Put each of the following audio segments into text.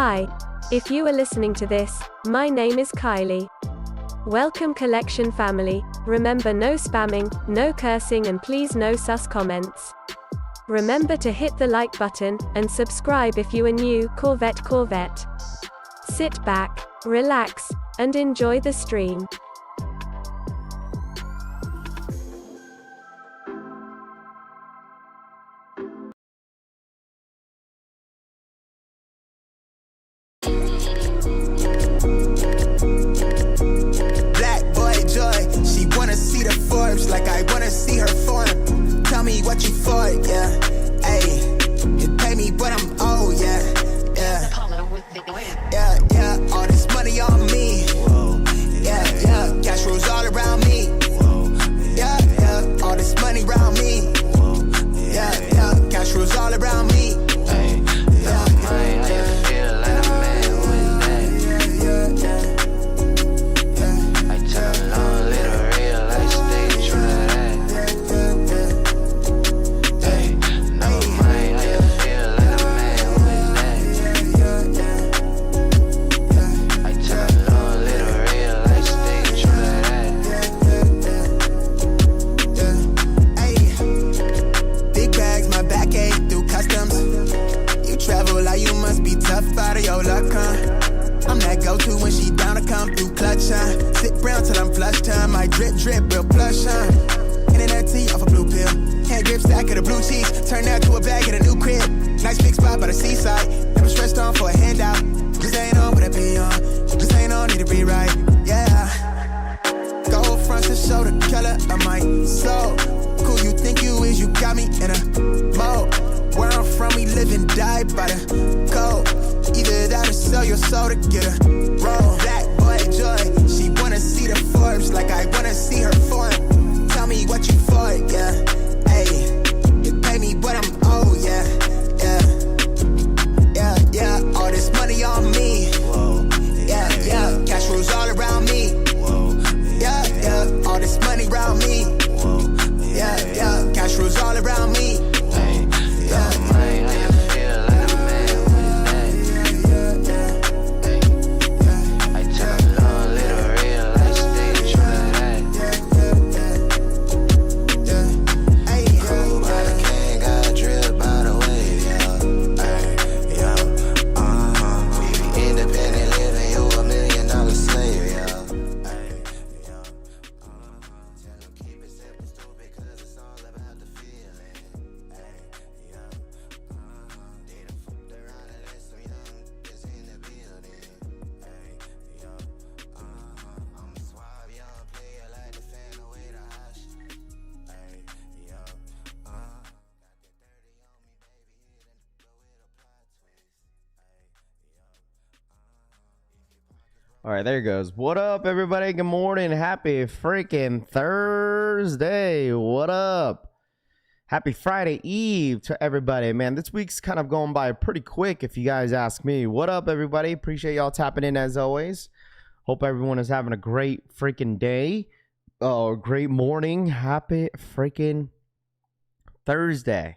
Hi. If you are listening to this, my name is Kylie. Welcome collection family. Remember, no spamming, no cursing, and please no sus comments. Remember to hit the like button, and subscribe if you are new. Corvette. Sit back, relax, and enjoy the stream. Like I wanna see her form. Tell me what you for, yeah. Ayy, you pay me, but I'm old, yeah. Yeah. All this money on me. Yeah. Cash rules all around me. Yeah. All this money around me. Yeah. Cash rules all around me. Out of your luck, huh? I'm that go-to when she down to come through clutch, huh? Sit brown till I'm flush time. My drip, real plush, huh? Internet tea off a blue pill. Hand grip stack of the blue cheese. Turn that to a bag in a new crib. Nice big spot by the seaside. Never stressed on for a handout. Just ain't on what I be on. Just ain't on, need to rewrite. Yeah. Gold fronts to show the color of my soul. Cool you think you is, you got me in a mode. Where I'm from, we live and die by the code. Either that or sell your soul to get a roll. Black boy joy, she wanna see the Forbes like I wanna see her form. Tell me what you for, yeah. Ayy, you pay me, but I'm old, yeah. All this money on me. Yeah. Cash rules all around me. Yeah. All this money around me. Yeah. Cash rules all around me. All right, there it goes. What up, everybody? Good morning. Happy freaking Thursday. What up? Happy Friday Eve to everybody. Man, this week's kind of going by pretty quick if you guys ask me. What up, everybody? Appreciate y'all tapping in as always. Hope everyone is having a great freaking day. Great morning. Happy freaking Thursday.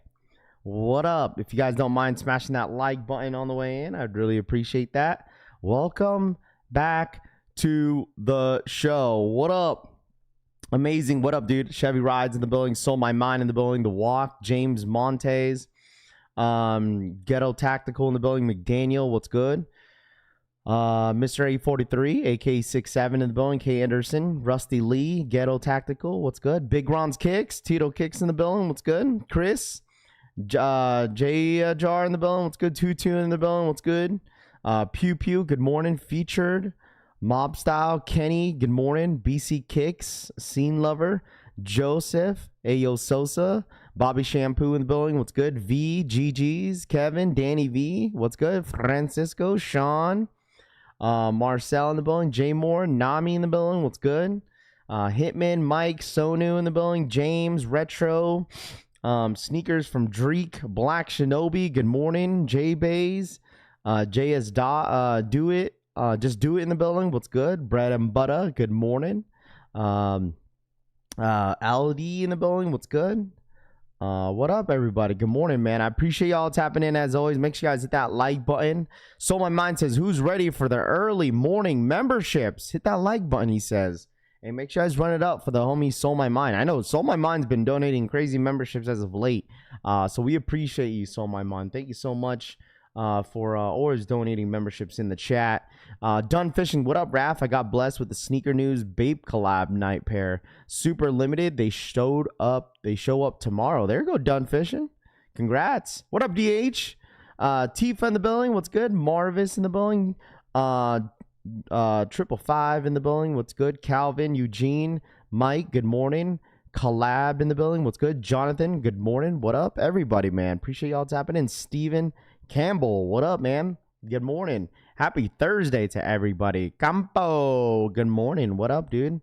What up? If you guys don't mind smashing that like button on the way in, I'd really appreciate that. Welcome back to the show. What up? Amazing. What up, dude? Chevy Rides in the building. Sold My Mind in the building. The Walk. James Montes. Ghetto Tactical in the building. McDaniel. What's good? Mr. A43. AK67 in the building. K. Anderson. Rusty Lee. Ghetto Tactical. What's good? Big Ron's Kicks. Tito Kicks in the building. What's good? Chris. J Jar in the building. What's good? Tutu in the building. What's good? Pew Pew, good morning. Featured Mob Style, Kenny, good morning. BC Kicks, Scene Lover, Joseph, Ayo Sosa, Bobby Shampoo in the building. What's good? V, GG's, Kevin, Danny V, what's good? Francisco, Sean, Marcel in the building, Jay Moore, Nami in the building. What's good? Hitman, Mike, Sonu in the building, James, Retro, Sneakers from Dreek, Black Shinobi, good morning. J Bays. JS Do It, Just Do It in the building. What's good? Bread and Butter, good morning. Aldi in the building. What's good? What up, everybody? Good morning, man. I appreciate y'all tapping in as always. Make sure you guys hit that like button. So my mind says, who's ready for the early morning memberships? Hit that like button, he says. Hey, make sure you guys run it up for the homie Soul My Mind. I know Soul My Mind's been donating crazy memberships as of late. So we appreciate you, Soul My Mind. Thank you so much for always donating memberships in the chat. Done Fishing, what up, Raph? I got blessed with the Sneaker News Bape collab night pair. Super limited. They show up tomorrow. There you go, Done Fishing. Congrats. What up, DH? Tifa in the building. What's good? Marvis in the building. 555 in the building. What's good? Calvin, Eugene, Mike, good morning. Collab in the building. What's good? Jonathan, good morning. What up, everybody, man? Appreciate y'all tapping in. Steven Campbell, what up, man? Good morning. Happy Thursday to everybody. Campo, good morning. What up, dude?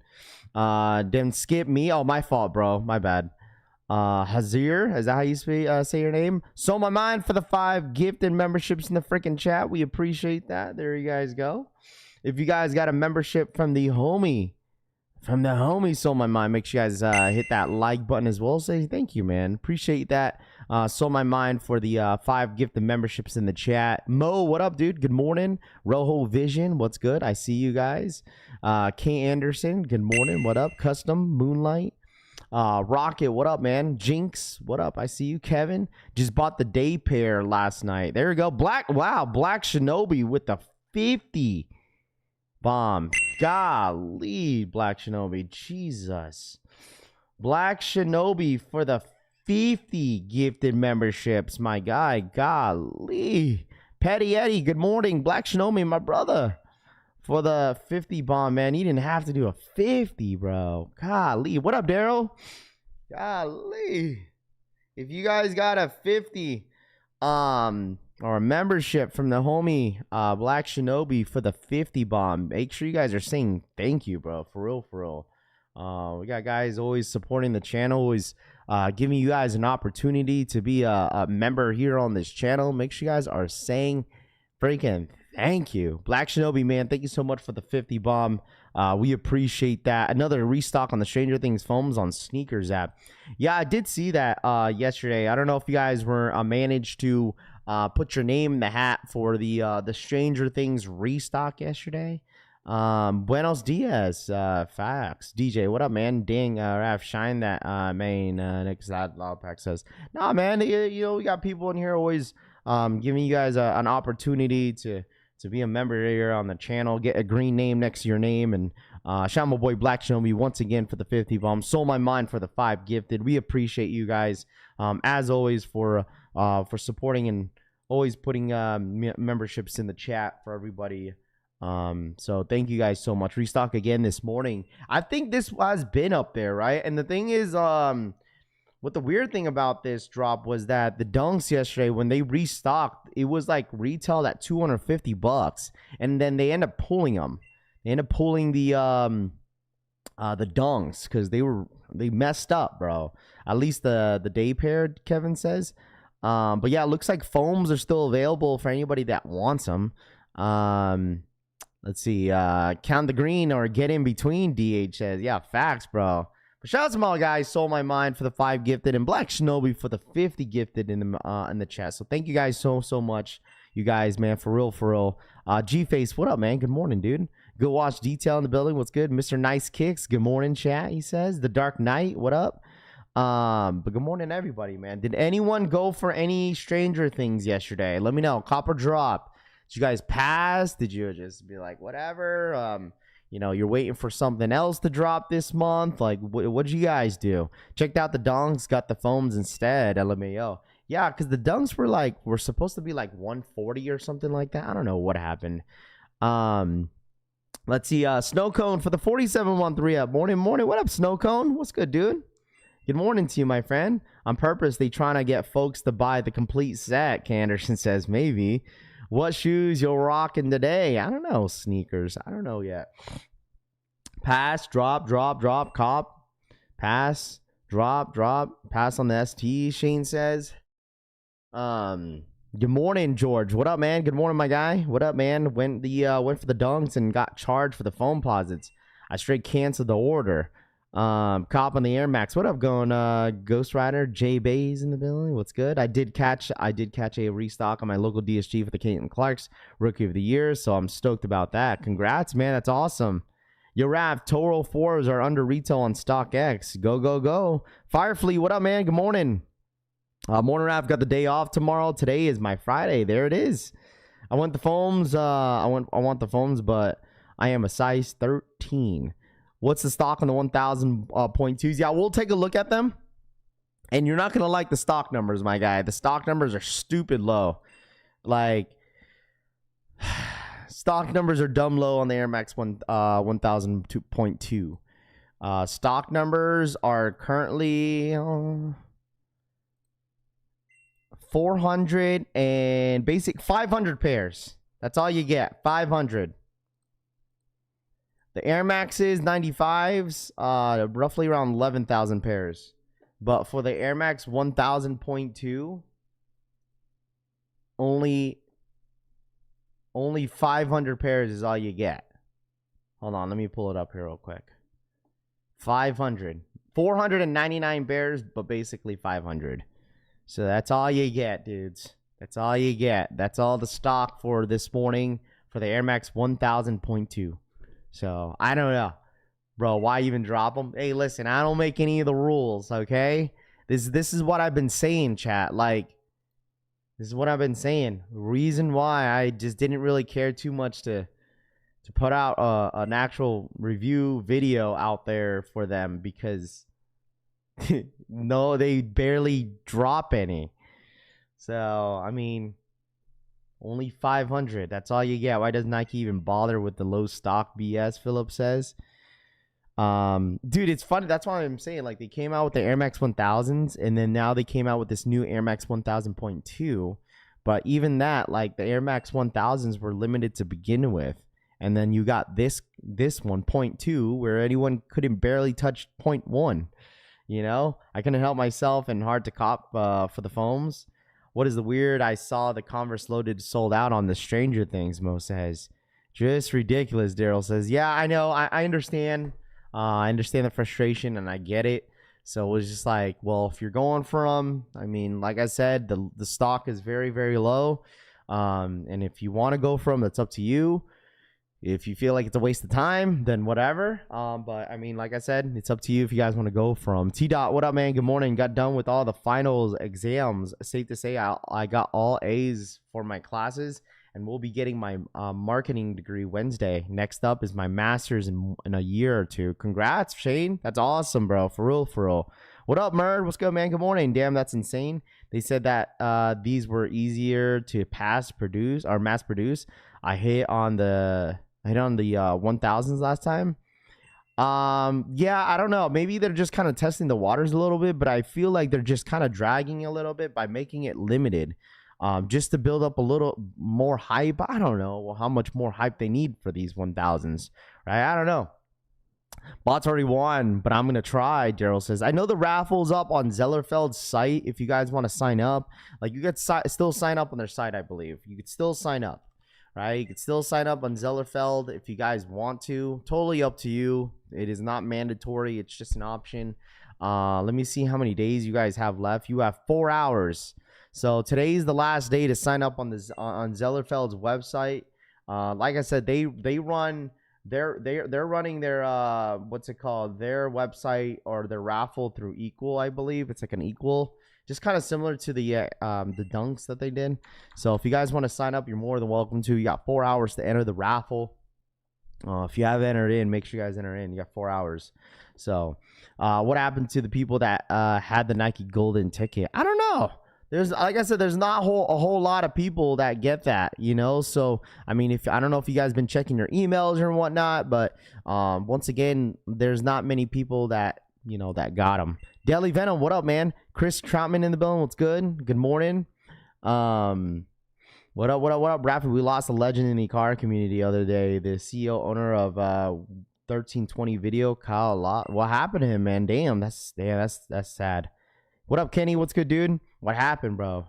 Didn't skip me. Oh, my fault, bro. My bad. Hazir, is that how you say your name? So my mind for the 5 gifted memberships in the freaking chat. We appreciate that. There you guys go. If you guys got a membership from the homie, So My Mind, make sure you guys hit that like button as well. Say thank you, man. Appreciate that. So My Mind for the 5 gifted memberships in the chat. Mo, what up, dude? Good morning. Rojo Vision, what's good? I see you guys. K Anderson, good morning. What up? Custom Moonlight. Rocket, what up, man? Jinx, what up? I see you. Kevin just bought the day pair last night. There you go. Black Shinobi with the 50 bomb. Golly, Black Shinobi. Jesus. Black Shinobi for the 50 gifted memberships, my guy. Golly. Petty Eddie, good morning. Black Shinobi, my brother. For the 50 bomb, man. You didn't have to do a 50, bro. Golly. What up, Daryl? Golly. If you guys got a 50 or a membership from the homie Black Shinobi for the 50 bomb, make sure you guys are saying thank you, bro. For real. We got guys always supporting the channel, always giving you guys an opportunity to be a member here on this channel. Make sure you guys are saying freaking thank you. Black Shinobi, man, thank you so much for the 50 bomb. We appreciate that. Another restock on the Stranger Things foams on Sneakers app. Yeah, I did see that yesterday. I don't know if you guys were managed to put your name in the hat for the Stranger Things restock yesterday. Buenos dias, facts. DJ, what up, man? Dang, Raph, shine that main next that loud pack says. Nah, man, you know, we got people in here always giving you guys an opportunity to be a member here on the channel, get a green name next to your name, and shout out my boy Black Shinobi once again for the 50 bomb. Sold my mind for the 5 gifted. We appreciate you guys as always for supporting and always putting memberships in the chat for everybody. So thank you guys so much. Restock again this morning. I think this has been up there, right? And the thing is, what the weird thing about this drop was that the dunks yesterday, when they restocked, it was like retailed at $250, and then they end up pulling them. They end up pulling the dunks because they messed up, bro. At least the day pair, Kevin says. But yeah, it looks like foams are still available for anybody that wants them. Let's see. Count the green or get in between. DH says, yeah, facts, bro. But shout out to my guys, Sold My Mind for the 5 gifted and Black Shinobi for the 50 gifted in the chat. So thank you guys so much, you guys, man, for real. G-Face, what up, man? Good morning, dude. Go watch Detail in the building. What's good? Mr. Nice Kicks, good morning, chat, he says. The Dark Knight, what up? But good morning, everybody, man. Did anyone go for any Stranger Things yesterday? Let me know. Copper drop. Did you guys pass? Did you just be like, whatever? You know, you're waiting for something else to drop this month. Like, what did you guys do? Checked out the donks, got the foams instead. LMAO. Yeah, because the dunks were supposed to be like 140 or something like that. I don't know what happened. Let's see. Snow Cone for the 47-1 3-up. Morning. What up, Snow Cone? What's good, dude? Good morning to you, my friend. On purpose, they trying to get folks to buy the complete set. Canderson says maybe. What shoes you're rocking today? I don't know. Sneakers. I don't know yet. Pass, drop, cop. Pass, drop. Pass on the ST, Shane says. Good morning, George. What up, man? Good morning, my guy. What up, man? Went for the dunks and got charged for the foam posits. I straight canceled the order. Cop on the Air Max. What up, going Ghost Rider? Jay Bays in the building. What's good? I did catch a restock on my local DSG for the Caitlin Clark's Rookie of the Year, so I'm stoked about that. Congrats, man. That's awesome. Yo, Rav, Toro 4s are under retail on StockX. Go, go, go. Firefleet, what up, man? Good morning. Morning, Rav. Got the day off tomorrow. Today is my Friday. There it is. I want the foams. I want the foams, but I am a size 13. What's the stock on the 1,000.2s? Yeah, we'll take a look at them. And you're not going to like the stock numbers, my guy. The stock numbers are stupid low. Like, stock numbers are dumb low on the Air Max 1,000.2. Stock numbers are currently 400 and basic 500 pairs. That's all you get. 500. The Air Maxes 95s, roughly around 11,000 pairs. But for the Air Max 1,000.2, only 500 pairs is all you get. Hold on, let me pull it up here real quick. 500. 499 pairs, but basically 500. So that's all you get, dudes. That's all you get. That's all the stock for this morning for the Air Max 1,000.2. So, I don't know. Bro, why even drop them? Hey, listen, I don't make any of the rules, okay? This is what I've been saying, chat. Like, this is what I've been saying. Reason why I just didn't really care too much to put out an actual review video out there for them because no, they barely drop any. So, I mean, only 500. That's all you get. Why does Nike even bother with the low stock BS, Philip says. Dude, it's funny. That's why I'm saying, like, they came out with the Air Max 1000s, and then now they came out with this new Air Max 1000.2. But even that, like, the Air Max 1000s were limited to begin with. And then you got this one, 0.2, where anyone couldn't barely touch 0.1. You know? I couldn't help myself, and hard to cop for the foams. What is the weird? I saw the Converse loaded sold out on the Stranger Things, Mo says. Just ridiculous, Daryl says. Yeah, I know. I understand. I understand the frustration, and I get it. So it was just like, well, if you're going for them, I mean, like I said, the stock is very, very low. And if you want to go for them, that's up to you. If you feel like it's a waste of time, then whatever. But I mean, like I said, it's up to you if you guys want to go from. T-Dot, what up, man? Good morning. Got done with all the finals exams. Safe to say I got all A's for my classes, and we'll be getting my marketing degree Wednesday. Next up is my master's in a year or two. Congrats, Shane. That's awesome, bro. For real, for real. What up, Murd? What's good, man? Good morning. Damn, that's insane. They said that these were easier to mass produce. I hit on the 1000s last time. Yeah, I don't know. Maybe they're just kind of testing the waters a little bit, but I feel like they're just kind of dragging a little bit by making it limited, just to build up a little more hype. I don't know how much more hype they need for these 1000s, right? I don't know. Bots already won, but I'm going to try, Daryl says. I know the raffle's up on Zellerfeld's site. If you guys want to sign up, like, you could still sign up on their site, I believe. You could still sign up. Right, you can still sign up on Zellerfeld if you guys want to. Totally up to you. It is not mandatory. It's just an option. Let me see how many days you guys have left. You have 4 hours. So today's the last day to sign up on this on Zellerfeld's website. Like I said, they're running their what's it called? Their website or their raffle through Equal, I believe. It's like an Equal. Just kind of similar to the dunks that they did. So if you guys want to sign up, you're more than welcome to. You got 4 hours to enter the raffle. If you have entered in, make sure you guys enter in. You got 4 hours. So what happened to the people that had the Nike Golden ticket? I don't know. There's, like I said, there's not a whole lot of people that get that, you know. So I mean, I don't know if you guys been checking your emails or whatnot, but once again, there's not many people that, you know, that got them. Deli Venom, what up, man? Chris Troutman in the building. What's good? Good morning. What up, Raffle? We lost a legend in the car community the other day. The CEO owner of 1320 Video, Kyle Lott. What happened to him, man? Damn, that's sad. What up, Kenny? What's good, dude? What happened, bro?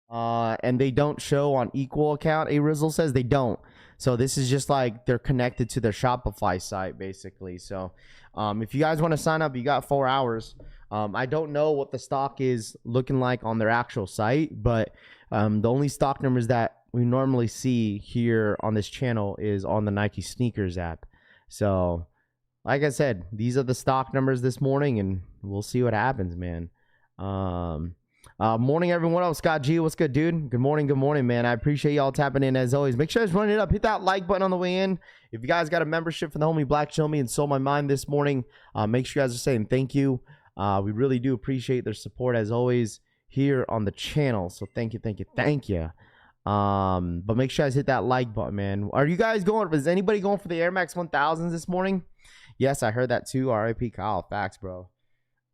And they don't show on Equal account. A Rizzle says they don't. So this is just like they're connected to their Shopify site, basically. So if you guys want to sign up, you got 4 hours. I don't know what the stock is looking like on their actual site, but the only stock numbers that we normally see here on this channel is on the Nike sneakers app. So like I said, these are the stock numbers this morning, and we'll see what happens, man. Morning, everyone else. Scott G, what's good, dude? Good morning, man. I appreciate y'all tapping in as always. Make sure you guys run it up. Hit that like button on the way in. If you guys got a membership for the homie Black Show Me and Sold My Mind this morning, make sure you guys are saying thank you. We really do appreciate their support as always here on the channel. So thank you. But make sure you guys hit that like button, man. Are you guys going? Is anybody going for the Air Max 1000s this morning? Yes, I heard that too. RIP Kyle. Facts, bro.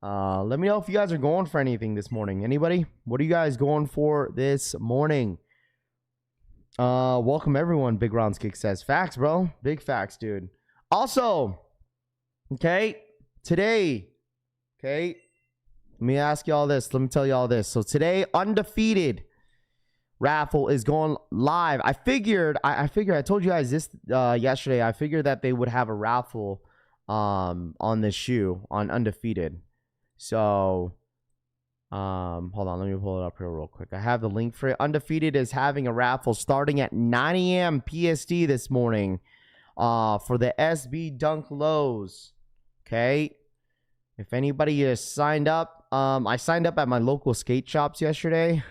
Let me know if you guys are going for anything this morning. Anybody? What are you guys going for this morning? Welcome everyone. Big Rounds Kick says facts, bro. Big facts, dude. Also, okay, today, okay, let me ask you all this. Let me tell you all this. So today, Undefeated Raffle is going live. I figured I told you guys this yesterday. I figured that they would have a raffle on this shoe on Undefeated. So hold on, let me pull it up here real quick. I have the link for it. Undefeated is having a raffle starting at 9 a.m. PST this morning for the SB Dunk Lows. Okay, if anybody is signed up, I signed up at my local skate shops yesterday.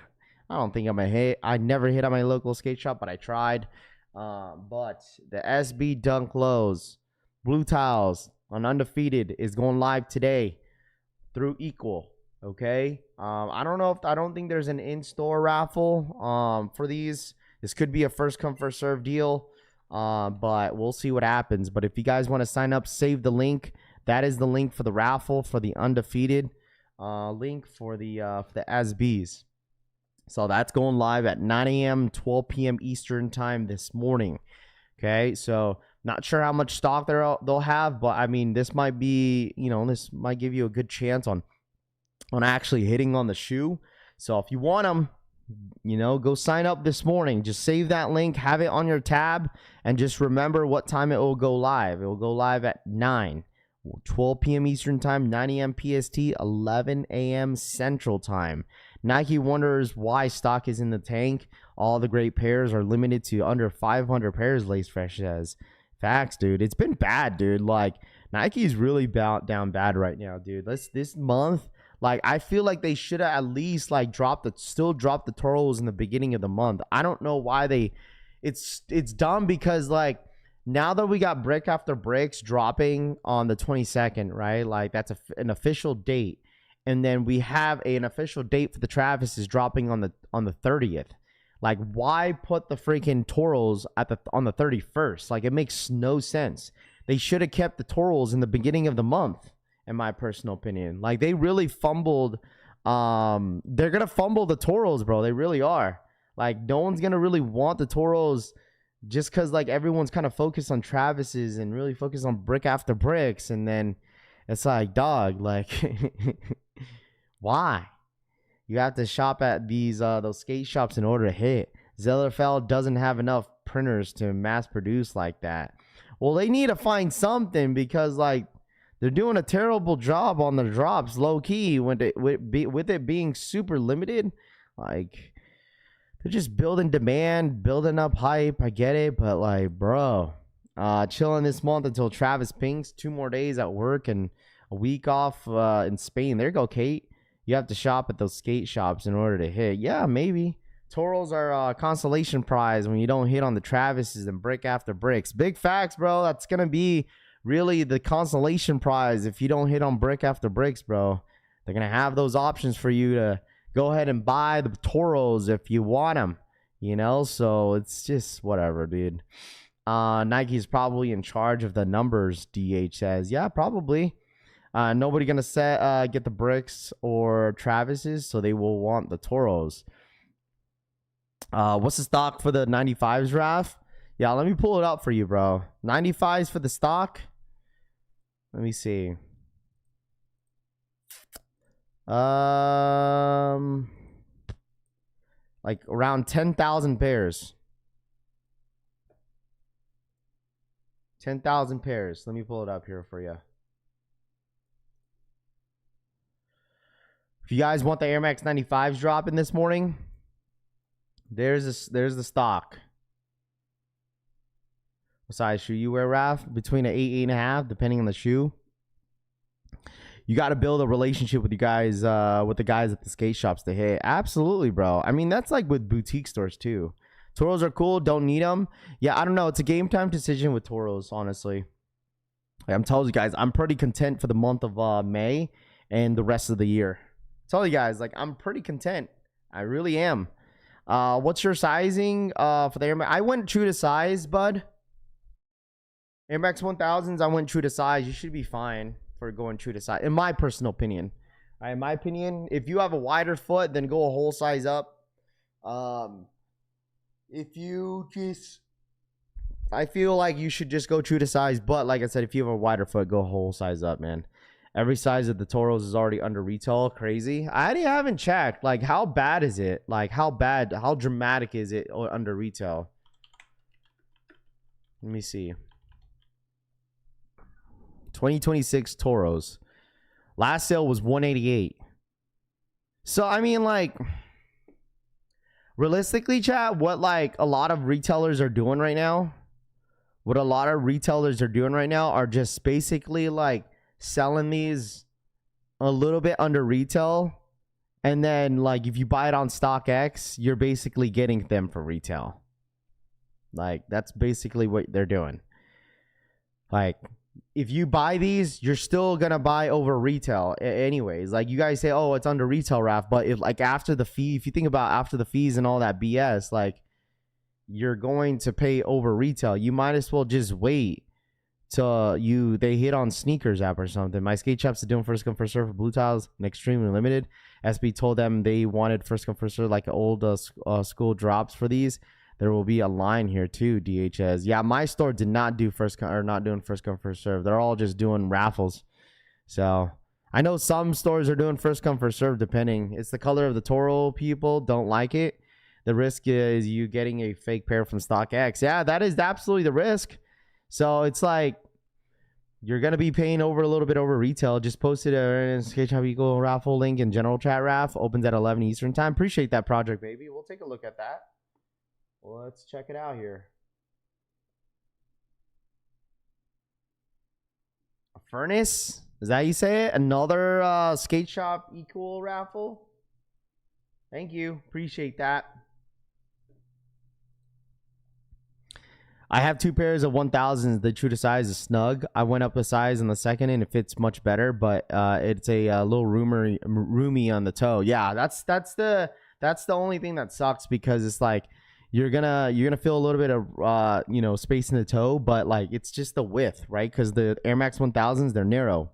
I don't think I'm gonna hit. I never hit at my local skate shop, but I tried. But the SB Dunk Lows Blue Tiles on Undefeated is going live today through Equal. Okay, I don't think there's an in-store raffle for these. This could be a first come first serve deal, but we'll see what happens. But if you guys want to sign up, save the link. That is the link for the raffle for the Undefeated link for the SBs. So that's going live at 9 a.m. 12 p.m. Eastern time this morning. Okay, so not sure how much stock they'll have, but I mean, this might be, this might give you a good chance on actually hitting on the shoe. So if you want them, go sign up this morning. Just save that link, have it on your tab, and just remember what time it will go live. It will go live at 12 p.m. Eastern time, 9 a.m. PST, 11 a.m. Central time. Nike wonders why stock is in the tank. All the great pairs are limited to under 500 pairs, Lace Fresh says. Facts, dude. It's been bad, dude. Like, Nike's really down bad right now, dude. This month, like, I feel like they should have at least, like, still dropped the Toros in the beginning of the month. I don't know why it's dumb because, like, now that we got Brick After Bricks dropping on the 22nd, right? Like, that's an official date. And then we have an official date for the Travises dropping on the 30th. Like, why put the freaking Toros on the 31st? Like, it makes no sense. They should have kept the Toros in the beginning of the month, in my personal opinion. Like, they really fumbled. They're gonna fumble the Toros, bro. They really are. Like, no one's gonna really want the Toros just because, like, everyone's kind of focused on Travises and really focused on Brick After Bricks, and then it's like, dog, like, why? You have to shop at those skate shops in order to hit. Zellerfeld doesn't have enough printers to mass produce like that. Well, they need to find something because, like, they're doing a terrible job on the drops, low key, with it being super limited. Like, they're just building demand, building up hype. I get it, but, like, bro, chilling this month until Travis Pink's 2 more days at work and a week off in Spain. There you go, Kate. You have to shop at those skate shops in order to hit. Yeah, maybe. Toros are a consolation prize when you don't hit on the Travises and Brick After Bricks. Big facts, bro. That's going to be really the consolation prize if you don't hit on Brick After Bricks, bro. They're going to have those options for you to go ahead and buy the Toros if you want them, So it's just whatever, dude. Nike's probably in charge of the numbers, DH says. Yeah, probably. Nobody gonna get the Bricks or Travises, so they will want the Toros. What's the stock for the 95s, Raph? Yeah, let me pull it up for you, bro. 95s for the stock. Let me see. Like around 10,000 pairs. 10,000 pairs. Let me pull it up here for you. If you guys want the Air Max 95s dropping this morning, there's the stock. What size shoe you wear, Raph? Between an 8, 8.5, depending on the shoe. You got to build a relationship with you guys, with the guys at the skate shops to hit. Absolutely, bro. I mean, that's like with boutique stores too. Toros are cool. Don't need them. Yeah, I don't know. It's a game time decision with Toros, honestly. I'm telling you guys, I'm pretty content for the month of May and the rest of the year. Tell you guys, like, I'm pretty content. I really am. What's your sizing for the Air Max? I went true to size, bud. Air Max 1000s, I went true to size. You should be fine for going true to size, in my personal opinion. In my opinion, if you have a wider foot, then go a whole size up. If you just, I feel like you should just go true to size. But like I said, if you have a wider foot, go a whole size up, man. Every size of the Toros is already under retail. Crazy. I haven't checked. Like, how bad is it? Like, how bad, how dramatic is it under retail? Let me see. 2026 Toros. Last sale was 188. So, I mean, like, realistically, chat, what, like, a lot of retailers are doing right now, are just basically, like, selling these a little bit under retail, and then, like, if you buy it on StockX, you're basically getting them for retail. Like, that's basically what they're doing. Like, if you buy these, you're still gonna buy over retail anyways. Like, you guys say, oh, it's under retail, Raph, but if, like, after the fee, if you think about after the fees and all that BS, like, you're going to pay over retail. You might as well just wait till they hit on sneakers app or something. My skate shops are doing first come first serve for blue tiles and extremely limited. SB told them they wanted first come first serve, like old school drops for these. There will be a line here too, DHS. Yeah, my store did not do not doing first come first serve. They're all just doing raffles. So I know some stores are doing first come first serve, depending. It's the color of the Toro. People don't like it. The risk is you getting a fake pair from StockX. Yeah, that is absolutely the risk. So it's like you're gonna be paying over a little bit over retail. Just posted a Skate Shop Eagle raffle link in general chat. Raff opens at 11 Eastern time. Appreciate that, project baby. We'll take a look at that. Let's check it out here. A furnace? Is that how you say it? Another Skate Shop Equal raffle? Thank you. Appreciate that. I have 2 pairs of 1000s. The true to size is snug. I went up a size in the second and it fits much better, but it's a little roomy on the toe. Yeah, that's the only thing that sucks, because it's like you're gonna feel a little bit of space in the toe, but like it's just the width, right? Because the Air Max 1000s, they're narrow.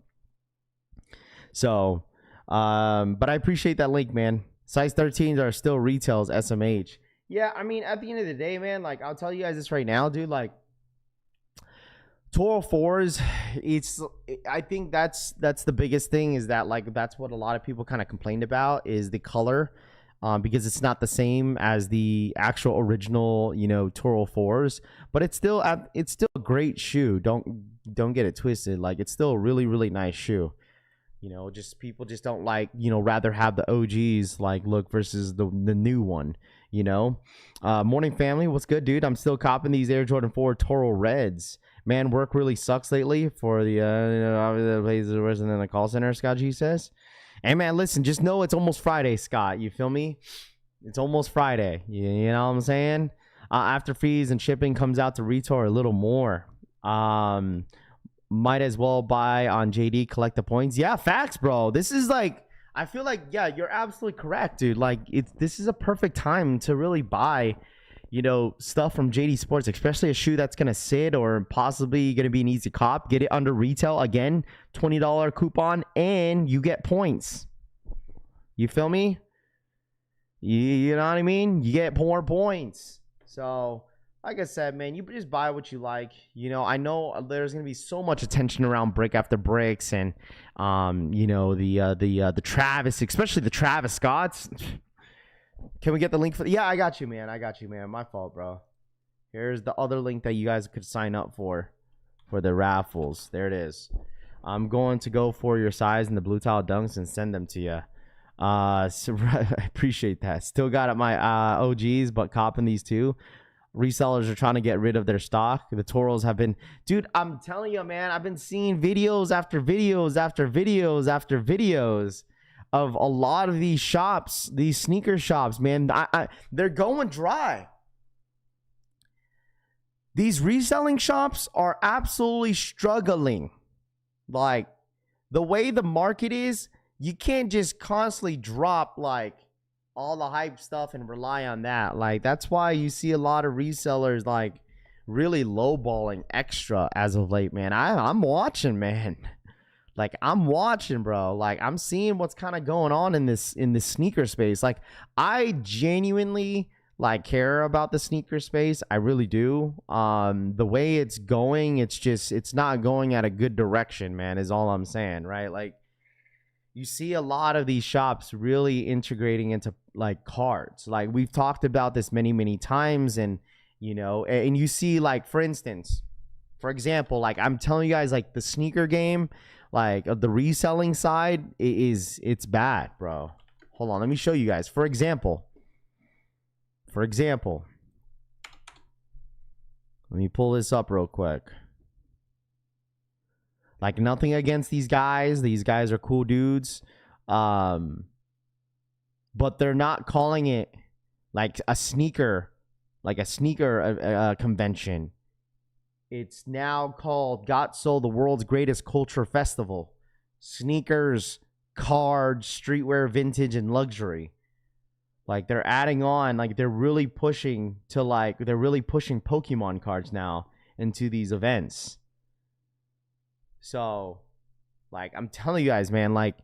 So, but I appreciate that link, man. Size 13s are still retails SMH. Yeah, I mean, at the end of the day, man, like, I'll tell you guys this right now, dude, like, Toro 4s, I think that's the biggest thing, is that, like, that's what a lot of people kind of complained about, is the color, because it's not the same as the actual original, Toro 4s, but it's still a great shoe. Don't get it twisted. Like, it's still a really, really nice shoe. Just people just don't like, rather have the OGs like look versus the new one, Morning family, what's good, dude? I'm still copping these Air Jordan 4 Toro Reds. Man, work really sucks lately for the plays worse than the call center, Scott G says. Hey man, listen, just know it's almost Friday, Scott. You feel me? It's almost Friday. You know what I'm saying? After fees and shipping comes out to retail a little more. Might as well buy on JD, collect the points. Yeah, facts, bro. This is like, I feel like, yeah, you're absolutely correct, dude. Like, this is a perfect time to really buy, stuff from JD Sports, especially a shoe that's going to sit or possibly going to be an easy cop. Get it under retail. Again, $20 coupon, and you get points. You feel me? You know what I mean? You get more points. So, like I said, man, you just buy what you like. I know there's gonna be so much attention around brick after bricks, and the Travis, especially the Travis Scotts. Can we get the link for? Yeah, I got you, man. My fault, bro. Here's the other link that you guys could sign up for. for the raffles. There it is. I'm going to go for your size in the blue tile dunks and send them to you. So, I appreciate that. Still got my OGs, but copping these too. Resellers are trying to get rid of their stock. The Toros have been, dude, I'm telling you, man, I've been seeing videos after videos after videos after videos of a lot of these shops, these sneaker shops, man. They're going dry. These reselling shops are absolutely struggling. Like, the way the market is, you can't just constantly drop like all the hype stuff and rely on that. Like, that's why you see a lot of resellers like really lowballing extra as of late, man. I'm watching, man. Like, I'm watching, bro. Like, I'm seeing what's kind of going on in this sneaker space. Like, I genuinely like care about the sneaker space. I really do. The way it's going, it's not going at a good direction, man, is all I'm saying, right? Like, you see a lot of these shops really integrating into like cards. Like, we've talked about this many times, and you know, and you see, like, for instance, for example, like, I'm telling you guys, like, the sneaker game, like, of the reselling side it's bad, bro. Hold on, let me show you guys. For example, let me pull this up real quick. Like, nothing against these guys. These guys are cool dudes. But they're not calling it like a sneaker convention. It's now called Got Sold, the world's greatest culture festival. Sneakers, cards, streetwear, vintage, and luxury. Like, they're adding on, like, they're really pushing Pokemon cards now into these events. So, like, I'm telling you guys, man, like,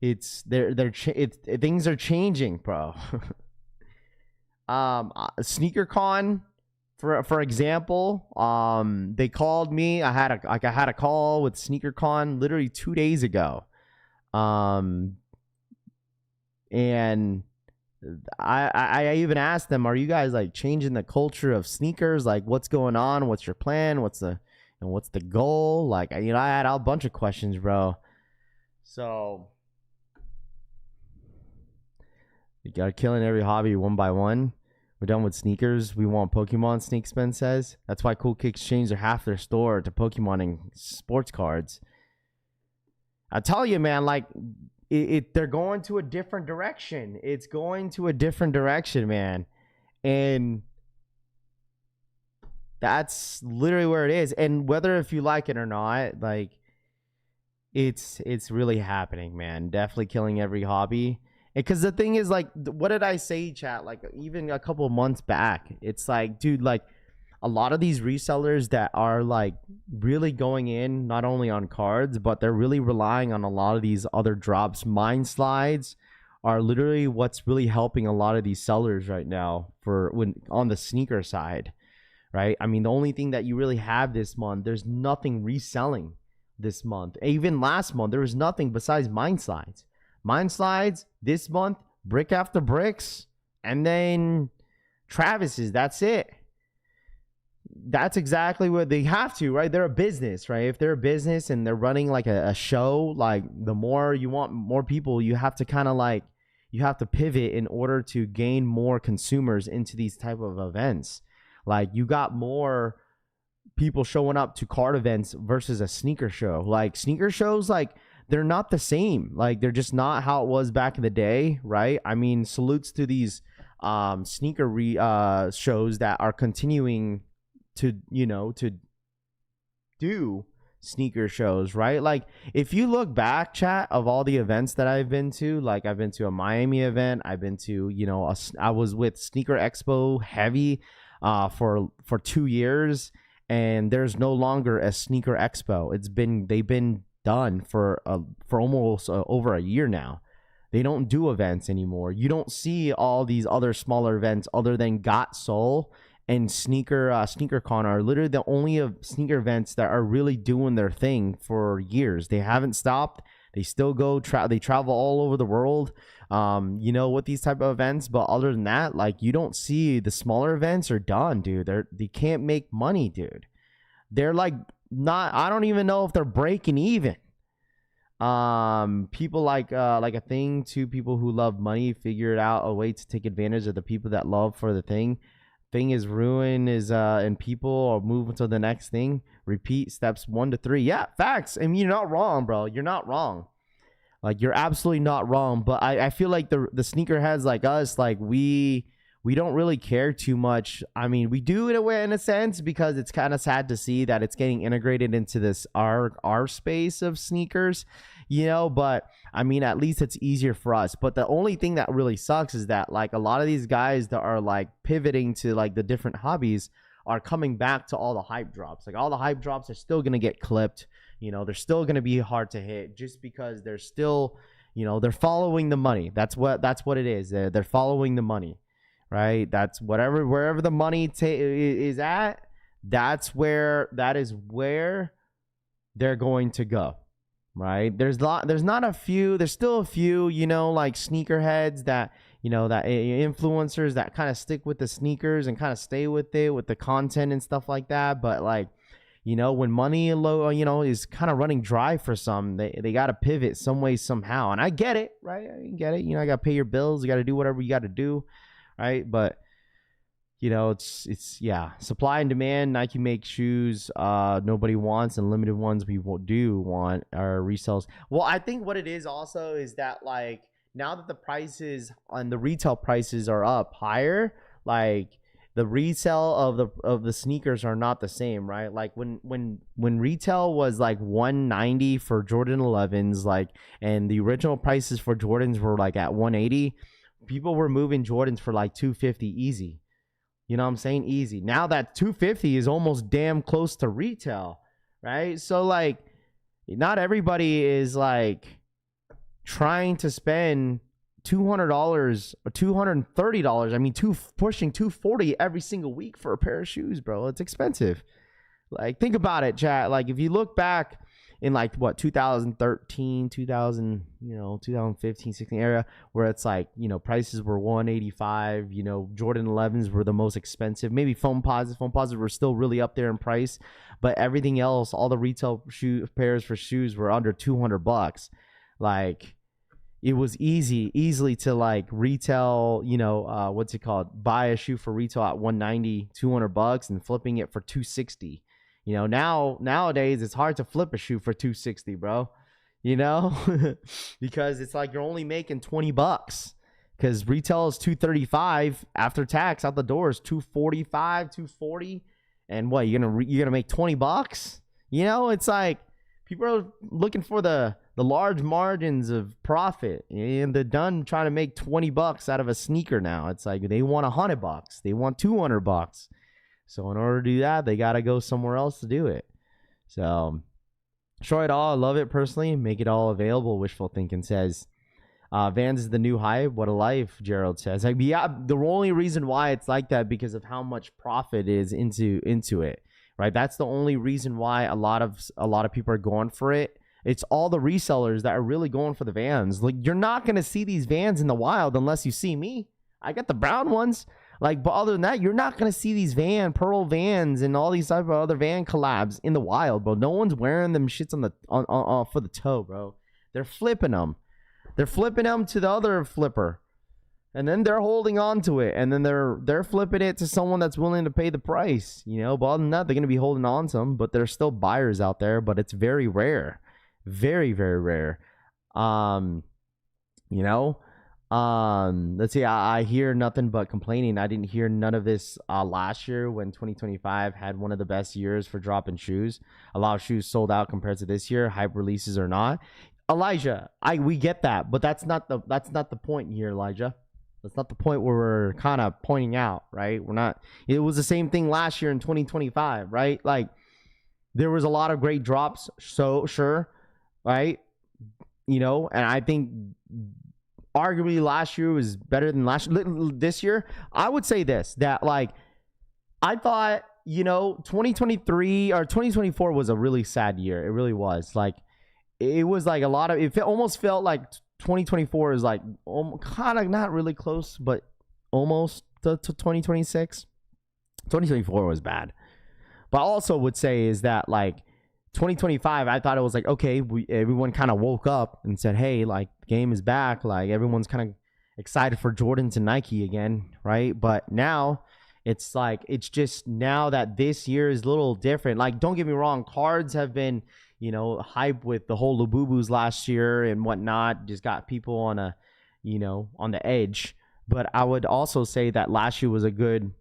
things are changing, bro. SneakerCon, for example, they called me. I had a call with SneakerCon literally 2 days ago. And I even asked them, are you guys like changing the culture of sneakers? Like, what's going on? What's your plan? What's the goal? Like, you know, I had a bunch of questions, bro. So you gotta kill in every hobby one by one. We're done with sneakers. We want Pokemon, Sneakspin says. That's why Cool Kicks changed half their store to Pokemon and sports cards. I tell you, man, like, they're going to a different direction. It's going to a different direction, man. And that's literally where it is. And whether if you like it or not, like, it's really happening, man. Definitely killing every hobby. Because the thing is, like, what did I say, chat? Like, even a couple of months back, it's like, dude, like, a lot of these resellers that are like really going in not only on cards, but they're really relying on a lot of these other drops. Mind slides are literally what's really helping a lot of these sellers right now for when on the sneaker side, right? I mean, the only thing that you really have this month, there's nothing reselling this month. Even last month, there was nothing besides mind slides. Mind slides this month, brick after bricks, and then Travis's. That's it. That's exactly what they have to, right? They're a business, right? If they're a business and they're running like a show, like, the more you want more people, you have to kind of like, you have to pivot in order to gain more consumers into these type of events. Like, you got more people showing up to card events versus a sneaker show. Like, sneaker shows, like, they're not the same. Like, they're just not how it was back in the day, right? I mean, salutes to these sneaker shows that are continuing to, you know, to do sneaker shows, right? Like, if you look back, chat, of all the events that I've been to, like, I've been to a Miami event, I've been to, you know, I was with Sneaker Expo heavy for 2 years, and there's no longer a Sneaker Expo. They've been done for almost over a year now. They don't do events anymore. You don't see all these other smaller events other than Got Soul and SneakerCon are literally the only sneaker events that are really doing their thing for years. They haven't stopped. They still go. They travel all over the world. You know, with these type of events. But other than that, like, you don't see the smaller events are done, dude. They can't make money, dude. they're like not, I don't even know if they're breaking even. People like a thing to people who love money figured out a way to take advantage of the people that love for the thing is ruin is and people are moving to the next thing. Repeat steps 1 to 3. Yeah, facts. I mean, you're not wrong, bro. You're not wrong. Like, you're absolutely not wrong. But I feel like the sneakerheads like us, like we don't really care too much. I mean, we do in a sense, because it's kind of sad to see that it's getting integrated into this our space of sneakers, you know. But I mean, at least it's easier for us. But the only thing that really sucks is that like a lot of these guys that are like pivoting to like the different hobbies are coming back to all the hype drops. Like, all the hype drops are still gonna get clipped. You know, they're still gonna be hard to hit, just because they're still, you know, they're following the money. That's what it is. They're following the money. Right, that's wherever the money is at, that is where they're going to go. Right, there's still a few, you know, like sneakerheads that, you know, that influencers that kind of stick with the sneakers and kind of stay with it, with the content and stuff like that. But like, you know, when money low, you know, is kind of running dry for some, they got to pivot some way somehow. And I get it, right? I get it. You know, I got to pay your bills. You got to do whatever you got to do. Right, but you know, it's yeah, supply and demand. Nike makes shoes nobody wants, and limited ones we do want are resells. Well, I think what it is also is that like now that the prices on the retail prices are up higher, like the resale of the sneakers are not the same, right? Like when retail was like $190 for Jordan 11s, like, and the original prices for Jordans were like at $180. People were moving Jordans for like $250 easy. You know what I'm saying? Easy. Now that $250 is almost damn close to retail, right? So like, not everybody is like trying to spend $200 or $230. I mean, pushing $240 every single week for a pair of shoes, bro. It's expensive. Like, think about it, chat. Like, if you look back in like what 2013, 2015, 16 area, where it's like, you know, prices were $185, you know, Jordan 11s were the most expensive. Maybe foam posits were still really up there in price, but everything else, all the retail pairs for shoes were under $200. Like, it was easily to like retail, you know, buy a shoe for retail at $190, $200 and flipping it for $260. You know, nowadays it's hard to flip a shoe for $260, bro. You know, because it's like you're only making $20, because retail is $235 after tax out the door is $245, $240, and what you're gonna make $20? You know, it's like people are looking for the large margins of profit, and they're done trying to make $20 out of a sneaker now. It's like they want $100, they want $200. So in order to do that, they got to go somewhere else to do it. So, show it all. I love it personally. Make it all available, Wishful Thinking says. Vans is the new hype. What a life, Gerald says. Like, yeah, the only reason why it's like that because of how much profit is into it, right? That's the only reason why a lot of people are going for it. It's all the resellers that are really going for the Vans. Like, you're not going to see these Vans in the wild unless you see me. I got the brown ones. Like, but other than that, you're not going to see these Pearl Vans and all these type of other Van collabs in the wild, bro. No one's wearing them shits on for the toe, bro. They're flipping them. They're flipping them to the other flipper. And then they're holding on to it. And then they're flipping it to someone that's willing to pay the price. You know, but other than that, they're going to be holding on to them. But there's still buyers out there. But it's very rare. Very, very rare. You know? Let's see. I hear nothing but complaining. I didn't hear none of this last year when 2025 had one of the best years for dropping shoes. A lot of shoes sold out compared to this year. Hype releases or not. Elijah, we get that, but that's not the point here, Elijah. That's not the point where we're kind of pointing out, right? We're not. It was the same thing last year in 2025, right? Like, there was a lot of great drops, so sure, right? You know, and I think arguably last year was better than this year. I would say this, that like, I thought, you know, 2023 or 2024 was a really sad year. It really was. Like, it was like a lot of, it almost felt like 2024 is like kind of not really close, but almost to 2026. 2024 was bad. But I also would say is that like 2025, I thought it was like, okay, everyone kind of woke up and said, hey, like the game is back. Like everyone's kind of excited for Jordans and Nike again, right? But now it's like, it's just now that this year is a little different. Like, don't get me wrong, cards have been, you know, hype with the whole Labubus last year and whatnot. Just got people on a, you know, on the edge. But I would also say that last year was a good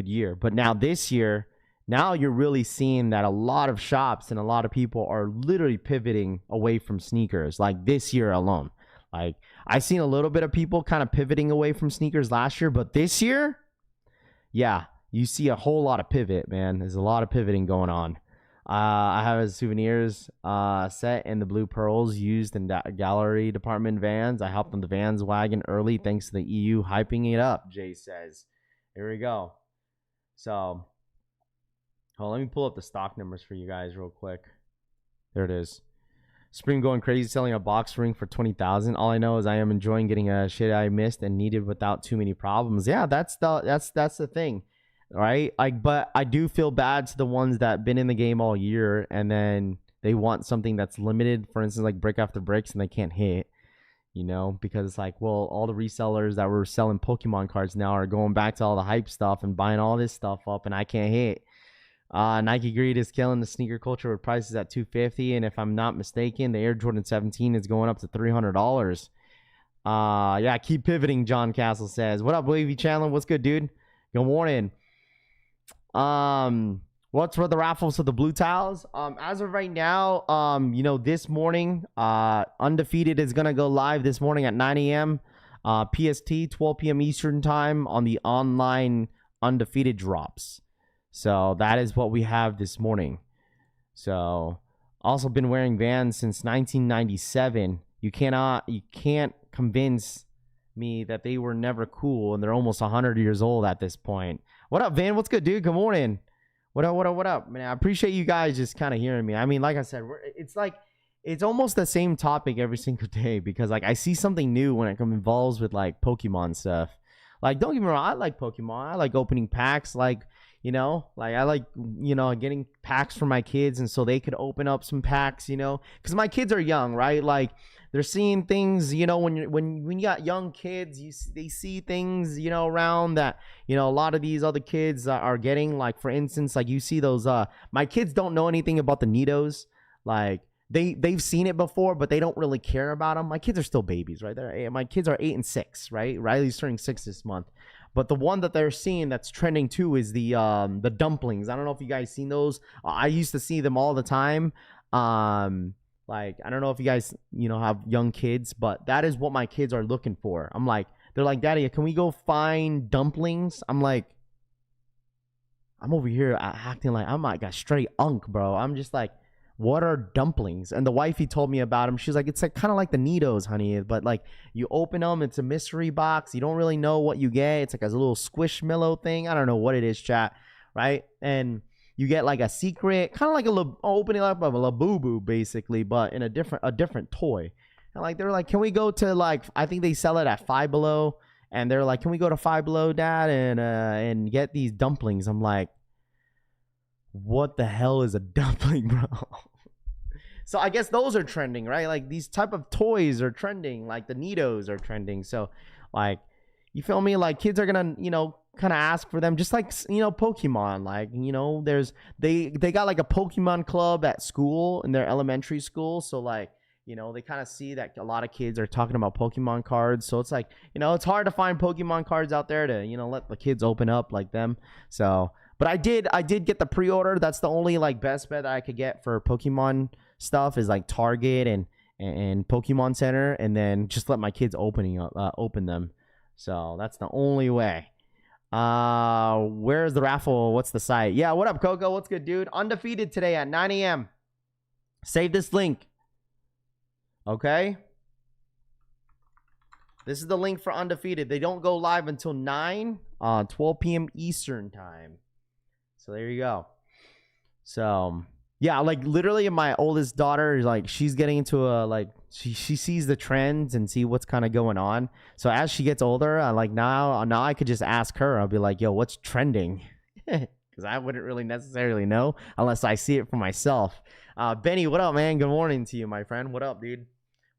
year. But now this year, now you're really seeing that a lot of shops and a lot of people are literally pivoting away from sneakers, like this year alone. Like I've seen a little bit of people kind of pivoting away from sneakers last year, but this year, yeah, you see a whole lot of pivot, man. There's a lot of pivoting going on. I have a souvenirs set in the blue pearls used in gallery department vans. I helped on the vans wagon early thanks to the EU hyping it up, Jay says. Here we go. So, let me pull up the stock numbers for you guys real quick. There it is. Spring going crazy selling a box ring for $20,000. All I know is I am enjoying getting a shit I missed and needed without too many problems. Yeah, that's the thing, right? Like, but I do feel bad to the ones that been in the game all year and then they want something that's limited, for instance, like brick after bricks, and they can't hit. You know, because it's like, well, all the resellers that were selling Pokemon cards now are going back to all the hype stuff and buying all this stuff up, and I can't hit. Nike Greed is killing the sneaker culture with prices at $250, and if I'm not mistaken, the Air Jordan 17 is going up to $300. Yeah, keep pivoting, John Castle says. What up, Wavy Chandler? What's good, dude? Good morning. What's for the raffles of the blue towels? As of right now, you know, this morning, Undefeated is gonna go live this morning at 9 a.m. PST, 12 p.m. Eastern time on the online Undefeated drops. So that is what we have this morning. So also been wearing Vans since 1997. You can't convince me that they were never cool and they're almost 100 years old at this point. What up, Van? What's good, dude? Good morning. What up, man? I appreciate you guys just kind of hearing me. I mean, like I said, it's like, it's almost the same topic every single day because like I see something new when it involves with like Pokemon stuff. Like, don't get me wrong, I like Pokemon. I like opening packs. Like, you know, like I like, you know, getting packs for my kids and so they could open up some packs, you know, because my kids are young, right? Like they're seeing things, you know, when you got young kids, they see things, you know, around that, you know, a lot of these other kids are getting. Like, for instance, like you see those, my kids don't know anything about the Nitos. Like they've seen it before, but they don't really care about them. My kids are still babies, right? My kids are 8 and 6, right? Riley's turning 6 this month. But the one that they're seeing that's trending too is the dumplings. I don't know if you guys seen those. I used to see them all the time. Like, I don't know if you guys, you know, have young kids, but that is what my kids are looking for. I'm like, they're like, Daddy, can we go find dumplings? I'm like, I'm over here acting like I'm like a straight unk, bro. I'm just like, what are dumplings? And the wifey told me about them. She's like, it's like kind of like the Nitos, honey, but like you open them, it's a mystery box. You don't really know what you get. It's like a little squishmallow thing. I don't know what it is, chat, right? And you get like a secret, kind of like a opening up of a Labubu, basically, but in a different toy. And like they're like, can we go to like, I think they sell it at Five Below, and they're like, can we go to Five Below, Dad, and get these dumplings? I'm like, what the hell is a dumpling, bro? So I guess those are trending, right? Like these type of toys are trending, like the Nitos are trending. So like, you feel me? Like kids are gonna, you know, kind of ask for them, just like, you know, Pokemon. Like, you know, they got like a Pokemon club at school, in their elementary school. So like, you know, they kind of see that a lot of kids are talking about Pokemon cards. So it's like, you know, it's hard to find Pokemon cards out there to, you know, let the kids open up like them. So, but I did get the pre-order. That's the only like best bet that I could get for Pokemon stuff is like Target and Pokemon Center, and then just let my kids open them. So that's the only way. Where's the raffle? What's the site? Yeah, what up, Coco? What's good, dude? Undefeated today at 9 a.m. Save this link. Okay? This is the link for Undefeated. They don't go live until 12 p.m. Eastern time. So there you go. So yeah, like literally my oldest daughter, like she's getting into a, like she sees the trends and see what's kind of going on. So as she gets older, like now I could just ask her. I'll be like, yo, what's trending? Because because I wouldn't really necessarily know unless I see it for myself. Benny, what up, man? Good morning to you, my friend. What up, dude?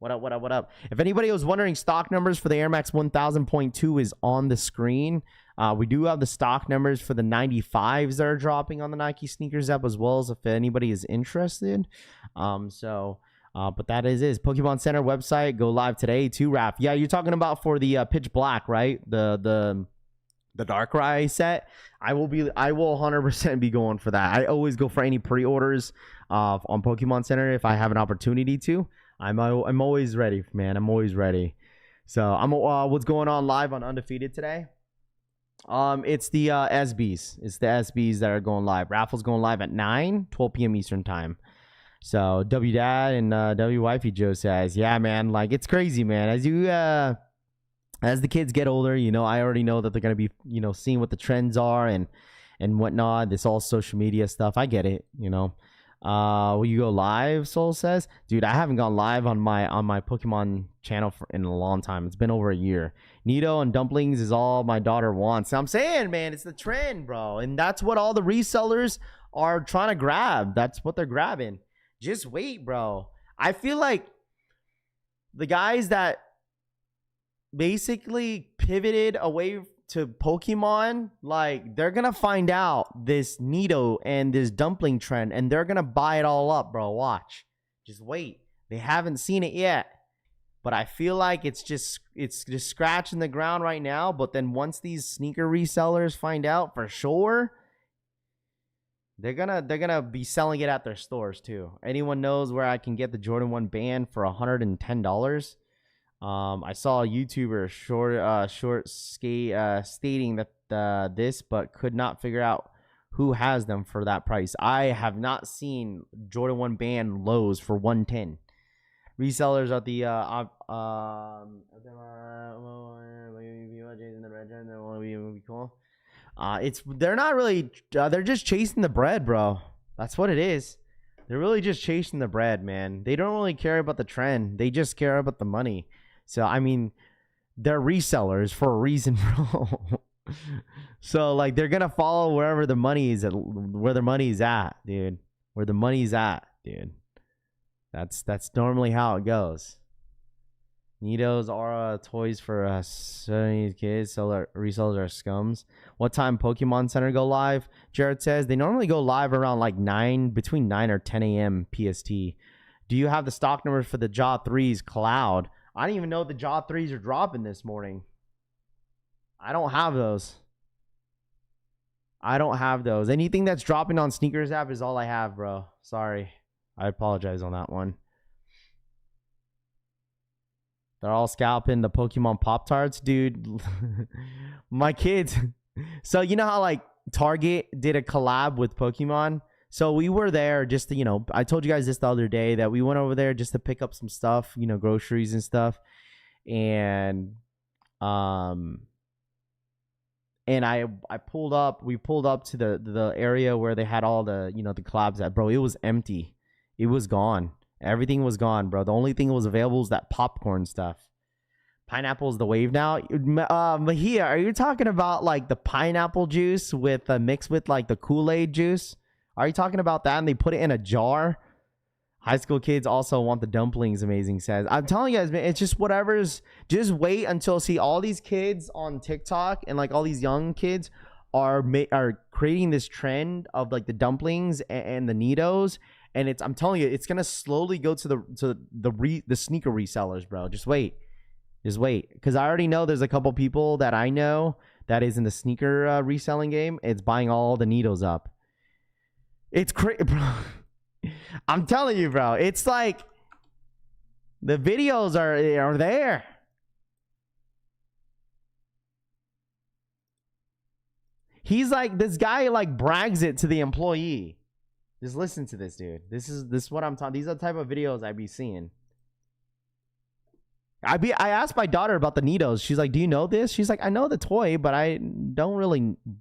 What up, what up, what up? If anybody was wondering, stock numbers for the Air Max 1000.2 is on the screen. We do have the stock numbers for the 95s that are dropping on the Nike sneakers app, as well as if anybody is interested. But that is Pokemon Center website. Go live today too, Raph. Yeah, you're talking about for the pitch black, right? The Darkrai set. I will 100% be going for that. I always go for any pre-orders on Pokemon Center if I have an opportunity to. I'm always ready, man. I'm always ready. So what's going on live on Undefeated today? It's the SBs. It's the SBs that are going live. Raffle's going live at 12 p.m. Eastern time. So W Dad and W Wifey Joe says, yeah, man, like it's crazy, man. As the kids get older, you know, I already know that they're gonna be, you know, seeing what the trends are and whatnot. This all social media stuff. I get it, you know. Will you go live? Soul says, dude, I haven't gone live on my Pokemon channel in a long time. It's been over a year. Nido and dumplings is all my daughter wants. I'm saying, man, it's the trend, bro, and that's what all the resellers are trying to grab. That's what they're grabbing. Just wait, bro. I feel like the guys that basically pivoted away to Pokemon, like they're gonna find out this Nido and this dumpling trend and they're gonna buy it all up, bro. Watch. Just wait. They haven't seen it yet. But I feel like it's just scratching the ground right now. But then once these sneaker resellers find out for sure, they're gonna be selling it at their stores too. Anyone knows where I can get the Jordan 1 band for $110? I saw a YouTuber stating that this, but could not figure out who has them for that price. I have not seen Jordan 1 band lows for 110. Resellers at the they're not really, they're just chasing the bread, bro. That's what it is. They're really just chasing the bread, man. They don't really care about the trend. They just care about the money. So, I mean, they're resellers for a reason, bro. So, like, they're going to follow wherever the money is at, where their money's at, dude. Where the money's at, dude. That's normally how it goes. Nido's Aura toys for kids. Resellers are scums. What time Pokemon Center go live? Jared says they normally go live around like between 9 or 10 a.m. PST. Do you have the stock numbers for the Jaw 3s Cloud? I didn't even know the Jaw 3s are dropping this morning. I don't have those. Anything that's dropping on Sneakers app is all I have, bro. Sorry. I apologize on that one. They're all scalping the Pokemon Pop-Tarts, dude. My kids. So you know how like Target did a collab with Pokemon? So we were there just to, you know, I told you guys this the other day that we went over there just to pick up some stuff, you know, groceries and stuff. And I pulled up, we pulled up to the area where they had all the, you know, the collabs at, bro. It was empty. It was gone. Everything was gone, bro. The only thing that was available was that popcorn stuff. Pineapple's the wave now. Mahia, are you talking about like the pineapple juice with mixed with like the Kool-Aid juice? Are you talking about that? And they put it in a jar? High school kids also want the dumplings, Amazing says. I'm telling you guys, man, it's just whatever's. Just wait until see all these kids on TikTok and like all these young kids are creating this trend of like the dumplings and the Nidos. And I'm telling you, it's gonna slowly go to the sneaker resellers, bro. Just wait, because I already know there's a couple people that I know that is in the sneaker reselling game. It's buying all the Nidos up. It's crazy, bro. I'm telling you, bro. It's like the videos are there. He's like, this guy like brags it to the employee. Just listen to this, dude. This is what I'm talking. These are the type of videos I be seeing. I asked my daughter about the Nidos. She's like, "Do you know this?" She's like, "I know the toy, but I don't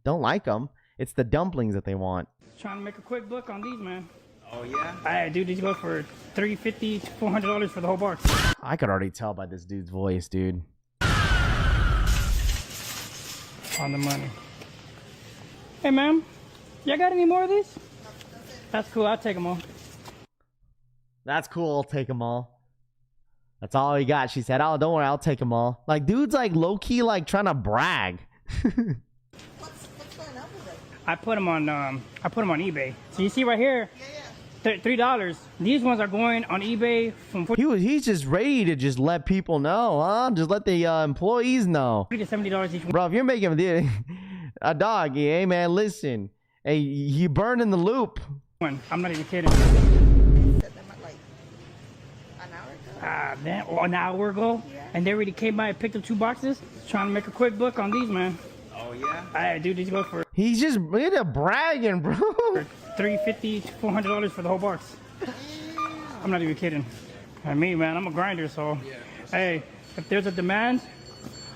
like them. It's the dumplings that they want." Trying to make a quick buck on these, man. Oh yeah. Alright, dude, these go for $350 to $400 for the whole bar. I could already tell by this dude's voice, dude. On the money. Hey, ma'am. Y'all got any more of these? That's cool. I'll take them all. That's cool. I'll take them all. That's all he got. She said, "Oh, don't worry. I'll take them all." Like, dude's like low key, like trying to brag. What's going on with it? I put them on eBay. So you see right here, $3. These ones are going on eBay from He's just ready to just let people know, huh? Just let the employees know. $40 to $70 each one. Bro, if you're making a dog, hey man, listen. Hey, you burn in the loop. I'm not even kidding. Set them at like an hour ago. Then an hour ago, and they already came by and picked up 2 boxes. Trying to make a quick buck on these, man. Oh yeah. Alright, dude, these go for He's just really bragging, bro. $350 to $400 for the whole box. I'm not even kidding. And me, man, I'm a grinder, so hey, if there's a demand,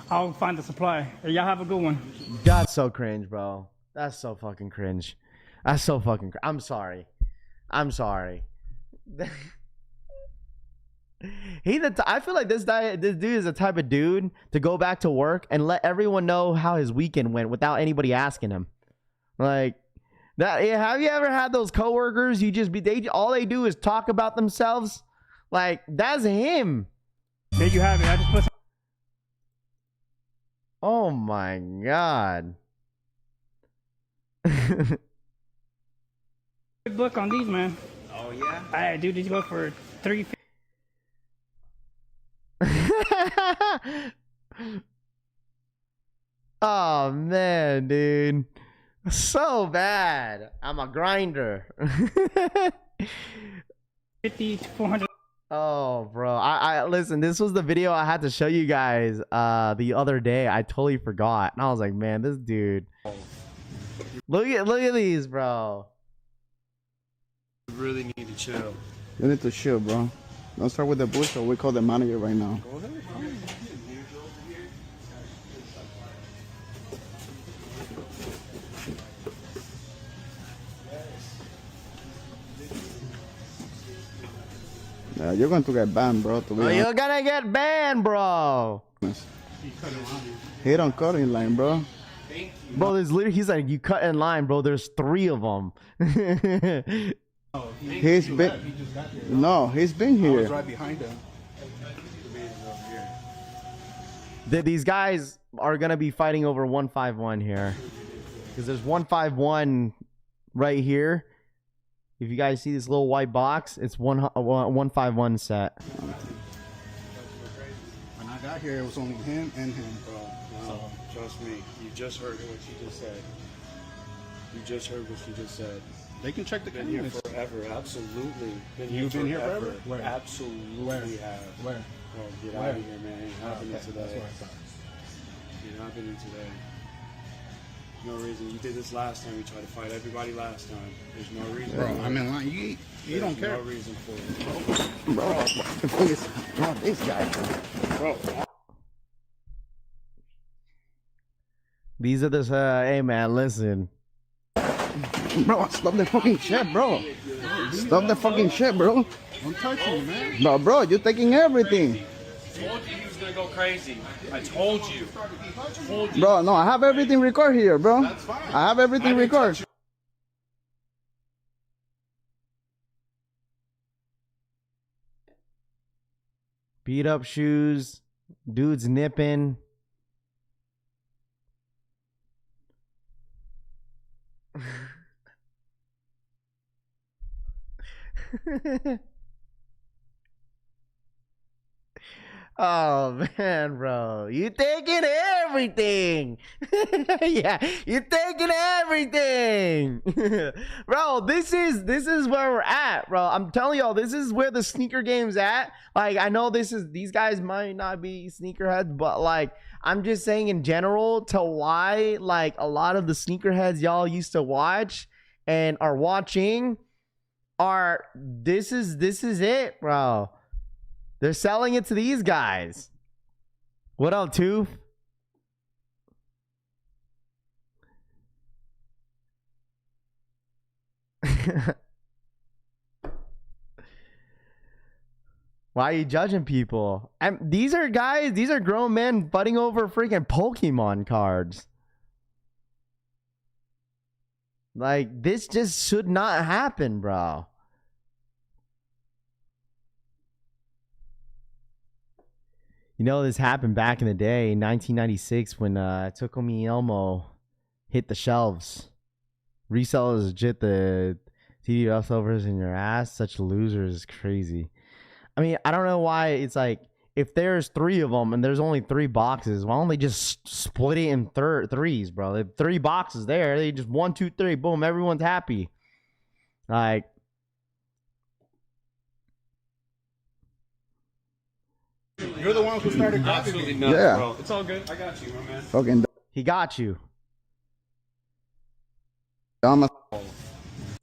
I'll find the supply. Y'all have a good one. That's so cringe, bro. That's so fucking cringe. That's so fucking I'm sorry. I'm sorry. I feel like this dude is the type of dude to go back to work and let everyone know how his weekend went without anybody asking him. Like that. Have you ever had those coworkers? All they do is talk about themselves. Like, that's him. There you have it. I just put some Oh my god. quick buck on these, man. Oh yeah. Alright, dude, these go for $350. Oh man, dude. So bad. I'm a grinder. $50 to $400. Oh, bro. I listen, this was the video I had to show you guys the other day. I totally forgot. And I was like, man, this dude. Look at these, bro. You really need to chill. You need to chill, bro. Don't start with the bullshit. We call the manager right now. Yeah, you're going to get banned, bro. To be honest. You're gonna get banned, bro. He don't cut in line, bro. Bro, there's literally, he's like, you cut in line, bro. There's 3 of them. He's been. No, he's been here. Right behind him. These guys are gonna be fighting over 151 here, because there's 151 right here. If you guys see this little white box, it's 151 set. When I got here, it was only him and him, bro. No, trust me. You just heard what she just said. You just heard what she just said. They can check the Been here cameras. forever, absolutely. You've been here forever? Where? Absolutely Where? have. Where? Bro, get Where? out of here, man. Ain't happening Okay, today. that's what I thought. Ain't happening today. No reason. You did this last time. You tried to fight everybody last time. There's no reason. Bro, for I'm it. in line. You don't care. No reason for it. Bro, this guy. Bro, These are the hey man, listen. Bro, stop the fucking shit, bro. Stop the fucking shit, bro. don't touch me, man. Bro, you're taking everything. I told you he was gonna go crazy. I told you. Bro, no, I have everything recorded here, bro. That's fine. I have everything recorded. Beat up shoes, dude's nipping. Oh man, bro, you taking everything. Yeah, you taking everything. Bro, this is where we're at, bro. I'm telling y'all, this is where the sneaker game's at. Like, I know these guys might not be sneakerheads, but like, I'm just saying in general to why like a lot of the sneakerheads y'all used to watch and are watching are this is it, bro. They're selling it to these guys. What up, Tooth? Why are you judging people? And these are grown men fighting over freaking Pokemon cards. Like, this just should not happen, bro. You know, this happened back in the day, 1996, when Tokomi Elmo hit the shelves. Resell is legit. The TV leftovers in your ass. Such losers is crazy. I mean, I don't know why it's like, if there's 3 of them and there's only 3 boxes, why don't they just split it in threes, bro? They have 3 boxes there. They just 1, 2, 3, boom, everyone's happy. Like, You're the one who started grabbing Absolutely me. not, Yeah. bro. It's all good. I got you, my man. Fucking he got you. dumb.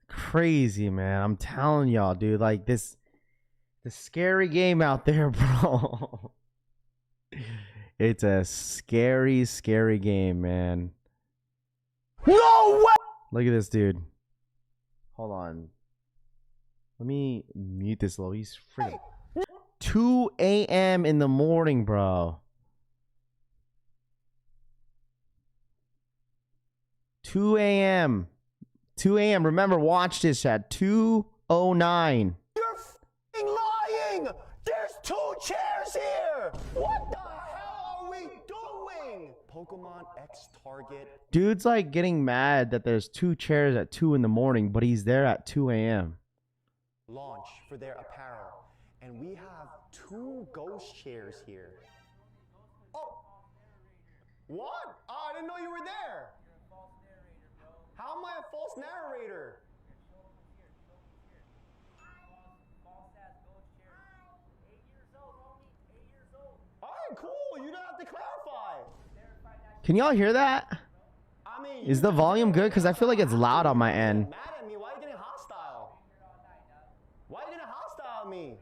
Crazy, man. I'm telling y'all, dude. Like, the scary game out there, bro. It's a scary, scary game, man. No way! Look at this dude. Hold on. Let me mute this low. He's freaking 2 a.m. in the morning, bro. 2 a.m. 2 a.m. Remember, watch this at 2:09. You're f***ing lying! There's 2 chairs here! What the hell are we doing? Pokemon X Target. Dude's like getting mad that there's 2 chairs at 2 in the morning, but he's there at 2 a.m. Launch for their apparel. And we have 2 ghost chairs here. Oh! What? Oh, I didn't know you were there! How am I a false narrator? Alright, cool. You don't have to clarify. Can y'all hear that? I mean, Is the volume good? Because I feel like it's loud on my end. mad at me? Why are you getting hostile? Why are you getting hostile at me?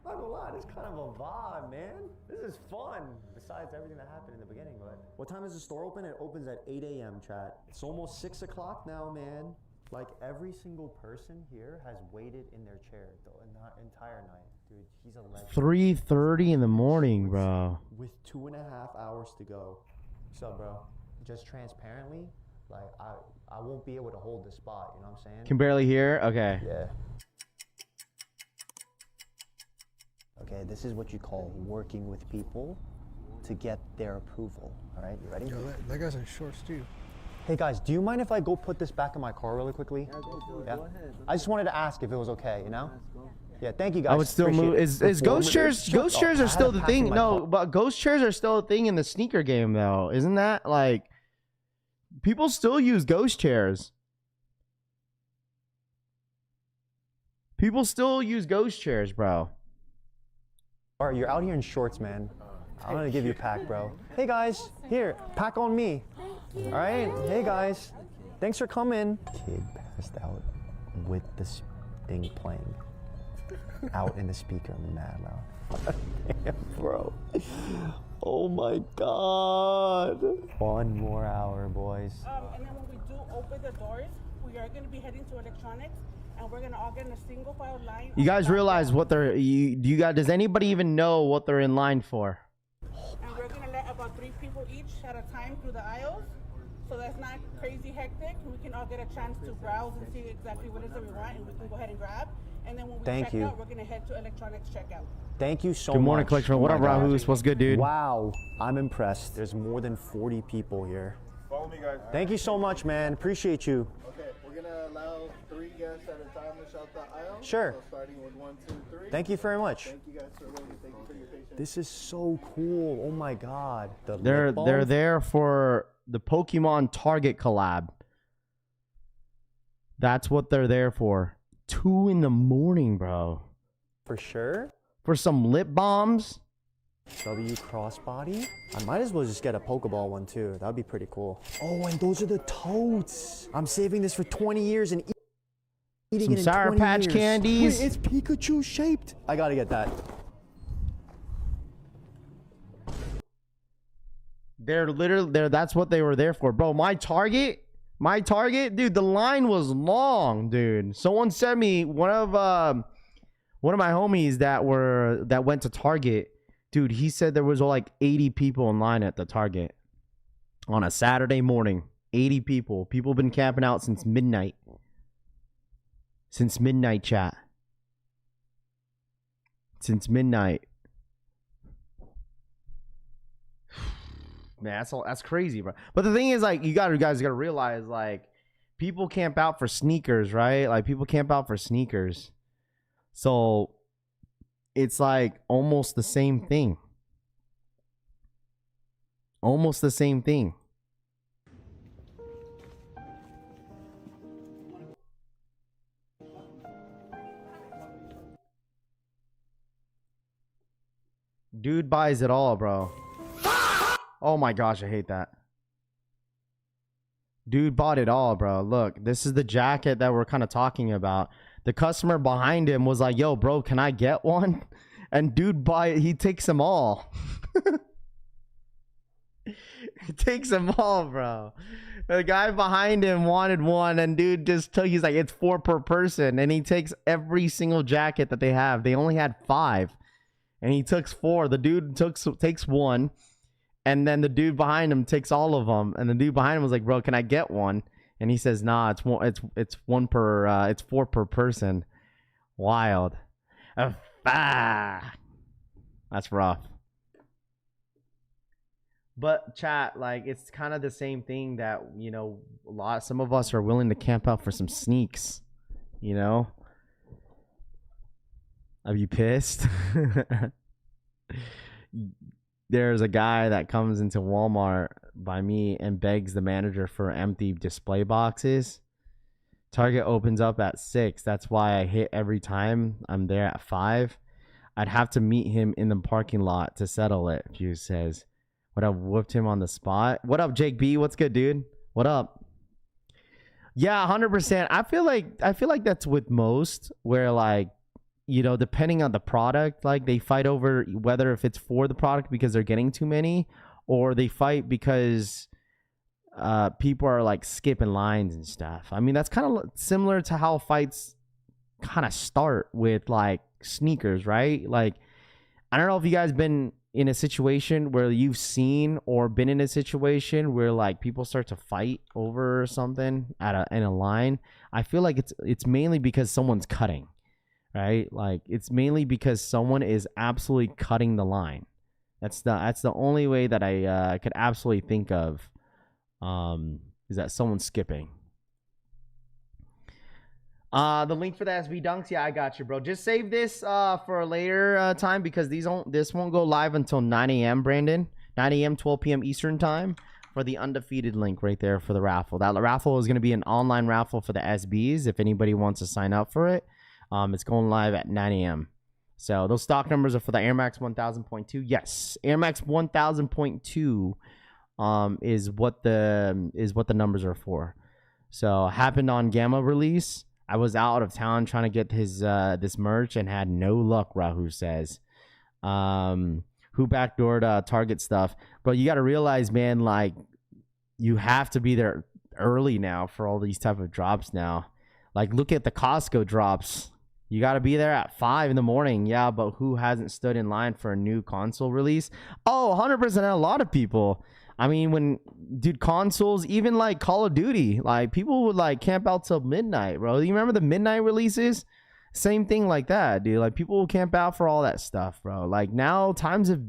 Not gonna lie, this is kind of a vibe, man. This is fun. Besides everything that happened in the beginning, but what time is the store open? It opens at 8 a.m. Chat. It's almost 6 o'clock now, man. Like every single person here has waited in their chair the entire night, dude. He's a legend. 3:30 in the morning, bro. With 2.5 hours to go. So, bro, just transparently, like I won't be able to hold the spot. You know what I'm saying? Can barely hear. Okay. Yeah. Okay, this is what you call working with people to get their approval. All right, you ready? Yo, that guy's in shorts too. Hey guys, do you mind if I go put this back in my car really quickly? Yeah, go do it. Yeah? Go ahead. I just wanted to ask if it was okay, you know? Yeah, thank you guys. I would still Appreciate move. it. Is ghost chairs? Ghost chairs I are had still to the pack in thing. my No, car. but ghost chairs are still a thing in the sneaker game, though. Isn't that like people still use ghost chairs? People still use ghost chairs, bro. All right, you're out here in shorts, man. I'm gonna give you a pack, bro. Hey guys, here, pack on me. All right, hey guys, thanks for coming. Kid passed out with this thing playing out in the speaker. I'm mad, bro. Damn, bro. Oh my God. 1 more hour, boys. And then when we do open the doors, we are going to be heading to electronics, and we're going to all get in a single file line. You guys realize what they're? Do you guys? Does anybody even know what they're in line for? And we're going to let about 3 people each at a time through the aisles, so that's not crazy hectic. We can all get a chance to browse and see exactly what it is that we want, and we can go ahead and grab. And then when we check out, we're going to head to electronics checkout. Thank you so much. Good morning, collection. What Oh up, my God. Rahus? What's good, dude? Wow, I'm impressed. There's more than 40 people here. Follow me, guys. Thank you so much, man. Appreciate you. Okay, we're gonna allow 3 guests at a time to shout the aisle. Sure. So starting with 1, 2, 3. Thank you very much. Thank you guys for waiting. Thank you for your patience. This is so cool. Oh my God. The They're lip balm? there for the Pokemon Target collab. That's what they're there for. 2 in the morning, bro. For sure. For some lip balms. W crossbody. I might as well just get a Pokeball one too. That'd be pretty cool. Oh, and those are the totes. I'm saving this for 20 years and eating Some it in Sour 20 Patch years. candies. Wait, it's Pikachu shaped. I gotta get that. They're literally there. That's what they were there for, bro. My Target, dude. The line was long, dude. Someone sent me one of my homies that went to Target, dude. He said there was like 80 people in line at the Target on a Saturday morning. 80 people. People been camping out since midnight. Since midnight, chat. Since midnight. Man, that's crazy, bro. But the thing is, like, you guys gotta realize, like, people camp out for sneakers, right? Like, people camp out for sneakers. So it's like almost the same thing. Almost the same thing. Dude buys it all, bro. Oh my gosh, I hate that. Dude bought it all, bro. Look, this is the jacket that we're kind of talking about. The customer behind him was like, yo, bro, can I get one? And dude he takes them all. He takes them all, bro. The guy behind him wanted one, and dude just took, he's like, it's 4 per person. And he takes every single jacket that they have. They only had 5. And he took 4. The dude takes 1. And then the dude behind him takes all of them. And the dude behind him was like, bro, can I get one? And he says, nah, it's 4 per person. Wild. That's rough. But chat, like, it's kind of the same thing that, you know, some of us are willing to camp out for some sneaks, you know? Are you pissed? There's a guy that comes into Walmart by me and begs the manager for empty display boxes. Target opens up at 6. That's why I hit every time. I'm there at 5. I'd have to meet him in the parking lot to settle it, Fuse says. What up, whooped him on the spot. What up, Jake B? What's good, dude? What up? Yeah, 100%. I feel like that's with most, where, like, you know, depending on the product, like, they fight over whether if it's for the product because they're getting too many, or they fight because people are like skipping lines and stuff. I mean, that's kind of similar to how fights kind of start with like sneakers, right? Like, I don't know if you guys been in a situation where you've seen or been in a situation where like people start to fight over something in a line. I feel like it's mainly because someone's cutting. Right? Like, it's mainly because someone is absolutely cutting the line. That's the only way that I could absolutely think of, is that someone's skipping. The link for the SB Dunks, yeah, I got you, bro. Just save this for a later time, because this won't go live until 9 a.m., Brandon. 9 a.m., 12 p.m. Eastern time for the Undefeated link right there for the raffle. That raffle is going to be an online raffle for the SBs if anybody wants to sign up for it. It's going live at 9 a.m. So those stock numbers are for the Air Max 1000.2. Yes, Air Max 1000.2 is what the numbers are for. So happened on Gamma release. I was out of town trying to get his this merch and had no luck, Rahu says. Who backdoored Target stuff? But you got to realize, man, like, you have to be there early now for all these type of drops now. Like, look at the Costco drops. You got to be there at 5 in the morning. Yeah, but who hasn't stood in line for a new console release? Oh, 100%. A lot of people. I mean, dude, consoles, even like Call of Duty, like, people would like camp out till midnight, bro. You remember the midnight releases? Same thing like that, dude. Like, people will camp out for all that stuff, bro. Like, now times have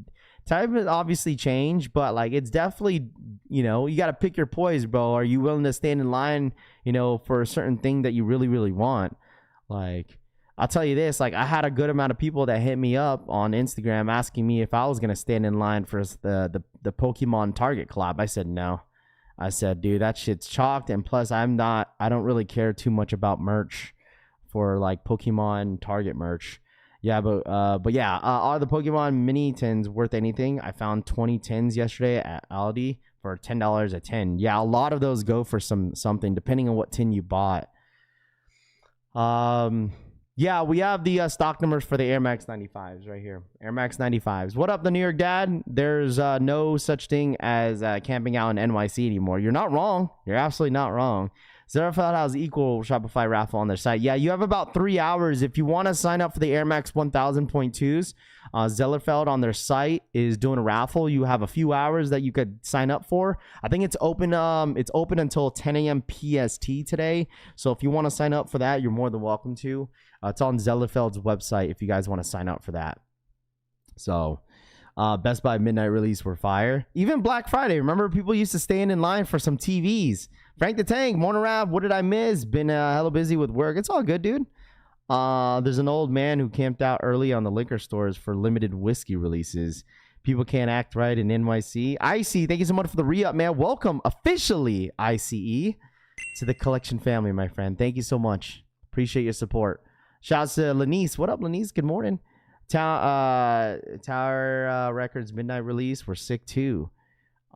obviously changed, but like, it's definitely, you know, you got to pick your poise, bro. Are you willing to stand in line, you know, for a certain thing that you really, really want? Like, I'll tell you this, like, I had a good amount of people that hit me up on Instagram asking me if I was going to stand in line for the Pokemon Target collab. I said no. I said, dude, that shit's chalked. And plus, I don't really care too much about merch for like Pokemon Target merch. Yeah, but yeah, are the Pokemon mini tins worth anything? I found 20 tins yesterday at Aldi for $10 a tin. Yeah, a lot of those go for something, depending on what tin you bought. Yeah, we have the stock numbers for the Air Max 95s right here. Air Max 95s. What up, the New York Dad? There's no such thing as camping out in NYC anymore. You're not wrong. You're absolutely not wrong. Zerafeld has equal Shopify raffle on their site. Yeah, you have about 3 hours. If you want to sign up for the Air Max 1000.2s, Zellerfeld on their site is doing a raffle. You have a few hours that you could sign up for. I think it's open until 10 a.m. PST today. So if you want to sign up for that, you're more than welcome to. It's on Zellerfeld's website if you guys want to sign up for that. So Best Buy midnight release were fire. Even Black Friday. Remember, people used to stand in line for some TVs. Frank the Tank, morning Rav, what did I miss? Been hella busy with work. It's all good, dude. There's an old man who camped out early on the liquor stores for limited whiskey releases. People can't act right in NYC. ICE, thank you so much for the re-up, man. Welcome officially, ICE, to the collection family, my friend. Thank you so much. Appreciate your support. Shouts to Lanice. What up, Lanice? Good morning. Tower Records midnight release. We're sick too.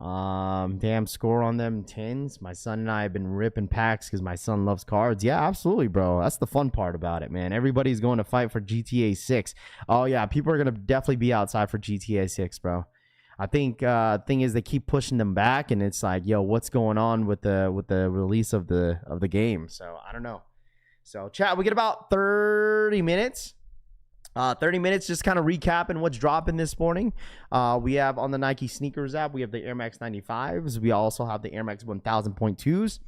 Damn score on them 10s. My son and I have been ripping packs because my son loves cards. Yeah, absolutely, bro. That's the fun part about it, man. Everybody's going to fight for GTA 6. Oh yeah, people are gonna definitely be outside for GTA 6, bro. I think thing is they keep pushing them back, and it's like, yo, what's going on with the release of the game? So I don't know. So chat, we get about 30 minutes. 30 minutes just kind of recapping what's dropping this morning. We have on the Nike sneakers app, we have the Air Max 95s. We also have the Air Max 1000.2s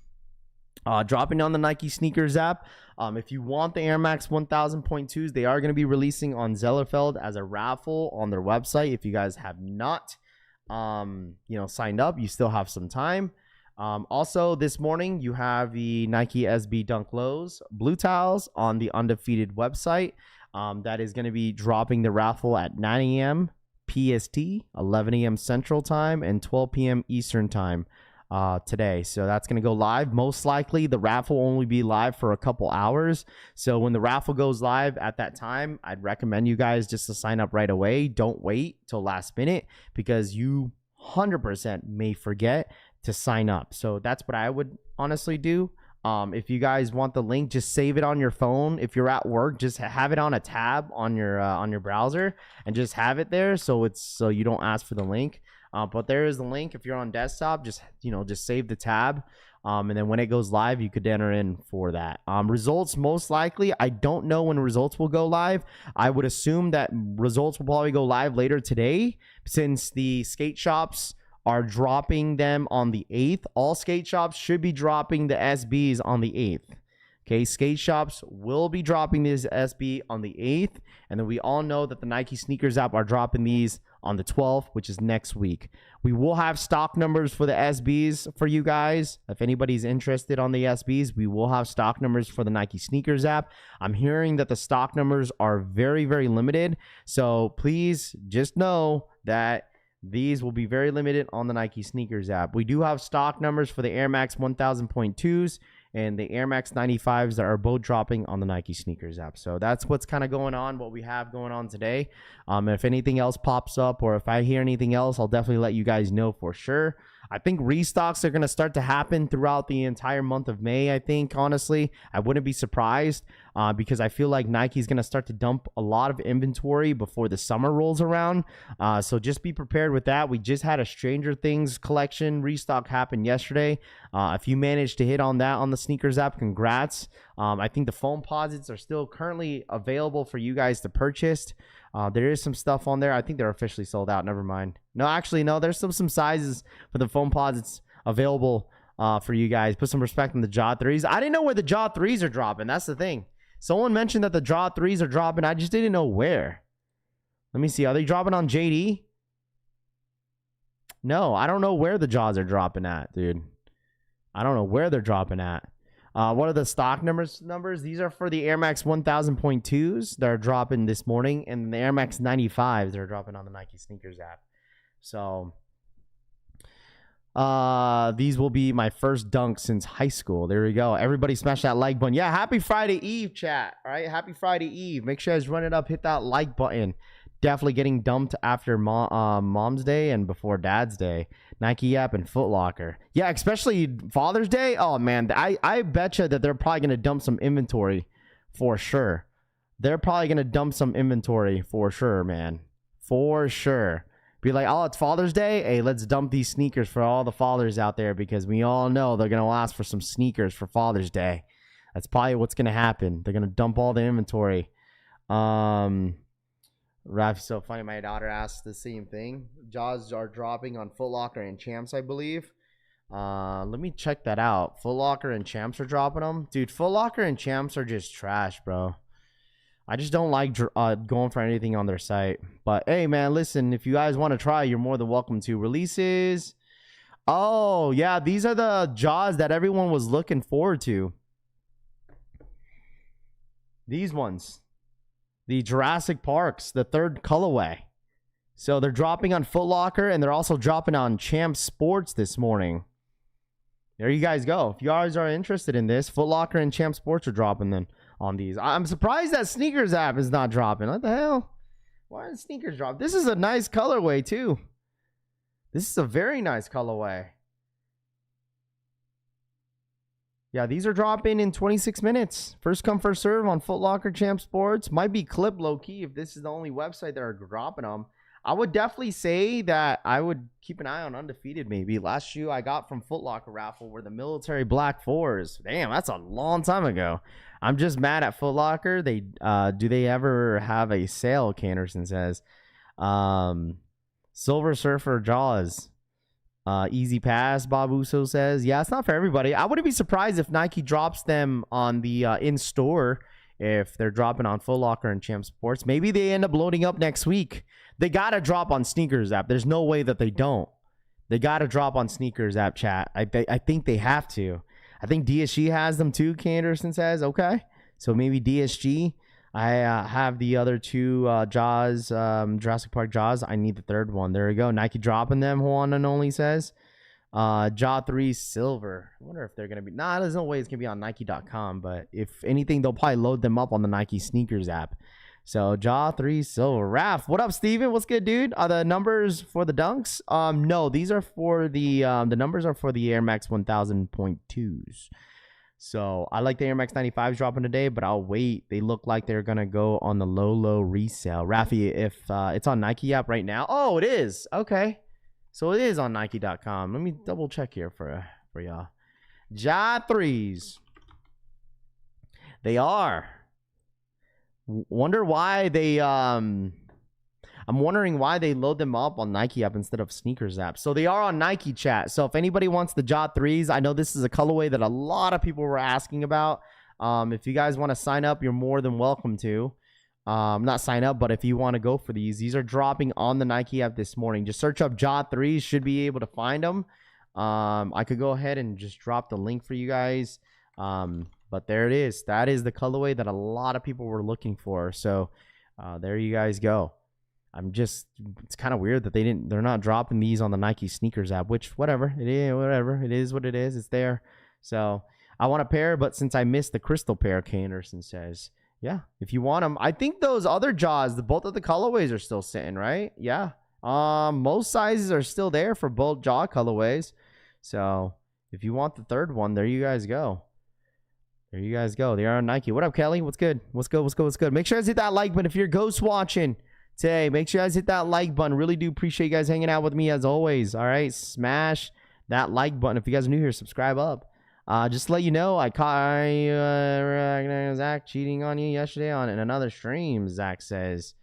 dropping on the Nike sneakers app. If you want the Air Max 1000.2s, they are going to be releasing on Zellerfeld as a raffle on their website. If you guys have not signed up, you still have some time. Also this morning you have the Nike SB Dunk Lows Blue Tiles on the Undefeated website. That is going to be dropping the raffle at 9 a.m. PST, 11 a.m. Central Time, and 12 p.m. Eastern Time today. So that's going to go live. Most likely, the raffle will only be live for a couple hours. So when the raffle goes live at that time, I'd recommend you guys just to sign up right away. Don't wait till last minute because you 100% may forget to sign up. So that's what I would honestly do. If you guys want the link, just save it on your phone. If you're at work, just have it on a tab on your browser and just have it there so you don't ask for the link. But there is the link. If you're on desktop, just save the tab. And then when it goes live, you could enter in for that. Results, most likely, I don't know when results will go live. I would assume that results will probably go live later today since the skate shops are dropping them on the 8th. All skate shops should be dropping the SBs on the 8th. Okay, skate shops will be dropping this SB on the 8th. And then we all know that the Nike sneakers app are dropping these on the 12th, which is next week. We will have stock numbers for the SBs for you guys. If anybody's interested on the SBs, we will have stock numbers for the Nike sneakers app. I'm hearing that the stock numbers are very, very limited. So please just know that these will be very limited on the Nike sneakers app. We do have stock numbers for the Air Max 1000.2s and the Air Max 95s that are both dropping on the Nike sneakers app. So that's what's kind of going on, what we have going on today. If anything else pops up or if I hear anything else, I'll definitely let you guys know for sure. I think restocks are going to start to happen throughout the entire month of May, I think, honestly. I wouldn't be surprised because I feel like Nike's going to start to dump a lot of inventory before the summer rolls around. So just be prepared with that. We just had a Stranger Things collection restock happen yesterday. If you managed to hit on that on the sneakers app, congrats. I think the foam posits are still currently available for you guys to purchase. There is some stuff on there. I think they're officially sold out. Never mind. No, actually, no. There's still some sizes for the foam posits available for you guys. Put some respect on the Jaw 3s. I didn't know where the Jaw 3s are dropping. That's the thing. Someone mentioned that the Jaw 3s are dropping. I just didn't know where. Let me see. Are they dropping on JD? No, I don't know where the Jaws are dropping at, dude. I don't know where they're dropping at. What are the stock numbers? These are for the Air Max 1000.2s that are dropping this morning, and the Air Max 95s that are dropping on the Nike sneakers app. So these will be my first dunk since high school. There we go. Everybody smash that like button. Yeah, happy Friday Eve, chat. All right, happy Friday Eve. Make sure you guys run it up, hit that like button. Definitely getting dumped after Mom's Day and before Dad's Day. Nike app and Foot Locker. Yeah, especially Father's Day. Oh, man. I betcha that they're probably going to dump some inventory for sure. They're probably going to dump some inventory for sure, man. for sure. Be like, oh, it's Father's Day. Hey, let's dump these sneakers for all the fathers out there because we all know they're going to ask for some sneakers for Father's Day. That's probably what's going to happen. They're going to dump all the inventory. Raff's so funny. My daughter asked the same thing. Jaws are dropping on Foot Locker and Champs, I believe. Let me check that out. Foot Locker and Champs are dropping them. Dude, Foot Locker and Champs are just trash, bro. I just don't like going for anything on their site. But, hey, man, listen. If you guys want to try, you're more than welcome to. Releases. Oh, yeah. These are the Jaws that everyone was looking forward to. These ones. The Jurassic Parks. The third colorway. So, they're dropping on Foot Locker. And they're also dropping on Champ Sports this morning. There you guys go. If you guys are interested in this, Foot Locker and Champ Sports are dropping then. On these. I'm surprised that Sneakers app is not dropping. What the hell? Why did Sneakers drop? This is a nice colorway too. This is a very nice colorway. Yeah, these are dropping in 26 minutes. First come, first serve on Foot Locker, Champ Sports. Might be clip low key if this is the only website that are dropping them. I would definitely say that I would keep an eye on Undefeated maybe. Last shoe I got from Foot Locker raffle were the military black 4s. Damn, that's a long time ago. I'm just mad at Foot Locker. They do they ever have a sale? Canderson says. Silver Surfer Jaws. Easy Pass, Bob Uso says. Yeah, it's not for everybody. I wouldn't be surprised if Nike drops them on the in-store if they're dropping on Foot Locker and Champ Sports. Maybe they end up loading up next week. They got to drop on Sneakers app. There's no way that they don't. They got to drop on Sneakers app, chat. I think they have to. I think DSG has them too, Canderson says. Okay. So maybe DSG. I have the other two Jaws, Jurassic Park Jaws. I need the third one. There we go. Nike dropping them, Juan and only says. Jaw 3 Silver. I wonder if they're going to be... Nah, there's no way it's going to be on Nike.com. But if anything, they'll probably load them up on the Nike Sneakers app. So, Jaw 3 Silver. Raph, what up, Steven? What's good, dude? Are the numbers for the Dunks? No, these are for the numbers are for the Air Max 1000.2s. So, I like the Air Max 95s dropping today, but I'll wait. They look like they're going to go on the low resale. Raffy, if it's on Nike app right now. Oh, it is. Okay. So, it is on Nike.com. Let me double check here for y'all. Jaw 3s. They are. Wonder why they I'm wondering why they load them up on Nike app instead of Sneakers app. So they are on Nike, chat. So if anybody wants the Jaw 3s, I know this is a colorway that a lot of people were asking about. If you guys want to sign up, you're more than welcome to. Not sign up, but if you want to go for these are dropping on the Nike app this morning. Just search up Jaw 3s, should be able to find them. I could go ahead and just drop the link for you guys. But there it is. That is the colorway that a lot of people were looking for. So there you guys go. It's kind of weird that they're not dropping these on the Nike Sneakers app, which whatever. It is what it is. It's there. So I want a pair, but since I missed the crystal pair, Anderson says, yeah, if you want them. I think those other Jaws, both of the colorways are still sitting, right? Yeah. Most sizes are still there for both Jaw colorways. So if you want the third one, there you guys go. There you guys go. They are on Nike. What up, Kelly? What's good? What's good? Make sure you guys hit that like button if you're ghost watching today. Make sure you guys hit that like button. Really do appreciate you guys hanging out with me as always. All right, smash that like button. If you guys are new here, subscribe up. Just to let you know, I caught Zach cheating on you yesterday in another stream. Zach says,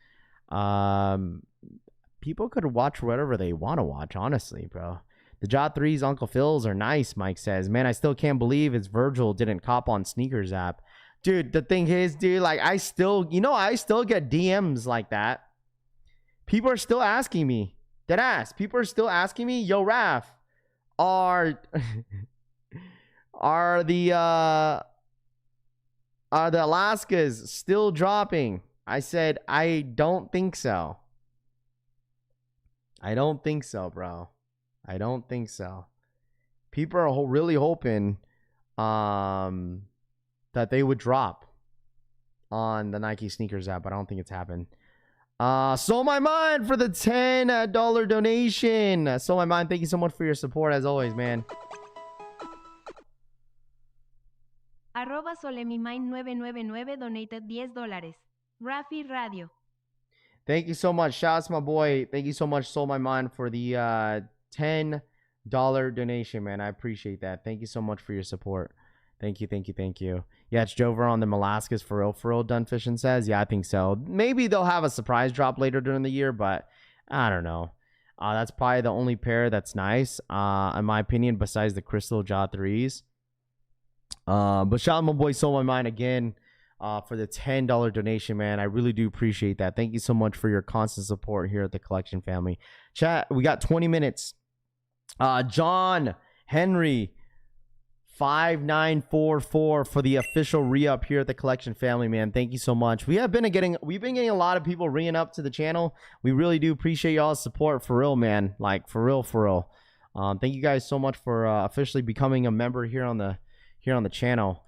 people could watch whatever they want to watch. Honestly, bro. The Jaw 3s Uncle Phil's are nice, Mike says. Man, I still can't believe it's Virgil didn't cop on Sneakers app. Dude, the thing is, dude, like I still get DMs like that. People are still asking me. Deadass. People are still asking me, yo, Raph, are the Alaskas still dropping? I said, I don't think so. I don't think so, bro. I don't think so. People are really hoping that they would drop on the Nike Sneakers app, but I don't think it's happened. So my mind for the $10 donation. So my mind, thank you so much for your support as always, man. @SolemyMind999 donated $10. Raffy Radio. Thank you so much. Shout out to my boy. Thank you so much, Sold My Mind, for the $10 donation, man. I appreciate that. Thank you so much for your support. Thank you, thank you, thank you. Yeah, it's Jover on the Molasses for real, Done Fishing says. Yeah, I think so. Maybe they'll have a surprise drop later during the year, but I don't know. That's probably the only pair that's nice, in my opinion, besides the Crystal Jaw 3s. But shout out my boy Sold My Mind again for the $10 donation, man. I really do appreciate that. Thank you so much for your constant support here at the Collection family. Chat, we got 20 minutes. John Henry 5944 for the official re-up here at the Collection family, man. Thank you so much. We've been getting a lot of people re up to the channel. We really do appreciate y'all's support, for real, man. Like for real. Thank you guys so much for officially becoming a member here on the channel.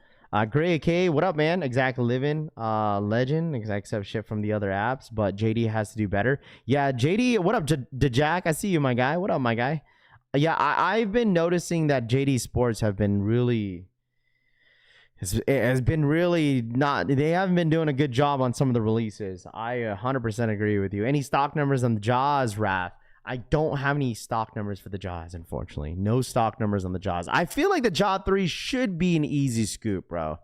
Gray AK, what up, man? Exact Living, Legend, except shit from the other apps, but JD has to do better. Yeah, JD, what up, Jack? I see you, my guy. What up, my guy? Yeah, I've been noticing that JD Sports have been really has been really not. They haven't been doing a good job on some of the releases. I 100% agree with you. Any stock numbers on the Jaws, Raph? I don't have any stock numbers for the Jaws, unfortunately. No stock numbers on the Jaws. I feel like the Jaw 3 should be an easy scoop, bro.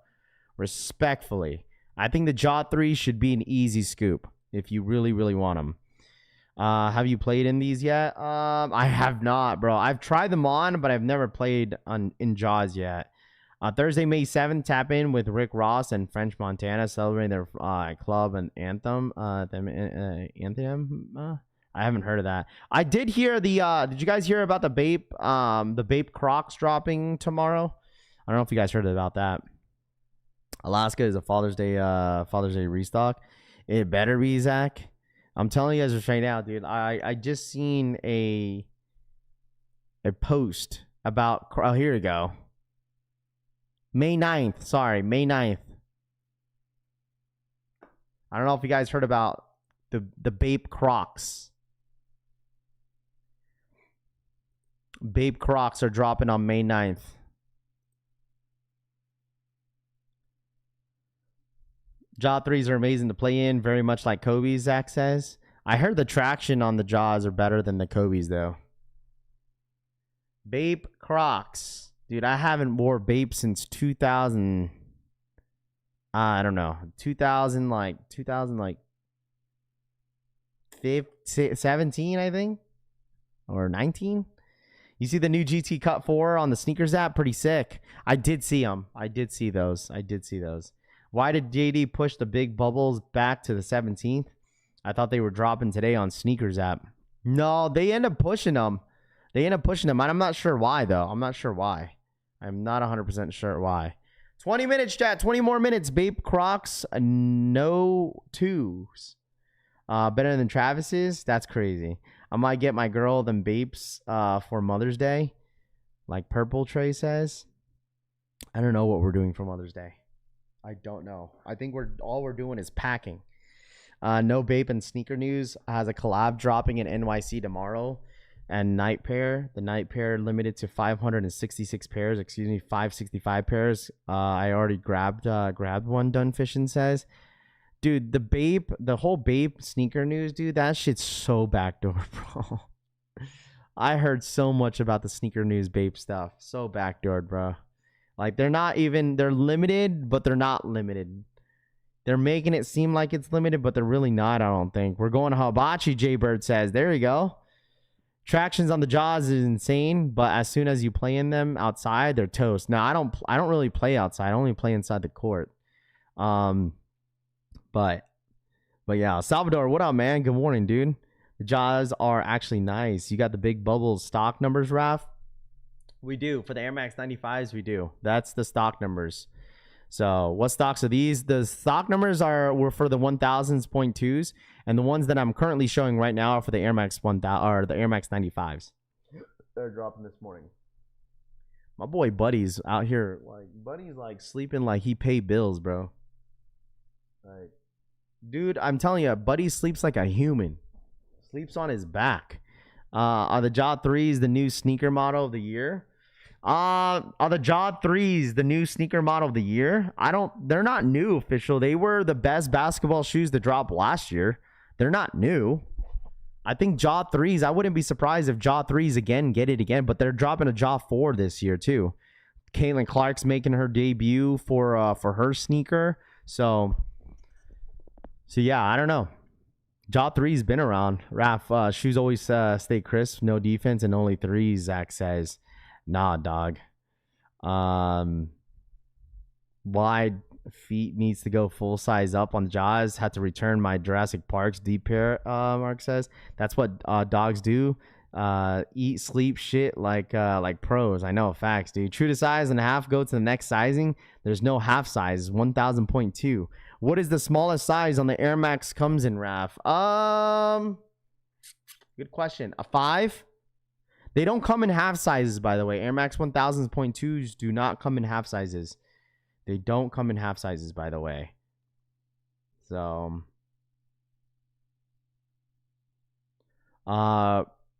Respectfully, I think the Jaw 3 should be an easy scoop if you really want them. Have you played in these yet? I have not, bro. I've tried them on, but I've never played in Jaws yet. Thursday, May 7th, tap in with Rick Ross and French Montana celebrating their club and anthem. Anthem. I haven't heard of that. I did hear the. Did you guys hear about the Bape Crocs dropping tomorrow? I don't know if you guys heard about that. Alaska is a Father's Day restock. It better be, Zach. I'm telling you guys this right now, dude. I just seen a post about. Oh, here we go. May 9th. Sorry, May 9th. I don't know if you guys heard about the Bape Crocs. Bape Crocs are dropping on May 9th. Jaw 3s are amazing to play in, very much like Kobe's, Zach says. I heard the traction on the Jaws are better than the Kobe's, though. Bape Crocs. Dude, I haven't wore Bape since 2000. I don't know. 17, I think. Or 19. You see the new GT Cut 4 on the sneakers app? Pretty sick. I did see them. I did see those. Why did JD push the big bubbles back to the 17th? I thought they were dropping today on sneakers app. No, they end up pushing them. And I'm not sure why, though. I'm not 100% sure why. 20 minutes, chat. 20 more minutes. Bape Crocs, no twos. Better than Travis's? That's crazy. I might get my girl them Bapes for Mother's Day. Like Purple Trey says. I don't know what we're doing for Mother's Day. I don't know. I think all we're doing is packing. No Bape and Sneaker News has a collab dropping in NYC tomorrow. And Night Pair. The Night Pair limited to 566 pairs. 565 pairs. I already grabbed one, Done Fishing says. Dude, the whole Bape Sneaker News, dude, that shit's so backdoor, bro. I heard so much about the Sneaker News Bape stuff. So backdoored, bro. Like, they're limited, but they're not limited. They're making it seem like it's limited, but they're really not, I don't think. We're going to Hibachi, Jaybird says. There you go. Tractions on the Jaws is insane, but as soon as you play in them outside, they're toast. No, I don't really play outside. I only play inside the court. But yeah, Salvador, what up, man? Good morning, dude. The Jaws are actually nice. You got the big bubbles stock numbers, Raph? We do. For the Air Max 95s, we do. That's the stock numbers. So what stocks are these? The stock numbers were for the 1000s, 0.2s, and the ones that I'm currently showing right now are for the Air Max 1000 or the Air Max 95s. They're dropping this morning. My boy Buddy's out here, like Buddy's like sleeping like he paid bills, bro. Like, dude, I'm telling you, Buddy sleeps like a human. Sleeps on his back. Are the Jaw 3s the new sneaker model of the year? Are the Jaw 3s the new sneaker model of the year? They're not new official. They were the best basketball shoes to drop last year. They're not new. I think Jaw 3s, I wouldn't be surprised if Jaw 3s again get it again, but they're dropping a Jaw 4 this year too. Caitlin Clark's making her debut for her sneaker. So yeah, I don't know. Jaw 3's been around. Raph, shoes always stay crisp, no defense, and only 3s, Zach says. Nah, dog. Wide feet needs to go full size up on the jaws. Had to return my Jurassic Park's deep pair, Mark says. That's what dogs do. Eat, sleep, shit like pros. I know, facts, dude. True to size and a half, go to the next sizing. There's no half size. 1000.2. What is the smallest size on the Air Max comes in, Raf? Good question. A 5? They don't come in half sizes, by the way. Air Max 1000.2s do not come in half sizes. They don't come in half sizes, by the way. So,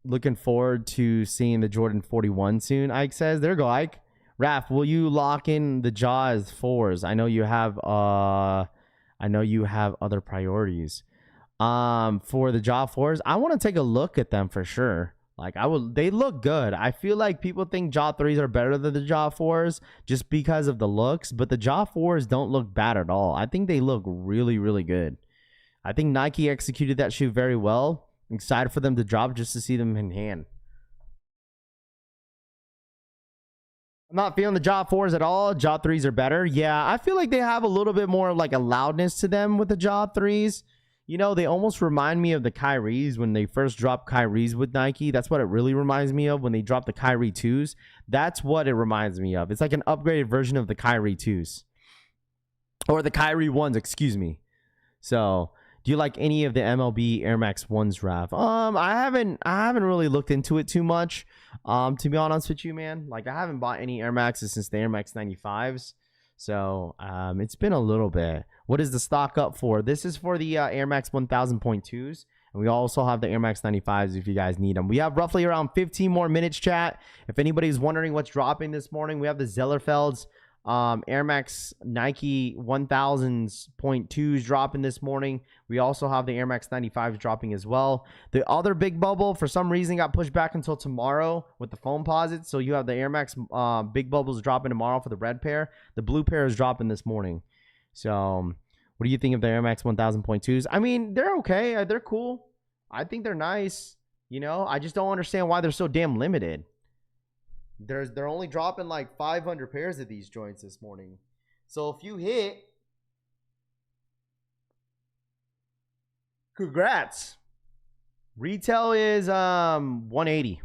looking forward to seeing the Jordan 41 soon, Ike says. There you go, Ike. Raph, will you lock in the Jaws 4s? I know you have other priorities. For the Jaw 4s, I want to take a look at them for sure. Like, they look good. I feel like people think Jaw 3s are better than the Jaw 4s just because of the looks, but the Jaw 4s don't look bad at all. I think they look really, really good. I think Nike executed that shoe very well. I'm excited for them to drop just to see them in hand. I'm not feeling the Jaw 4s at all. Jaw 3s are better. Yeah, I feel like they have a little bit more like a loudness to them with the Jaw 3s. You know, they almost remind me of the Kyries when they first dropped Kyries with Nike. That's what it really reminds me of when they dropped the Kyrie 2s. That's what it reminds me of. It's like an upgraded version of the Kyrie 2s. Or the Kyrie 1s, excuse me. So, do you like any of the MLB Air Max 1s, Rav? I haven't really looked into it too much. To be honest with you, man. Like, I haven't bought any Air Maxes since the Air Max 95s. So, it's been a little bit. What is the stock up for? This is for the Air Max 1000.2s. And we also have the Air Max 95s if you guys need them. We have roughly around 15 more minutes, chat. If anybody's wondering what's dropping this morning, we have the Zellerfelds Air Max Nike 1000.2s dropping this morning. We also have the Air Max 95s dropping as well. The other big bubble, for some reason, got pushed back until tomorrow with the foam posits. So you have the Air Max big bubbles dropping tomorrow for the red pair. The blue pair is dropping this morning. So what do you think of the Air Max 1000.2s? I mean, they're okay. They're cool. I think they're nice. You know, I just don't understand why they're so damn limited. They're only dropping like 500 pairs of these joints this morning. So if you hit, congrats. Retail is 180.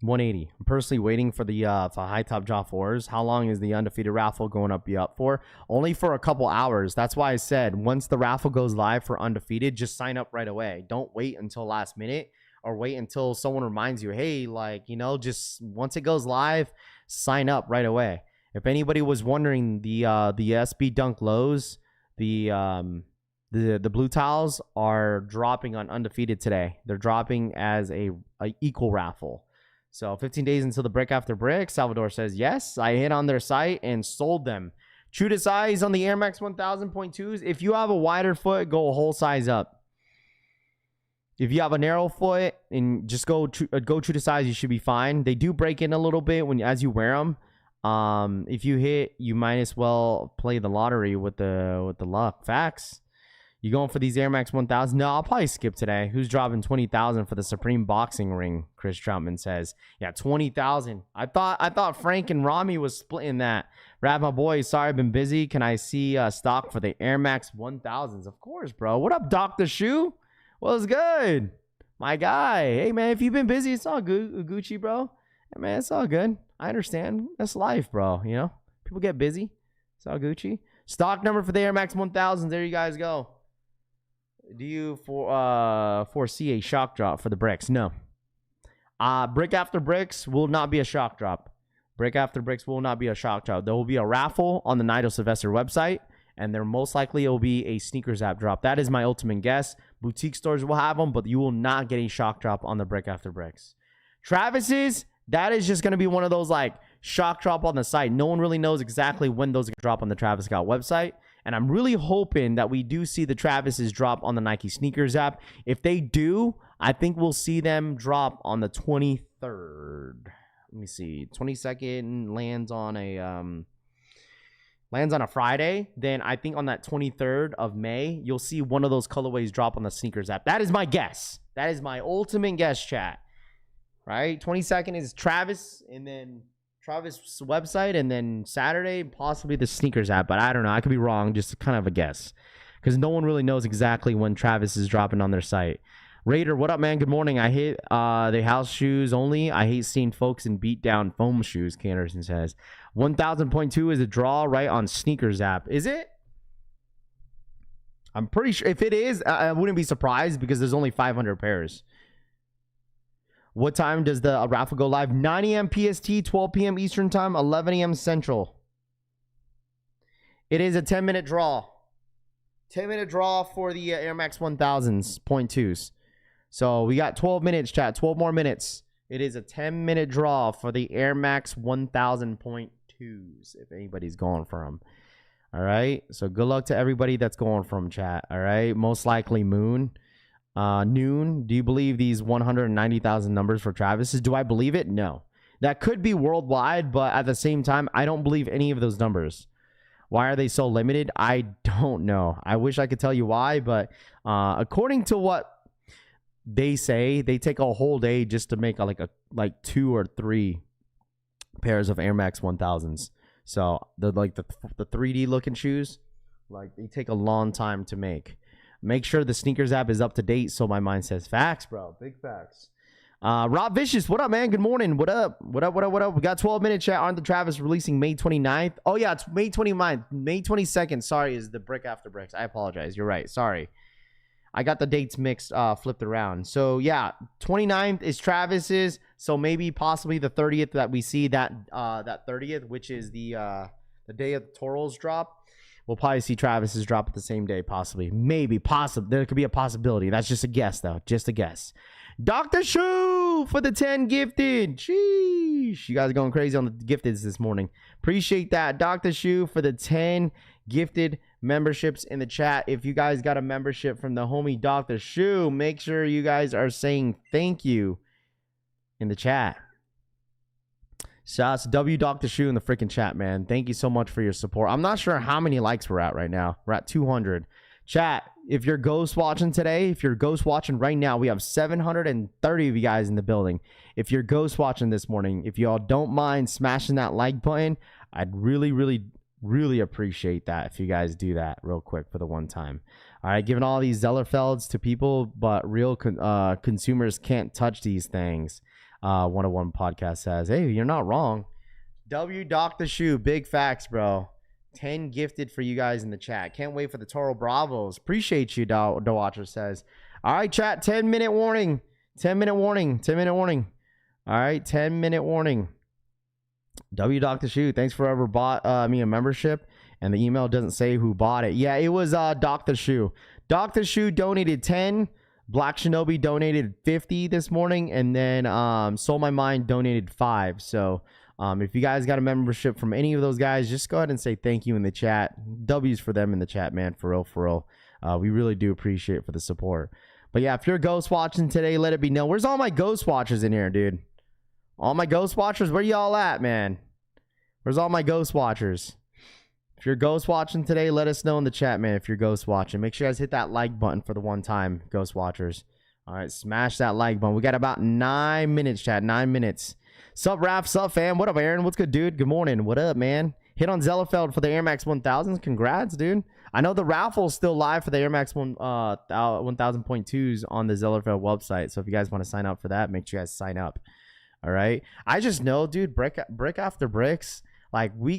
180. I'm personally waiting for the high top Jaw 4s. How long is the Undefeated raffle going to be up for? Only for a couple hours. That's why I said once the raffle goes live for Undefeated, just sign up right away. Don't wait until last minute or wait until someone reminds you, hey, like, you know, just once it goes live, sign up right away. If anybody was wondering, the SB Dunk lows, the blue tiles are dropping on Undefeated today. They're dropping as a equal raffle. So 15 days until the brick after brick. Salvador says, yes, I hit on their site and sold them. True to size on the Air Max 1000.2s. If you have a wider foot, go a whole size up. If you have a narrow foot and just go true to size, you should be fine. They do break in a little bit as you wear them. If you hit, you might as well play the lottery with the luck. Facts. You going for these Air Max 1000? No, I'll probably skip today. Who's dropping 20,000 for the Supreme Boxing Ring? Chris Troutman says. Yeah, 20,000. I thought Frank and Rami was splitting that. Rap, my boy. Sorry, I've been busy. Can I see stock for the Air Max 1000s? Of course, bro. What up, Dr. Shoe? What's good? My guy. Hey, man, if you've been busy, it's all good. Gucci, bro. Hey, man, it's all good. I understand. That's life, bro. You know, people get busy. It's all Gucci. Stock number for the Air Max 1000s. There you guys go. Do you foresee a shock drop for the bricks? No. Brick after bricks will not be a shock drop. Brick after bricks will not be a shock drop. There will be a raffle on the Nigel Sylvester website, and there most likely will be a sneakers app drop. That is my ultimate guess. Boutique stores will have them, but you will not get a shock drop on the brick after bricks. Travis's, that is just going to be one of those like shock drop on the site. No one really knows exactly when those drop on the Travis Scott website. And I'm really hoping that we do see the Travis's drop on the Nike sneakers app. If they do, I think we'll see them drop on the 23rd. Let me see. 22nd lands on a Friday. Then I think on that 23rd of May, you'll see one of those colorways drop on the sneakers app. That is my guess. That is my ultimate guess, chat. Right? 22nd is Travis, and then Travis' website, and then Saturday, possibly the sneakers app. But I don't know. I could be wrong. Just kind of a guess. Because no one really knows exactly when Travis is dropping on their site. Raider, what up, man? Good morning. I hate the house shoes only. I hate seeing folks in beat down foam shoes, Canderson says. 1000.2 is a draw right on sneakers app. Is it? I'm pretty sure. If it is, I wouldn't be surprised because there's only 500 pairs. What time does the raffle go live? 9 a.m. PST, 12 p.m. Eastern time, 11 a.m. Central. It is a 10-minute draw. 10-minute draw for the Air Max 1000s, 0.2s. So we got 12 minutes, chat. 12 more minutes. It is a 10-minute draw for the Air Max 1000.2s, if anybody's going for them. All right? So good luck to everybody that's going for them, chat. All right? Most likely Noon. Do you believe these 190,000 numbers for Travis's? Do I believe it? No. That could be worldwide, but at the same time, I don't believe any of those numbers. Why are they so limited? I don't know. I wish I could tell you why, but according to what they say, they take a whole day just to make like 2 or 3 pairs of Air Max 1000s. So the 3D looking shoes, like they take a long time to make. Make sure the sneakers app is up to date. So my mind says facts, bro. Big facts. Rob Vicious, what up, man? Good morning. What up? What up? What up? What up? We got 12 minute chat. Aren't the Travis releasing May 29th? Oh yeah, it's May 29th. May 22nd. Sorry, is the brick after bricks. I apologize. You're right. Sorry. I got the dates mixed, flipped around. So yeah, 29th is Travis's. So maybe possibly the 30th that we see that 30th, which is the day of the Toro's drop. We'll probably see Travis's drop at the same day, possibly. Maybe, possibly. There could be a possibility. That's just a guess, though. Just a guess. Dr. Shu for the 10 gifted. Sheesh. You guys are going crazy on the gifteds this morning. Appreciate that. Dr. Shu for the 10 gifted memberships in the chat. If you guys got a membership from the homie Dr. Shu, make sure you guys are saying thank you in the chat. Shouts to W Dr. Shu in the freaking chat, man. Thank you so much for your support. I'm not sure how many likes we're at right now. We're at 200. Chat, if you're ghost watching today, if you're ghost watching right now, we have 730 of you guys in the building. If you're ghost watching this morning, if y'all don't mind smashing that like button, I'd really, really, really appreciate that if you guys do that real quick for the one time. All right, giving all these Zellerfelds to people, but real consumers can't touch these things. 101 podcast says, hey, you're not wrong. W Dr. Shu, big facts, bro. 10 gifted for you guys in the chat. Can't wait for the Toro Bravos. Appreciate you, the Watcher says. All right, chat, 10-minute warning. 10-minute warning. 10-minute warning. All right, 10-minute warning. W Dr. Shu, thanks for whoever bought me a membership. And the email doesn't say who bought it. Yeah, it was Dr. Shu. Dr. Shu donated 10. Black Shinobi donated 50 this morning, and then Soul My Mind donated 5. So if you guys got a membership from any of those guys, just go ahead and say thank you in the chat. W's for them in the chat, man. For real, for real. We really do appreciate it for the support. But yeah, if you're ghost watching today, let it be known. Where's all my ghost watchers in here, dude? All my ghost watchers, where y'all at, man? Where's all my ghost watchers? If you're ghost watching today, let us know in the chat, man. If you're ghost watching, make sure you guys hit that like button for the one time, ghost watchers. All right, smash that like button. We got about 9 minutes, chat. 9 minutes. Sup, Raph? Sup, fam? What up, Aaron? What's good, dude? Good morning. What up, man? Hit on Zellerfeld for the Air Max 1000s. Congrats, dude. I know the raffle's still live for the Air Max 1000.2s on the Zellerfeld website. So if you guys want to sign up for that, make sure you guys sign up. All right. I just know, dude, brick after bricks. Like we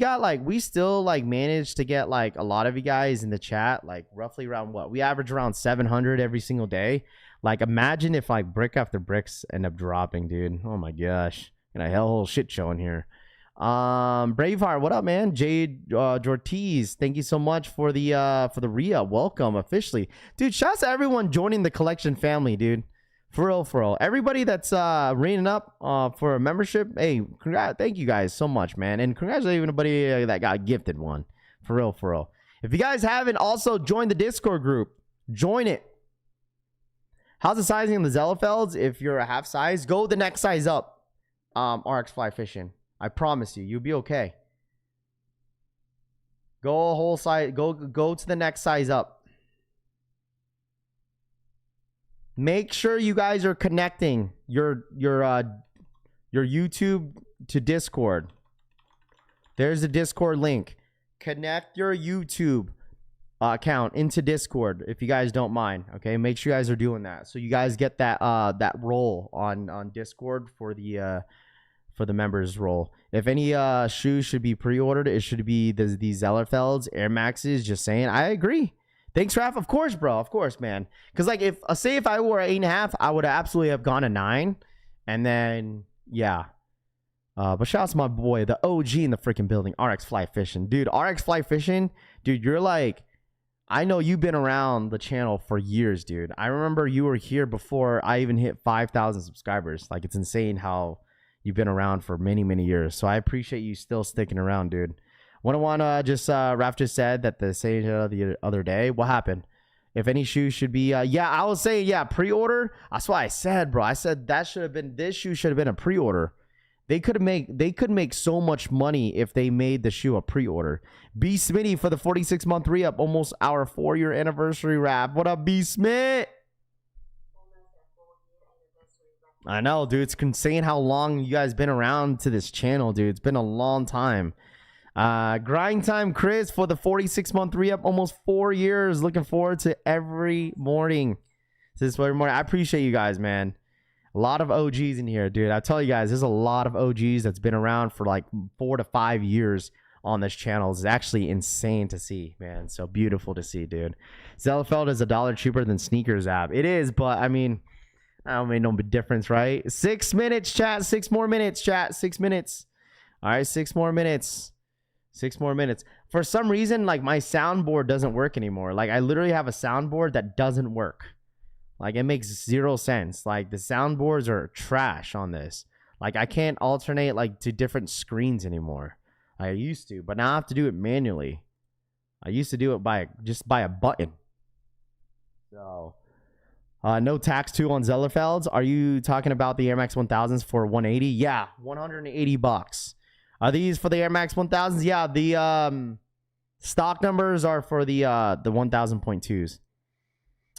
still managed to get like a lot of you guys in the chat, like roughly around what we average around 700 every single day. Like imagine if like brick after bricks end up dropping, dude. Oh my gosh. And a whole shit show in here. Braveheart, what up, man? Jade Jortiz, thank you so much for the RIA. Welcome officially. Dude, shouts to everyone joining the collection family, dude. For real, for real. Everybody that's ringing up for a membership, hey, thank you guys so much, man. And congratulate everybody that got gifted one. For real, for real. If you guys haven't also joined the Discord group, join it. How's the sizing in the Zellerfelds? If you're a half size, go the next size up. RX Fly Fishing. I promise you, you'll be okay. Go a whole size. Go to the next size up. Make sure you guys are connecting your YouTube to Discord. There's the Discord link. Connect your YouTube account into Discord if you guys don't mind. Okay, make sure you guys are doing that so you guys get that that role on Discord for the members role. If any shoes should be pre-ordered, it should be these Zellerfelds Air Maxes. Just saying. I agree. Thanks, Raff. Of course, bro. Of course, man. Because like if I wore an 8.5, I would absolutely have gone a 9, and then yeah. But shout out to my boy, the OG in the freaking building, RX Fly Fishing. Dude, RX Fly Fishing, dude, you're like, I know you've been around the channel for years, dude. I remember you were here before I even hit 5,000 subscribers. Like, it's insane how you've been around for many, many years. So I appreciate you still sticking around, dude. Raph just said that the same the other day. What happened? If any shoes should be, yeah, I was saying, yeah, pre-order. That's what I said, bro. I said that should have been, this shoe should have been a pre-order. They could make so much money if they made the shoe a pre-order. B Smitty for the 46-month re-up, almost our 4-year anniversary wrap. What up, B Smith? I know, dude. It's insane how long you guys been around to this channel, dude. It's been a long time. Grind Time Chris for the 46-month re-up, almost 4 years. Looking forward to every morning. I appreciate you guys, man. A lot of OGs in here, dude. I tell you guys, there's a lot of OGs that's been around for like 4 to 5 years on this channel. It's actually insane to see, man. So beautiful to see, dude. Zellerfeld is $1 cheaper than Sneakers app. It is, but I mean, I don't make no difference, right? 6 minutes, chat. 6 more minutes, chat. 6 minutes. All right, 6 more minutes. 6 more minutes. For some reason, like my soundboard doesn't work anymore. Like I literally have a soundboard that doesn't work. Like it makes 0 sense. Like the soundboards are trash on this. Like I can't alternate like to different screens anymore. I used to, but now I have to do it manually. I used to do it by a button. So no tax too on Zellerfelds. Are you talking about the Air Max 1000s for 180? Yeah, 180 bucks. Are these for the Air Max 1000s? Yeah, the stock numbers are for the 1000.2s.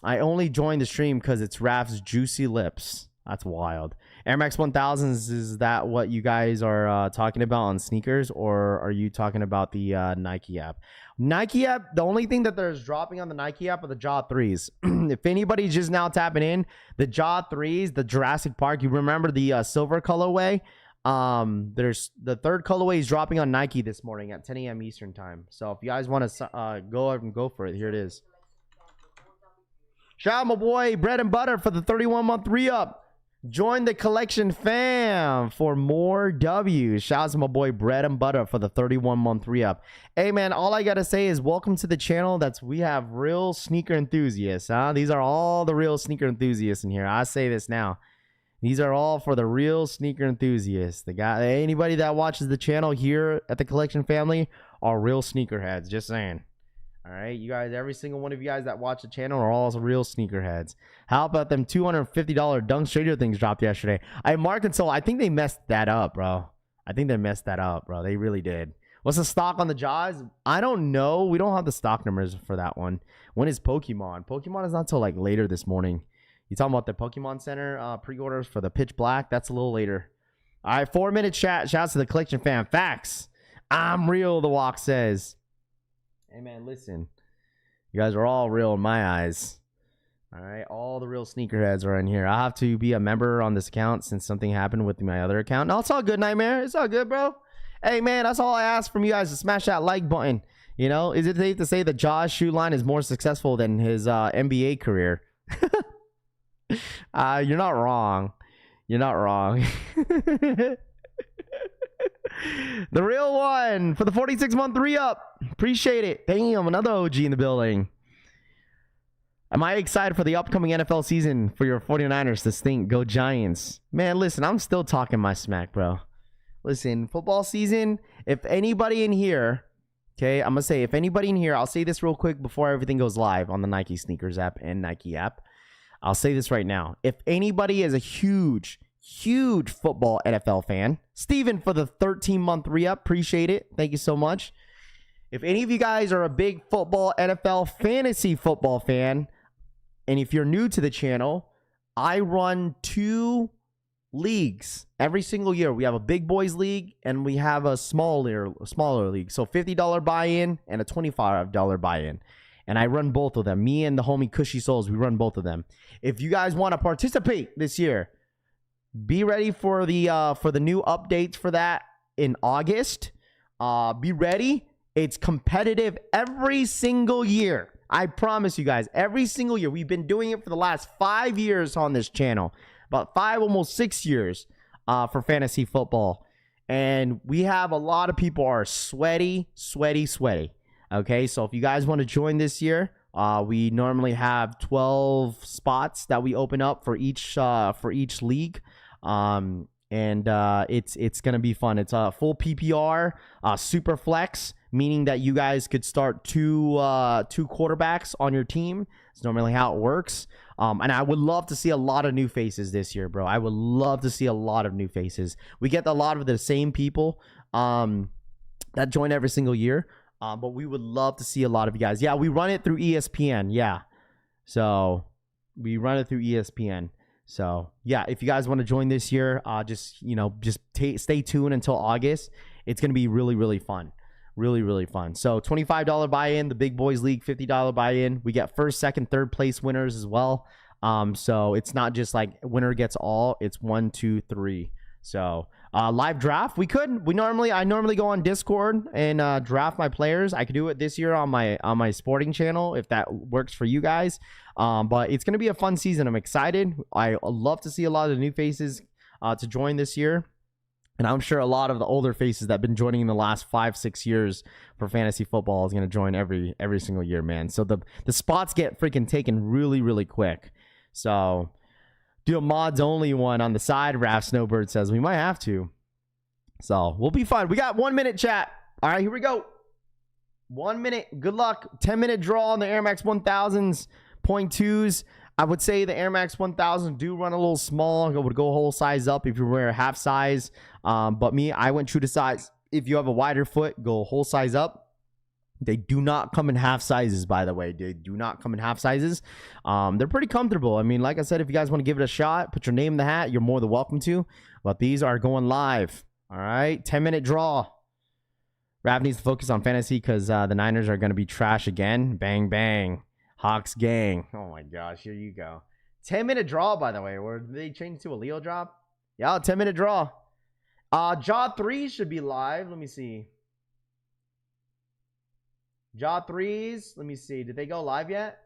I only joined the stream because it's Raph's juicy lips. That's wild. Air Max 1000s, is that what you guys are talking about on sneakers, or are you talking about the Nike app? Nike app, the only thing that there's dropping on the Nike app are the Jaw 3s. If anybody's just now tapping in, the Jaw 3s, the Jurassic Park, you remember the silver colorway? There's the 3rd colorway is dropping on Nike this morning at 10 a.m. Eastern time. So if you guys want to go ahead and go for it, here it is. Shout out my boy Bread and Butter for the 31-month re-up. Join the collection fam for more W's. Shout out to my boy Bread and Butter for the 31-month re-up. Hey man, all I gotta say is welcome to the channel. We have real sneaker enthusiasts, huh? These are all the real sneaker enthusiasts in here. I say this now. These are all for the real sneaker enthusiasts. Anybody that watches the channel here at the collection family are real sneakerheads. Just saying. All right, you guys, every single one of you guys that watch the channel are all real sneakerheads. How about them $250 Dunk Stranger things dropped yesterday? Mark and Soul, I think they messed that up, bro. I think they messed that up, bro. They really did. What's the stock on the Jaws? I don't know. We don't have the stock numbers for that one. When is Pokemon? Pokemon is not till like later this morning. You talking about the Pokemon Center pre-orders for the Pitch Black? That's a little later. All right, 4-minute chat. Shouts to the collection fam. Facts. I'm real, the walk says. Hey, man, listen. You guys are all real in my eyes. All right, all the real sneakerheads are in here. I have to be a member on this account since something happened with my other account. No, it's all good, Nightmare. It's all good, bro. Hey, man, that's all I ask from you guys, to smash that like button. You know, is it safe to say that Josh's shoe line is more successful than his NBA career? You're not wrong. You're not wrong. The real one for the 46-month re-up. Appreciate it. Damn, another OG in the building. Am I excited for the upcoming NFL season for your 49ers to stink? Go Giants. Man, listen, I'm still talking my smack, bro. Listen, football season, if anybody in here Okay, I'm gonna say if anybody in here, I'll say this real quick before everything goes live on the Nike sneakers app and Nike app. I'll say this right now. If anybody is a huge football NFL fan, Steven for the 13-month re-up, appreciate it. Thank you so much. If any of you guys are a big football, NFL, fantasy football fan, and if you're new to the channel, I run 2 leagues every single year. We have a big boys league and we have a smaller league. So $50 buy-in and a $25 buy-in. And I run both of them. Me and the homie Cushy Souls, we run both of them. If you guys want to participate this year, be ready for the new updates for that in August. Be ready. It's competitive every single year. I promise you guys, every single year. We've been doing it for the last 5 years on this channel. About 5, almost 6 years for fantasy football. And we have a lot of people are sweaty. Okay, so if you guys want to join this year, we normally have 12 spots that we open up for each league. It's going to be fun. It's a full PPR, super flex, meaning that you guys could start two quarterbacks on your team. It's normally how it works. And I would love to see a lot of new faces this year, bro. I would love to see a lot of new faces. We get a lot of the same people that join every single year. But we would love to see a lot of you guys. Yeah, we run it through ESPN. Yeah. So we run it through ESPN. So yeah, if you guys want to join this year, just stay tuned until August. It's going to be really fun. Really fun. So $25 buy-in, the Big Boys League, $50 buy-in. We get first, second, third place winners as well. So it's not just like winner gets all. It's 1, 2, 3. So live draft, I normally go on Discord and draft my players. I could do it this year on my sporting channel if that works for you guys. But it's gonna be a fun season. I'm excited. I love to see a lot of new faces to join this year. And I'm sure a lot of the older faces that have been joining in the last 5-6 years for fantasy football is going to join every single year, man. So the spots get freaking taken really quick. So do a mods only one on the side, Raph Snowbird says. We might have to. So we'll be fine. We got 1 minute chat. All right, here we go. 1 minute. Good luck. 10-minute draw on the Air Max 1000s, 0.2s. I would say the Air Max 1000 do run a little small. I would go whole size up if you wear a half size. But me, I went true to size. If you have a wider foot, go whole size up. They do not come in half sizes, by the way. They do not come in half sizes. They're pretty comfortable. I mean, like I said, if you guys want to give it a shot, put your name in the hat. You're more than welcome to. But these are going live. All right, 10-minute draw. Rav needs to focus on fantasy because the Niners are going to be trash again. Bang, bang. Hawks gang. Oh my gosh, here you go. 10-minute draw, by the way. Or did they change to a Leo drop? Yeah, 10-minute draw. Jaw 3 should be live. Let me see. Jaw 3s. Let me see. Did they go live yet?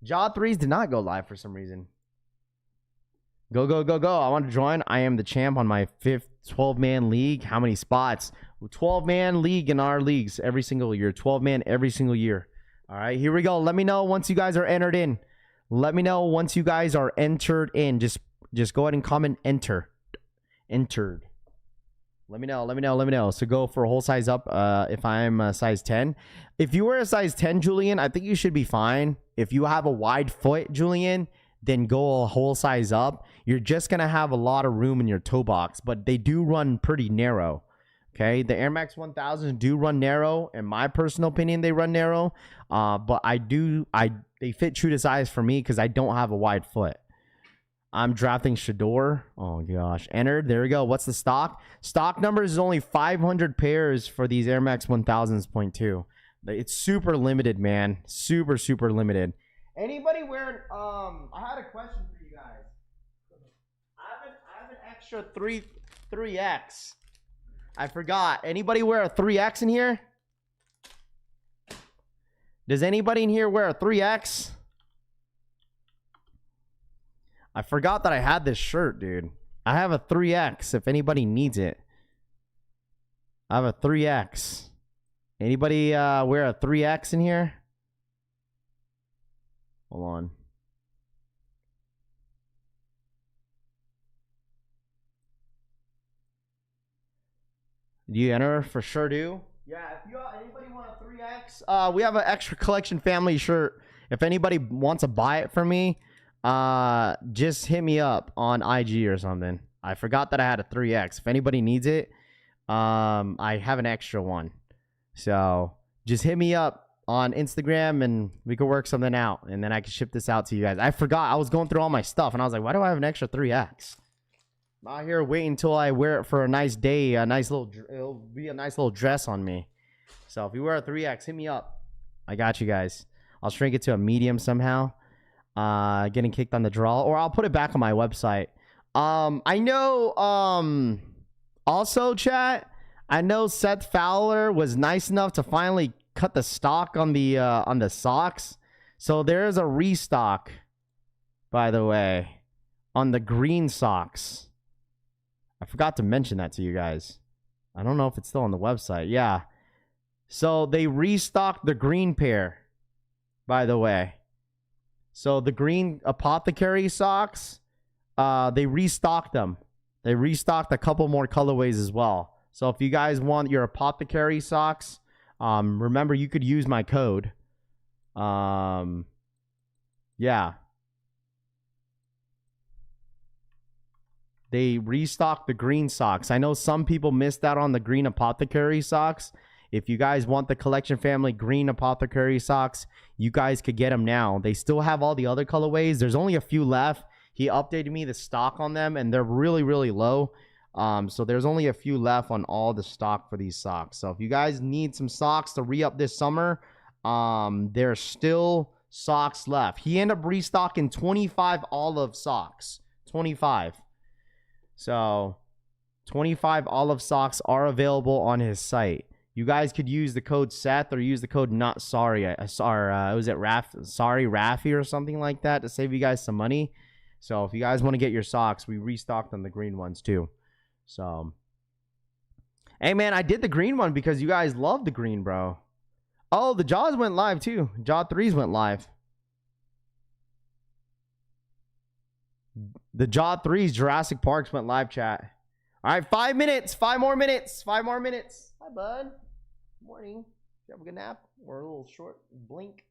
Jaw 3s did not go live for some reason. Go. I want to join. I am the champ on my 5th 12-man league. How many spots? 12-man league in our leagues every single year. 12-man every single year. All right, here we go. Let me know once you guys are entered in. Let me know once you guys are entered in. Just go ahead and comment enter. Entered. Let me know. So go for a whole size up if I'm a size 10. If you were a size 10, Julian, I think you should be fine. If you have a wide foot, Julian, then go a whole size up. You're just going to have a lot of room in your toe box, but they do run pretty narrow. Okay, the Air Max 1000 do run narrow. In my personal opinion, they run narrow. But they fit true to size for me because I don't have a wide foot. I'm drafting Shador. Oh gosh, entered. There we go. What's the stock? Stock numbers is only 500 pairs for these Air Max 1000s 0.2. It's super limited, man. Super limited. Anybody wearing? I had a question for you guys. I have an extra 3X. I forgot. Anybody wear a 3X in here? Does anybody in here wear a 3X? I forgot that I had this shirt, dude. I have a 3X if anybody needs it. I have a 3X. Anybody wear a 3X in here? Hold on. Do you enter? For sure do. Yeah, if anybody want a 3X, we have an extra collection family shirt. If anybody wants to buy it from me, just hit me up on IG or something. I forgot that I had a 3X. If anybody needs it, I have an extra one. So just hit me up on Instagram and we can work something out. And then I can ship this out to you guys. I forgot. I was going through all my stuff and I was like, why do I have an extra 3X? I'm out here waiting until I wear it for a nice day. It'll be a nice little dress on me. So if you wear a 3X, hit me up. I got you guys. I'll shrink it to a medium somehow. Getting kicked on the draw. Or I'll put it back on my website. I know, also, chat, I know Seth Fowler was nice enough to finally cut the stock on the socks. So there's a restock, by the way, on the green socks. I forgot to mention that to you guys. I don't know if it's still on the website. Yeah. So they restocked the green pair, by the way. So the green apothecary socks, they restocked them. They restocked a couple more colorways as well. So if you guys want your apothecary socks, remember you could use my code. Yeah. They restocked the green socks. I know some people missed out on the green apothecary socks. If you guys want the collection family green apothecary socks, you guys could get them now. They still have all the other colorways. There's only a few left. He updated me the stock on them, and they're really, really low. So there's only a few left on all the stock for these socks. So if you guys need some socks to re-up this summer, there's still socks left. He ended up restocking 25 olive socks. 25. So 25 olive socks are available on his site. You guys could use the code Seth or use the code not sorry. Was it Raffy or something like that to save you guys some money. So if you guys want to get your socks, we restocked on the green ones too. So, hey man, I did the green one because you guys love the green, bro. Oh, the Jaws went live too. Jaw 3s went live. The Jaw 3s, Jurassic Parks went live, chat. All right, 5 minutes. 5 more minutes. 5 more minutes. Hi, bud. Good morning. Did you have a good nap or a little short blink?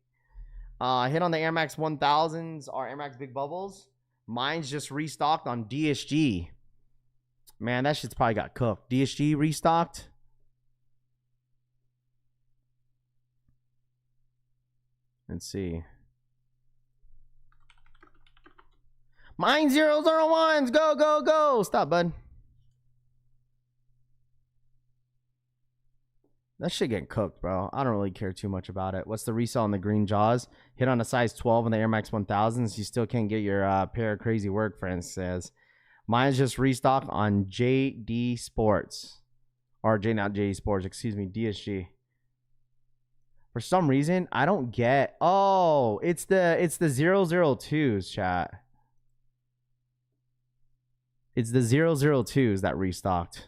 Hit on the Air Max 1000s, our Air Max Big Bubbles. Mine's just restocked on DSG. Man, that shit's probably got cooked. DSG restocked. Let's see. Mine 001s. Go, go, go. Stop, bud. That shit getting cooked, bro. I don't really care too much about it. What's the resell on the green Jaws? Hit on a size 12 in the Air Max 1000s. You still can't get your pair of crazy work, friends says. Mine's just restock on JD Sports. Or not JD Sports, excuse me, DSG. For some reason, I don't get... Oh, it's the 002s, chat. It's the 002s that restocked.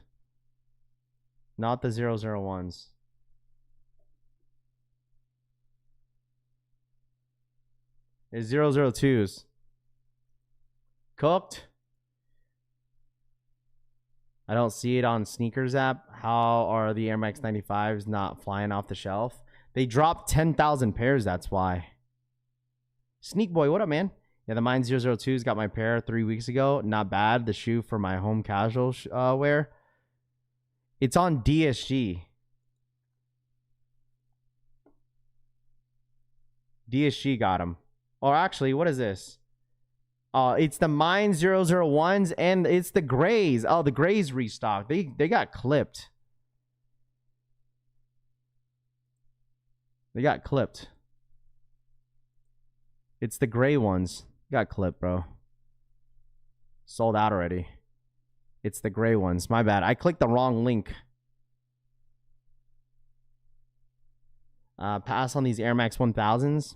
Not the 001s. It's 002s. Cooked. I don't see it on Sneakers app. How are the Air Max 95s not flying off the shelf? They dropped 10,000 pairs, that's why. Sneak Boy, what up, man? Yeah, the Mine 002s got my pair 3 weeks ago. Not bad. The shoe for my home casual wear. It's on DSG. DSG got them. Or actually, what is this? It's the Mine 001s and it's the grays. Oh, the grays restocked. They got clipped. They got clipped. It's the gray ones. Got clipped, bro. Sold out already. It's the gray ones. My bad. I clicked the wrong link. Pass on these Air Max 1000s.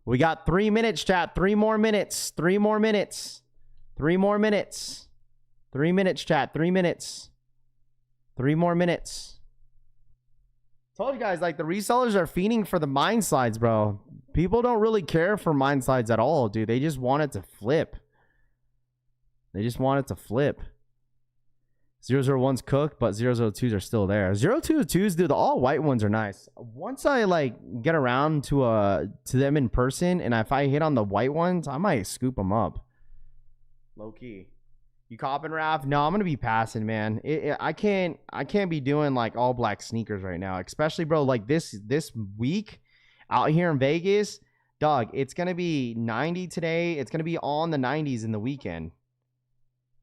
We got 3 minutes, chat. 3 more minutes. 3 more minutes. 3 more minutes. 3 minutes, chat. 3 minutes. 3 more minutes. Told you guys, like, the resellers are fiending for the mine slides, bro. People don't really care for mine slides at all, dude. They just want it to flip. They just want it to flip. 001's cooked, but 002s are still there. 022s, dude, the all white ones are nice. Once I like get around to them in person, and if I hit on the white ones, I might scoop them up. Low key. You copping, Raph? No, I'm gonna be passing, man. I can't be doing like all black sneakers right now, especially, bro. Like this week out here in Vegas, dog. It's gonna be 90 today. It's gonna be on the 90s in the weekend.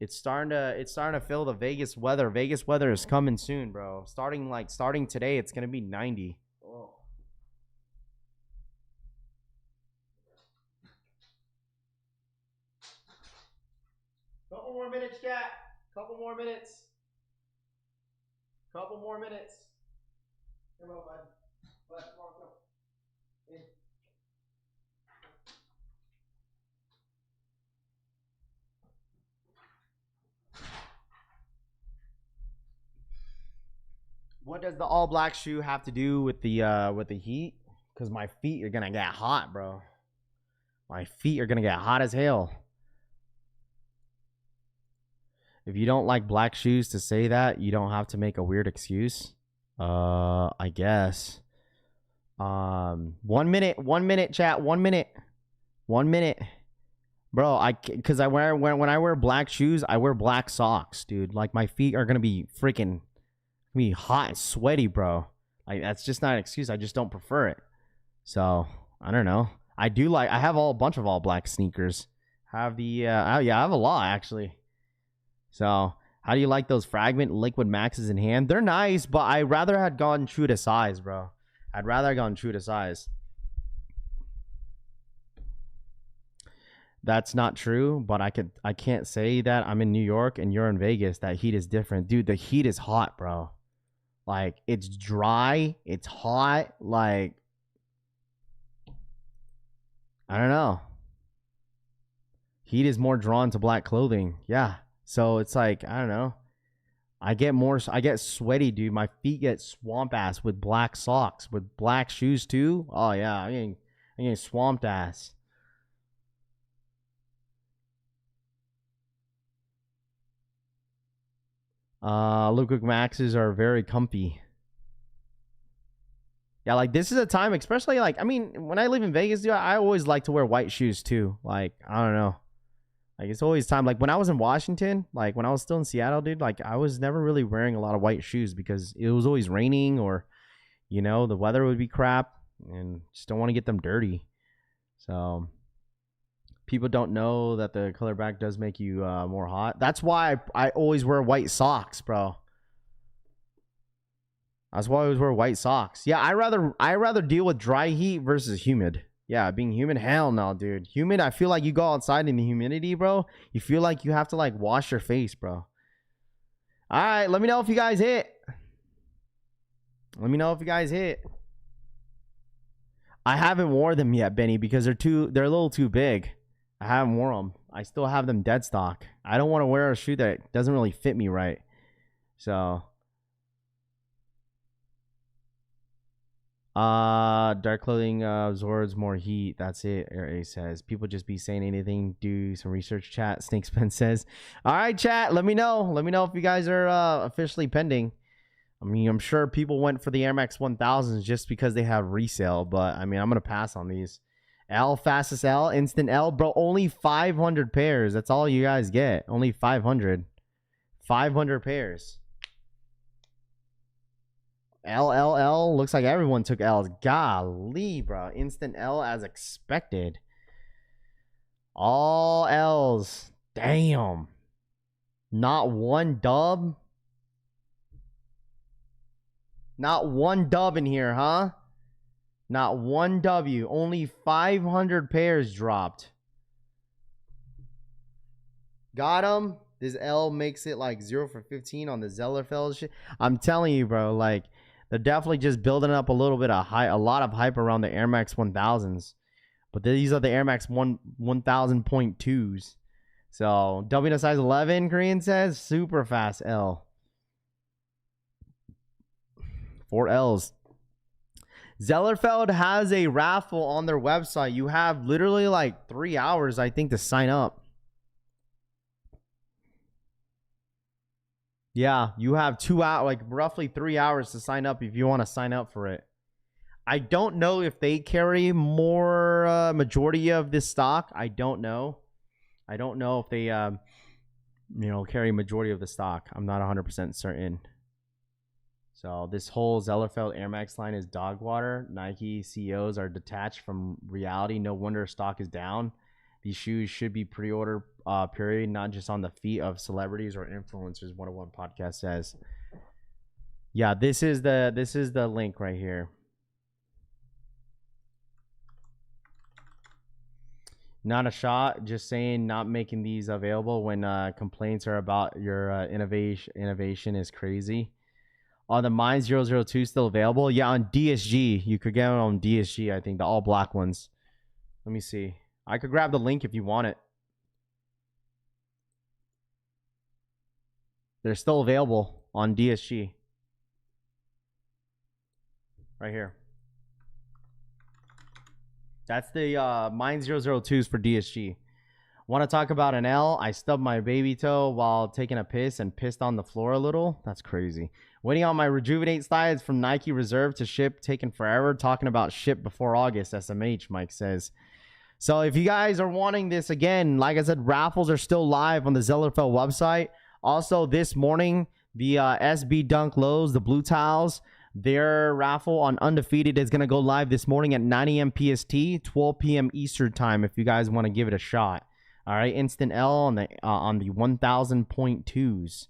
It's starting to feel the Vegas weather. Vegas weather is coming soon, bro. Starting today, it's gonna be 90. Oh. Couple more minutes, chat. Couple more minutes. Couple more minutes. Come on, bud. Come on, come. In. What does the all black shoe have to do with the heat? Because my feet are gonna get hot, bro. My feet are gonna get hot as hell. If you don't like black shoes to say that, you don't have to make a weird excuse. I guess. 1 minute, chat. 1 minute. 1 minute. Bro, because when I wear black shoes, I wear black socks, dude. Like my feet are gonna be freaking hot and sweaty, bro. Like that's just not an excuse. I just don't prefer it. So I don't know. I have a bunch of all black sneakers. I have I have a lot actually. So how do you like those Fragment Liquid Maxes in hand? They're nice, but I rather had gone true to size, bro. I'd rather have gone true to size. That's not true, but I can't say that I'm in New York and you're in Vegas. That heat is different, dude. The heat is hot, bro. Like it's dry, it's hot. Like I don't know. Heat is more drawn to black clothing. Yeah. So it's like, I don't know. I get sweaty, dude. My feet get swamp ass with black socks, with black shoes too. Oh yeah, I'm getting swamped ass. Liquid Maxes are very comfy. Yeah, like this is a time, especially like, I mean, when I live in Vegas, dude, I always like to wear white shoes too. Like, I don't know. Like it's always time. Like when I was in Washington, like when I was still in Seattle, dude, like I was never really wearing a lot of white shoes because it was always raining or, you know, the weather would be crap and just don't want to get them dirty. So people don't know that the color black does make you more hot. That's why I always wear white socks, bro. That's why I always wear white socks. Yeah, I rather deal with dry heat versus humid. Yeah, being humid, hell no, dude. Humid, I feel like you go outside in the humidity, bro. You feel like you have to like wash your face, bro. All right, let me know if you guys hit. Let me know if you guys hit. I haven't worn them yet, Benny, because they're a little too big. I haven't worn them. I still have them dead stock. I don't want to wear a shoe that doesn't really fit me right. So dark clothing absorbs more heat. That's it. A says people just be saying anything. Do some research, chat. Snakespen says, all right, chat, let me know if you guys are officially pending. I mean, I'm sure people went for the Air Max 1000s just because they have resale, but I mean, I'm gonna pass on these. L, fastest L, instant L, bro. Only 500 pairs. That's all you guys get. Only 500 pairs. L. Looks like everyone took L's. Golly, bro. Instant L as expected. All L's. Damn. Not one dub. Not one dub in here, huh? Not one W. Only 500 pairs dropped. Got him. This L makes it like 0 for 15 on the Zellerfeld shit. I'm telling you, bro. Like, they're definitely just building up a little bit of hype, a lot of hype around the Air Max 1000s. But these are the Air Max 1000.2s. So, W to size 11, Korean says. Super fast L. 4 L's. Zellerfeld has a raffle on their website. You have literally like 3 hours, I think, to sign up. Yeah, you have 2 hours, like roughly 3 hours to sign up if you want to sign up for it. I don't know if they carry more majority of this stock. I don't know. I don't know if they, carry majority of the stock. I'm not 100% certain. So this whole Zellerfeld Air Max line is dog water. Nike CEOs are detached from reality. No wonder stock is down. These shoes should be pre-order period, not just on the feet of celebrities or influencers. 101 podcast says. Yeah, this is the link right here. Not a shot, just saying not making these available when complaints are about your innovation is crazy. Are the Mine 002 still available? Yeah, on DSG. You could get it on DSG, I think, the all black ones. Let me see. I could grab the link if you want it. They're still available on DSG. Right here. That's the Mine 002s for DSG. Want to talk about an L? I stubbed my baby toe while taking a piss and pissed on the floor a little. That's crazy. Waiting on my Rejuvenate slides from Nike Reserve to ship. Taking forever. Talking about ship before August. SMH, Mike says. So if you guys are wanting this, again, like I said, raffles are still live on the Zellerfeld website. Also, this morning, the SB Dunk Lows, the blue towels, their raffle on Undefeated is going to go live this morning at 9 a.m. PST, 12 p.m. Eastern time if you guys want to give it a shot. All right, instant L on the 1,000.2s.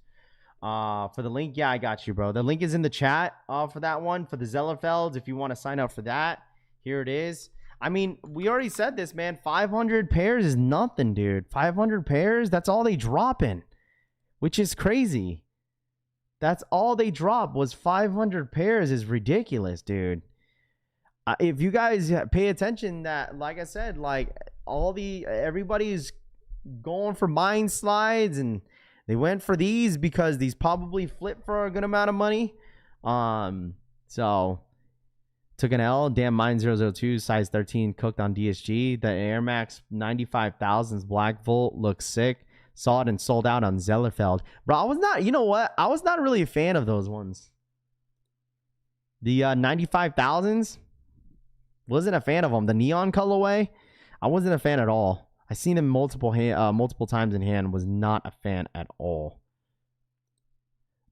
For the link, yeah, I got you, bro. The link is in the chat for that one, for the Zellerfelds. If you want to sign up for that, here it is. I mean, we already said this, man. 500 pairs is nothing, dude. 500 pairs, that's all they drop in, which is crazy. That's all they drop was 500 pairs is ridiculous, dude. If you guys pay attention, that, like I said, like everybody's going for Mine slides, and they went for these because these probably flip for a good amount of money. So took an L. Damn, Mine 002 size 13 cooked on DSG. The Air Max 95,000s Black Volt looks sick. Saw it and sold out on Zellerfeld. Bro, I was not, you know what? I was not really a fan of those ones. The 95,000s, wasn't a fan of them. The neon colorway, I wasn't a fan at all. I seen them multiple times in hand. Was not a fan at all.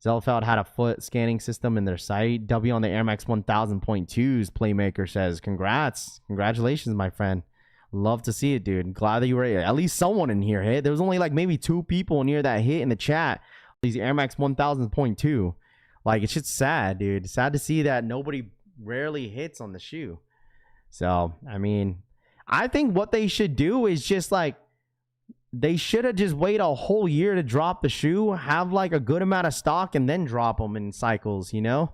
Zellerfeld had a foot scanning system in their site. W on the Air Max 1000.2s. Playmaker says, congrats. Congratulations, my friend. Love to see it, dude. Glad that you were at least someone in here hit. There was only like maybe 2 people near that hit in the chat. These Air Max 1000.2. Like, it's just sad, dude. Sad to see that nobody rarely hits on the shoe. So, I mean, I think what they should do is just like, they should have just waited a whole year to drop the shoe, have like a good amount of stock, and then drop them in cycles, you know?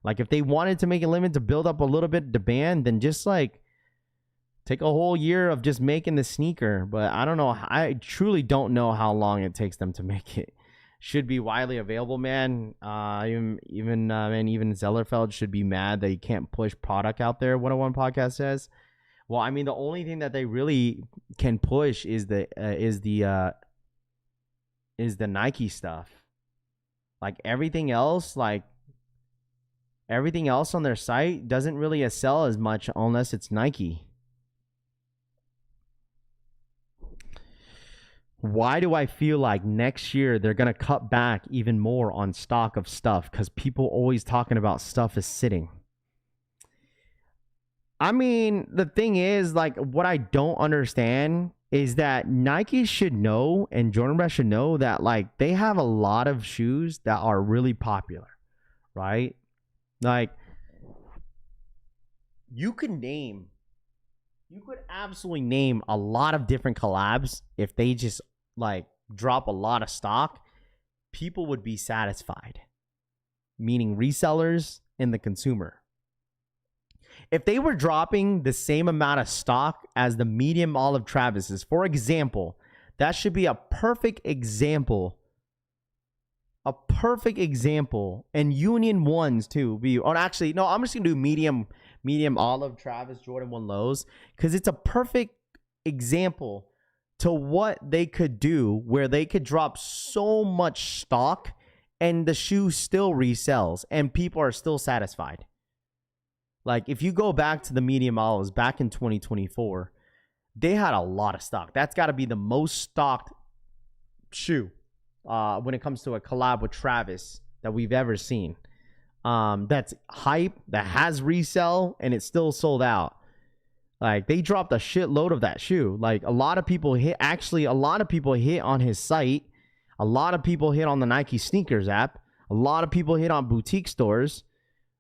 Like, if they wanted to make a limit to build up a little bit of demand, then just like take a whole year of just making the sneaker. But I don't know. I truly don't know how long it takes them to make it. Should be widely available, man. Even Zellerfeld should be mad that you can't push product out there. 101 podcast says. Well, I mean, the only thing that they really can push is the Nike stuff. Like everything else on their site doesn't really sell as much unless it's Nike. Why do I feel like next year they're going to cut back even more on stock of stuff? Because people always talking about stuff is sitting. I mean, the thing is, like, what I don't understand is that Nike should know, and Jordan Brand should know that, like, they have a lot of shoes that are really popular, right? Like, you could absolutely name a lot of different collabs. If they just like drop a lot of stock, people would be satisfied, meaning resellers and the consumer. If they were dropping the same amount of stock as the medium olive Travis's, for example, that should be a perfect example. A perfect example. And Union ones too. Actually, no, I'm just gonna do medium olive Travis Jordan 1 lows, because it's a perfect example to what they could do, where they could drop so much stock and the shoe still resells and people are still satisfied. Like if you go back to the medium olives back in 2024, they had a lot of stock. That's got to be the most stocked shoe when it comes to a collab with Travis that we've ever seen. That's hype, that has resell, and it's still sold out. Like they dropped a shitload of that shoe. Like a lot of people hit on his site. A lot of people hit on the Nike sneakers app. A lot of people hit on boutique stores.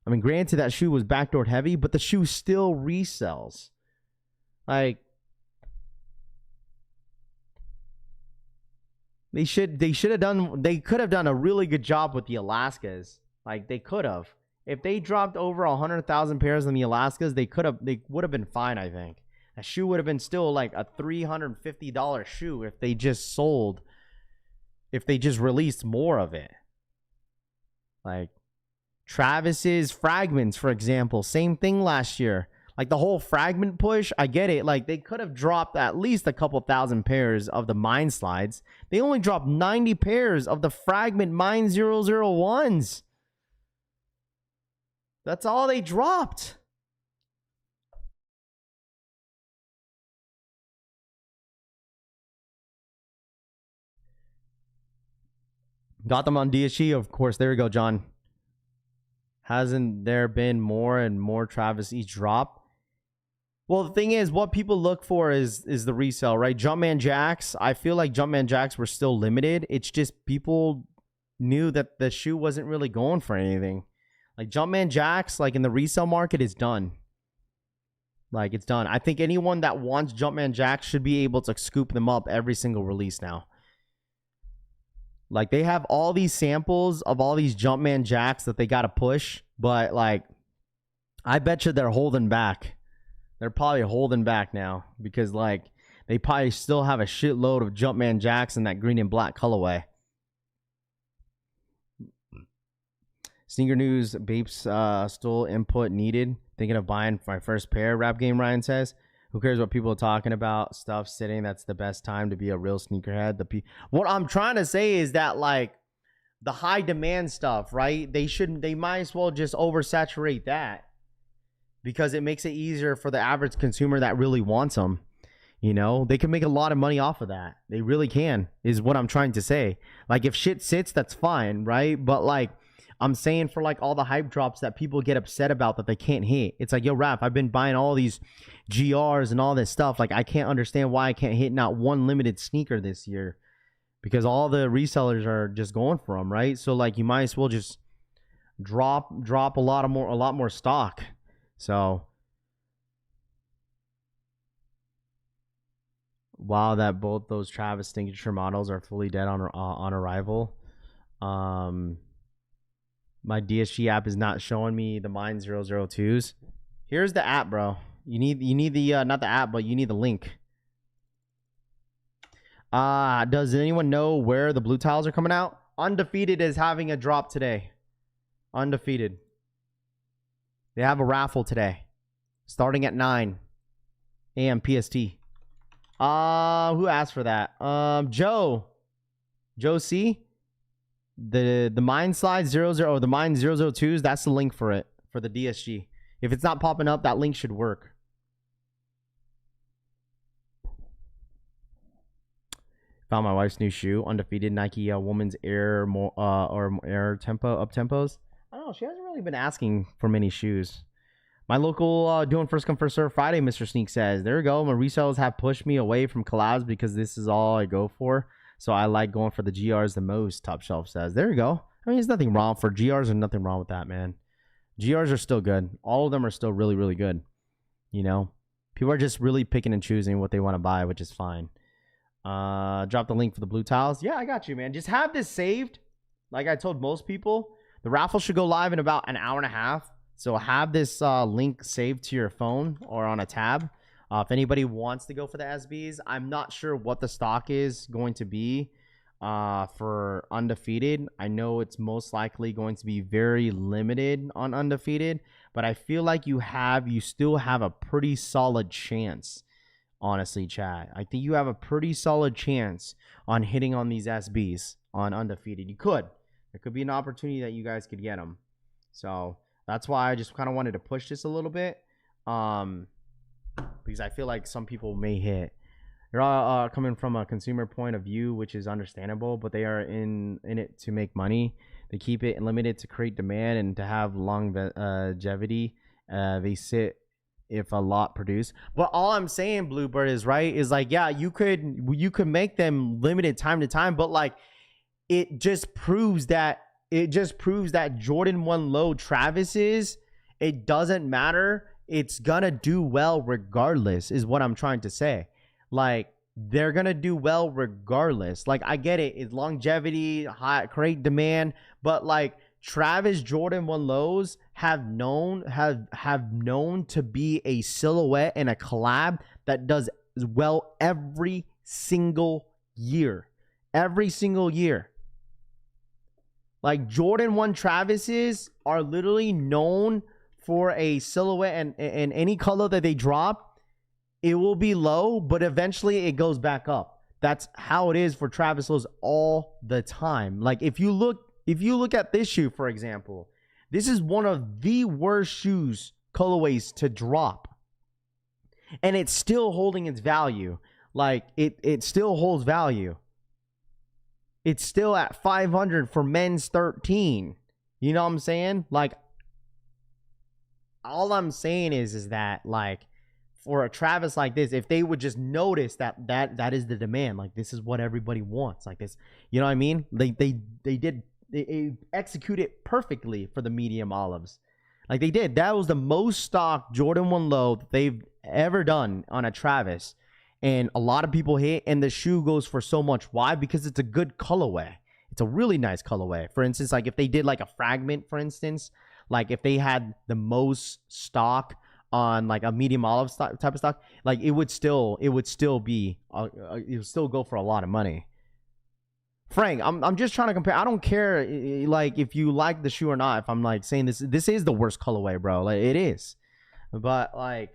I mean, granted that shoe was backdoored heavy, but the shoe still resells. Like they could have done a really good job with the Alaskas. Like they could have. If they dropped over 100,000 pairs in the Alaskas, they would have been fine, I think. A shoe would have been still like a $350 shoe if they just released more of it. Like Travis's fragments, for example, same thing last year. Like the whole fragment push, I get it. Like they could have dropped at least a couple thousand pairs of the Mind Slides. They only dropped 90 pairs of the fragment Mind 001s. That's all they dropped. Got them on DSG, of course. There you go, John. Hasn't there been more and more Travis each drop? Well, the thing is, what people look for is the resale, right? Jumpman Jacks. I feel like Jumpman Jacks were still limited. It's just people knew that the shoe wasn't really going for anything. Like Jumpman Jacks, like in the resale market, is done. Like it's done. I think anyone that wants Jumpman Jacks should be able to scoop them up every single release now. Like they have all these samples of all these Jumpman Jacks that they got to push, but like I bet you they're holding back. They're probably holding back now because like they probably still have a shitload of Jumpman Jacks in that green and black colorway. Sneaker news, Bapes still input needed. Thinking of buying my first pair, Rap Game Ryan says. Who cares what people are talking about? Stuff sitting. That's the best time to be a real sneakerhead. What I'm trying to say is that like the high demand stuff, right? They might as well just oversaturate that because it makes it easier for the average consumer that really wants them. You know, they can make a lot of money off of that. They really can, is what I'm trying to say. Like if shit sits, that's fine, right? But like I'm saying for like all the hype drops that people get upset about that they can't hit. It's like, yo, Raph, I've been buying all these GRs and all this stuff. Like I can't understand why I can't hit not one limited sneaker this year because all the resellers are just going for them, right? So like you might as well just drop a lot more stock. So wow, that both those Travis signature models are fully dead on arrival. My DSG app is not showing me the Mind 002s. Here's the app, bro. You need the not the app, but you need the link. Does anyone know where the blue tiles are coming out? Undefeated is having a drop today. Undefeated. They have a raffle today, starting at 9 a.m. PST. Who asked for that? Joe C. The Mind Slide 00 or the Mind 002s, that's the link for it, for the DSG. If it's not popping up, that link should work. Found my wife's new shoe, Undefeated Nike Woman's Air or Air Tempo up tempos. I don't know, she hasn't really been asking for many shoes. My local doing first come first serve Friday, Mr. Sneak says. There we go. My resellers have pushed me away from collabs because this is all I go for. So I like going for the GRs the most, Top Shelf says. There you go. I mean, there's nothing wrong for GRs and nothing wrong with that, man. GRs are still good. All of them are still really, really good. You know, people are just really picking and choosing what they want to buy, which is fine. Drop the link for the blue tiles. Yeah, I got you, man. Just have this saved. Like I told most people, the raffle should go live in about an hour and a half. So have this link saved to your phone or on a tab. If anybody wants to go for the SBs, I'm not sure what the stock is going to be for Undefeated. I know it's most likely going to be very limited on Undefeated, but I feel like you still have a pretty solid chance, honestly, chat. I think you have a pretty solid chance on hitting on these SBs on Undefeated. You could. It could be an opportunity that you guys could get them. So that's why I just kind of wanted to push this a little bit, because I feel like some people may hit. They're all coming from a consumer point of view, which is understandable, but they are in it to make money. They keep it limited to create demand and to have longevity. They sit if a lot produce. But all I'm saying, Bluebird, is right, is like, yeah, you could make them limited time to time, but like it just proves that Jordan 1 low Travis's, it doesn't matter. It's gonna do well regardless, is what I'm trying to say. Like, they're gonna do well regardless. Like, I get it, it's longevity, high, create demand, but like Travis Jordan 1 lows have known to be a silhouette and a collab that does well every single year. Every single year. Like, Jordan 1 Travis's are literally known for a silhouette, and any color that they drop, it will be low, but eventually it goes back up. That's how it is for Travis lows all the time. Like, if you look at this shoe, for example, this is one of the worst shoes colorways to drop, and it's still holding its value. Like, it still holds value. It's still at 500 for men's 13. You know what I'm saying? Like, all I'm saying is that, like, for a Travis like this, if they would just notice that is the demand, like, this is what everybody wants, like this, you know what I mean? They executed perfectly for the medium olives. Like, they did. That was the most stocked Jordan 1 low they've ever done on a Travis. And a lot of people hit, and the shoe goes for so much. Why? Because it's a good colorway. It's a really nice colorway. For instance, like if they did like a fragment, for instance, like if they had the most stock on like a medium olive type of stock, like it would still be, it would still go for a lot of money. Frank, I'm just trying to compare. I don't care like if you like the shoe or not. If I'm like saying this is the worst colorway, bro. Like, it is. But like,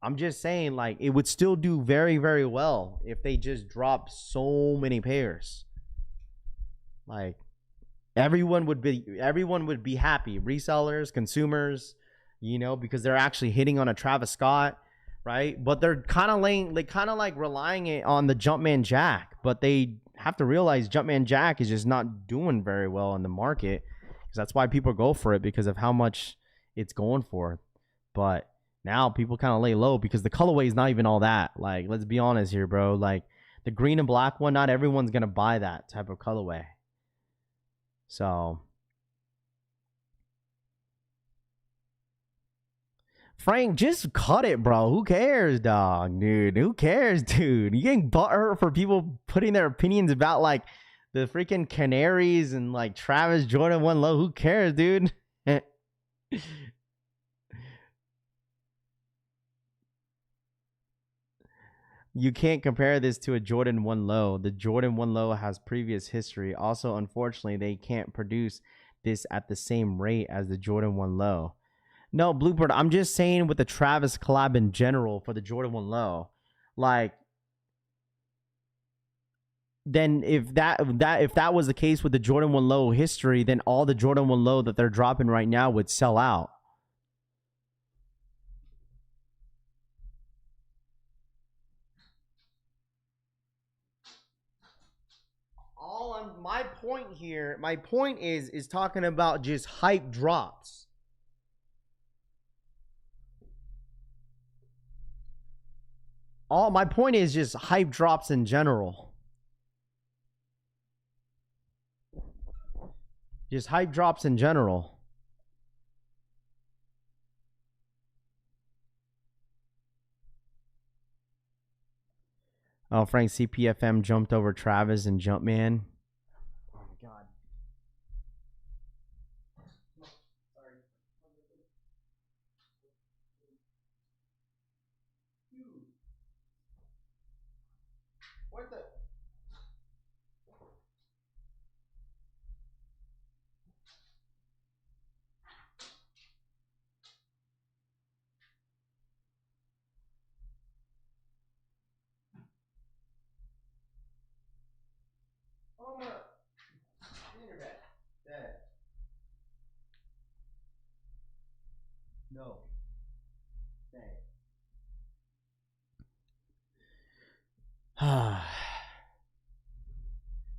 I'm just saying, like, it would still do very, very well if they just drop so many pairs. Like, everyone would be happy. Resellers, consumers, you know, because they're actually hitting on a Travis Scott, right? But they're kind of like relying it on the Jumpman Jack. But they have to realize Jumpman Jack is just not doing very well in the market, because that's why people go for it, because of how much it's going for. But now people kind of lay low because the colorway is not even all that. Like, let's be honest here, bro. Like, the green and black one, not everyone's going to buy that type of colorway. So, Frank, just cut it, bro. Who cares, dog? Dude, who cares, dude? You getting butthurt for people putting their opinions about, like, the freaking Canaries and, like, Travis Jordan 1 low. Who cares, dude? You can't compare this to a Jordan 1 low. The Jordan 1 low has previous history. Also, unfortunately, they can't produce this at the same rate as the Jordan 1 low. No, Bluebird, I'm just saying with the Travis collab in general for the Jordan 1 low. Like, then if that was the case with the Jordan 1 low history, then all the Jordan 1 low that they're dropping right now would sell out. My point is talking about just hype drops. My point is just hype drops in general. Just hype drops in general. Oh, Frank, CPFM jumped over Travis and Jumpman. Oh my God. Sorry. What the?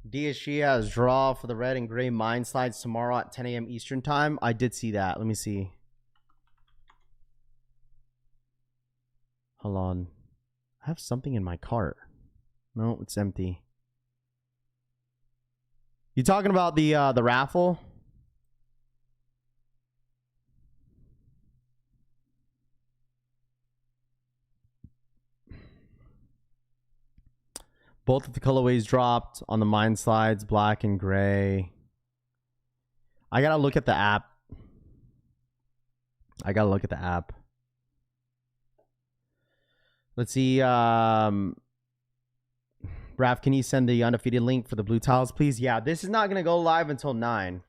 DSG has draw for the red and gray mine slides tomorrow at 10 a.m. Eastern time. I did see that. Let me see. Hold on. I have something in my cart. No, it's empty. You talking about the raffle? Both of the colorways dropped on the mine slides, black and gray. I gotta look at the app. Let's see. Raph, can you send the Undefeated link for the blue tiles, please? Yeah, this is not gonna go live until 9.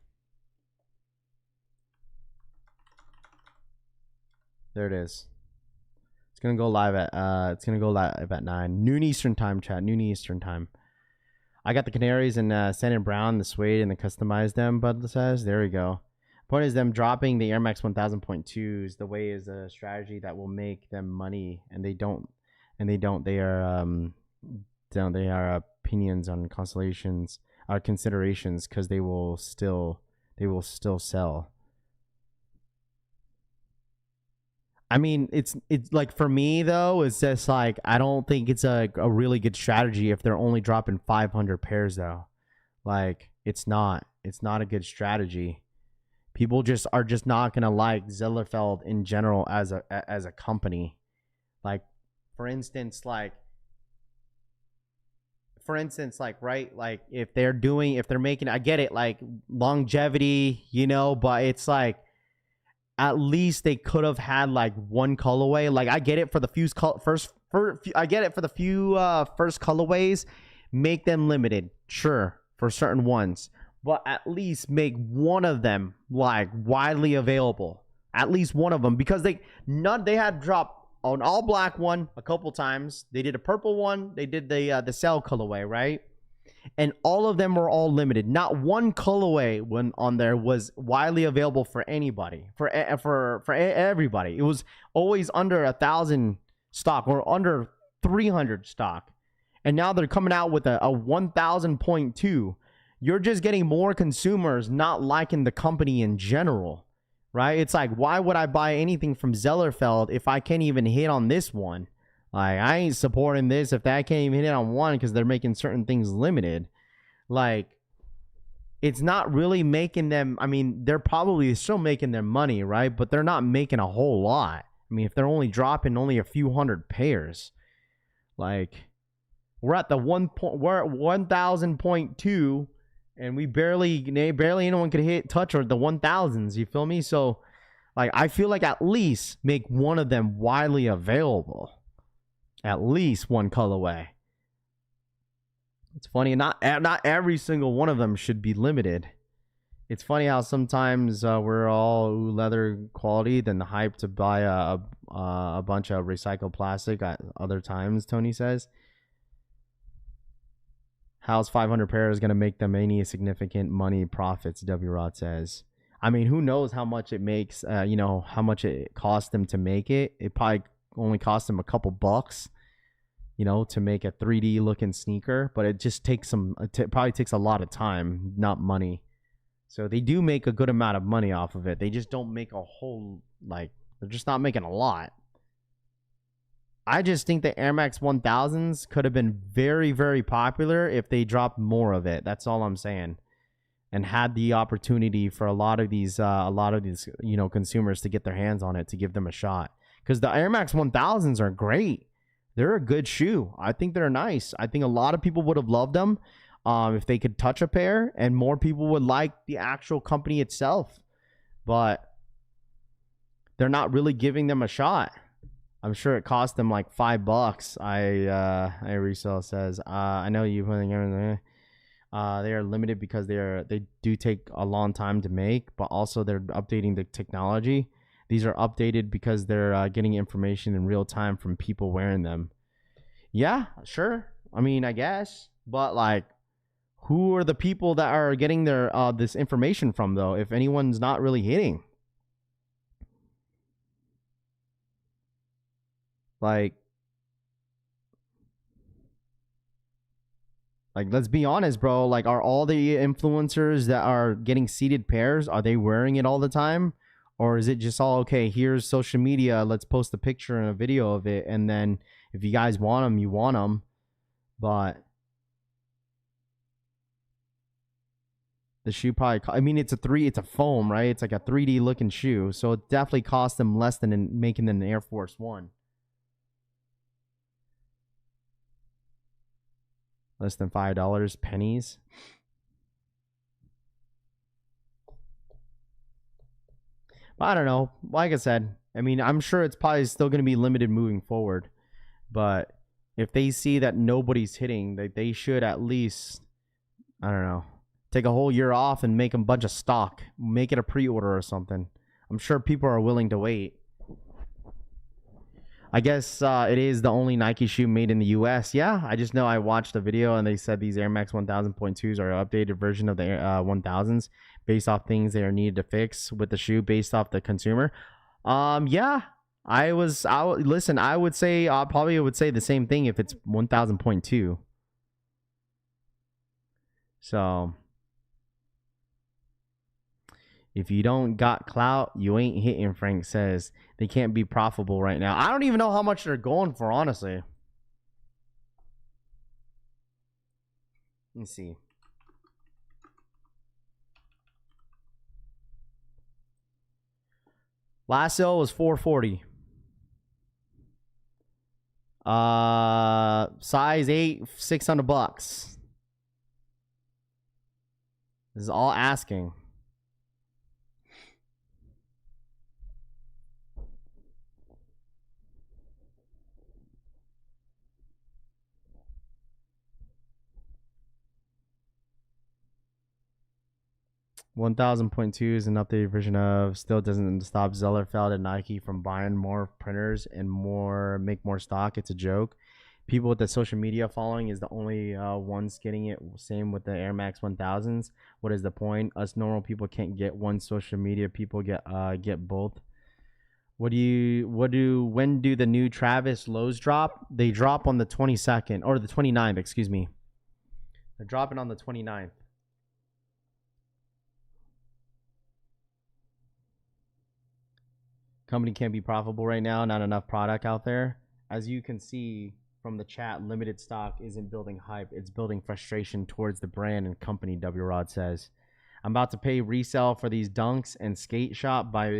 There it is. It's gonna go live at 9 noon Eastern time. Chat, noon Eastern time. I got the canaries and sand and brown, the suede, and the customized them. Bud says, there we go. Point is them dropping the Air Max 1000.2s. The way is a strategy that will make them money, and they don't. They are opinions on constellations, considerations, because they will still sell. I mean, it's like, for me though, it's just like, I don't think it's a really good strategy if they're only dropping 500 pairs though. Like, it's not a good strategy. People are just not gonna like Zellerfeld in general as a company. Like, for instance, right, like if they're making, I get it, like longevity, but it's like, at least they could have had like one colorway. Like, I get it for the first colorways, make them limited, sure, for certain ones, but at least make one of them like widely available. At least one of them, because they had dropped an all black one a couple times. They did a purple one. They did the cell colorway, right? And all of them were all limited. Not one colorway when on there was widely available for anybody, for everybody. It was always under 1,000 stock or under 300 stock. And now they're coming out with a 1,000.2. You're just getting more consumers not liking the company in general, right? It's like, why would I buy anything from Zellerfeld if I can't even hit on this one? Like, I ain't supporting this if I can't even hit on one because they're making certain things limited. Like, it's not really making them. I mean, they're probably still making their money, right? But they're not making a whole lot. I mean, if they're only dropping only a few hundred pairs, like, we're at the 1,000.2, and barely anyone could touch or the 1,000s. You feel me? So, like, I feel like at least make one of them widely available. At least one colorway. It's funny, not every single one of them should be limited. It's funny how sometimes we're all leather quality, then the hype to buy a bunch of recycled plastic at other times. Tony says, how's 500 pairs gonna make them any significant money profits? W Rod says. I mean, who knows how much it makes? How much it costs them to make it. It probably only costs them a couple bucks, to make a 3D looking sneaker, but it just takes probably takes a lot of time, not money. So they do make a good amount of money off of it. They just don't make a whole, like, they're just not making a lot. I just think the Air Max 1000s could have been very, very popular if they dropped more of it. That's all I'm saying. And had the opportunity for a lot of these consumers to get their hands on it, to give them a shot. Because the Air Max 1000s are great. They're a good shoe. I think they're nice. I think a lot of people would have loved them if they could touch a pair, and more people would like the actual company itself. But they're not really giving them a shot. I'm sure it cost them like $5. I resell says. I know you. They are limited because they do take a long time to make, but also they're updating the technology. These are updated because they're getting information in real time from people wearing them. Yeah, sure. I mean, I guess. But, like, who are the people that are getting their this information from, though, if anyone's not really hitting? Like, Like, let's be honest, bro. Like, are all the influencers that are getting seated pairs, are they wearing it all the time? Or is it just all, okay, here's social media, let's post a picture and a video of it, and then if you guys want them, you want them. But the shoe probably, I mean, it's a foam, right? It's like a 3D looking shoe. So it definitely costs them less than making an Air Force One. Less than $5, pennies. But I don't know. Like I said, I mean, I'm sure it's probably still going to be limited moving forward. But if they see that nobody's hitting, they should at least, I don't know, take a whole year off and make a bunch of stock. Make it a pre-order or something. I'm sure people are willing to wait. I guess it is the only Nike shoe made in the U.S. Yeah, I just know I watched a video and they said these Air Max 1000.2s are an updated version of the 1000s based off things they are needed to fix with the shoe based off the consumer. Yeah, I would say I probably would say the same thing if it's 1000.2. So if you don't got clout, you ain't hitting, Frank says. They can't be profitable right now. I don't even know how much they're going for, honestly. Let me see. Last sale was $440. Size 8, $600. This is all asking. $1,000.2 is an updated version of. Still doesn't stop Zellerfeld and Nike from buying more printers and make more stock. It's a joke. People with the social media following is the only ones getting it. Same with the Air Max 1000s. What is the point? Us normal people can't get one. Social media people get both. When do the new Travis lows drop? They drop on the 22nd or the 29th, excuse me. They're dropping on the 29th. Company can't be profitable right now. Not enough product out there. As you can see from the chat, limited stock isn't building hype. It's building frustration towards the brand and company, W Rod says. I'm about to pay resale for these dunks and skate shop by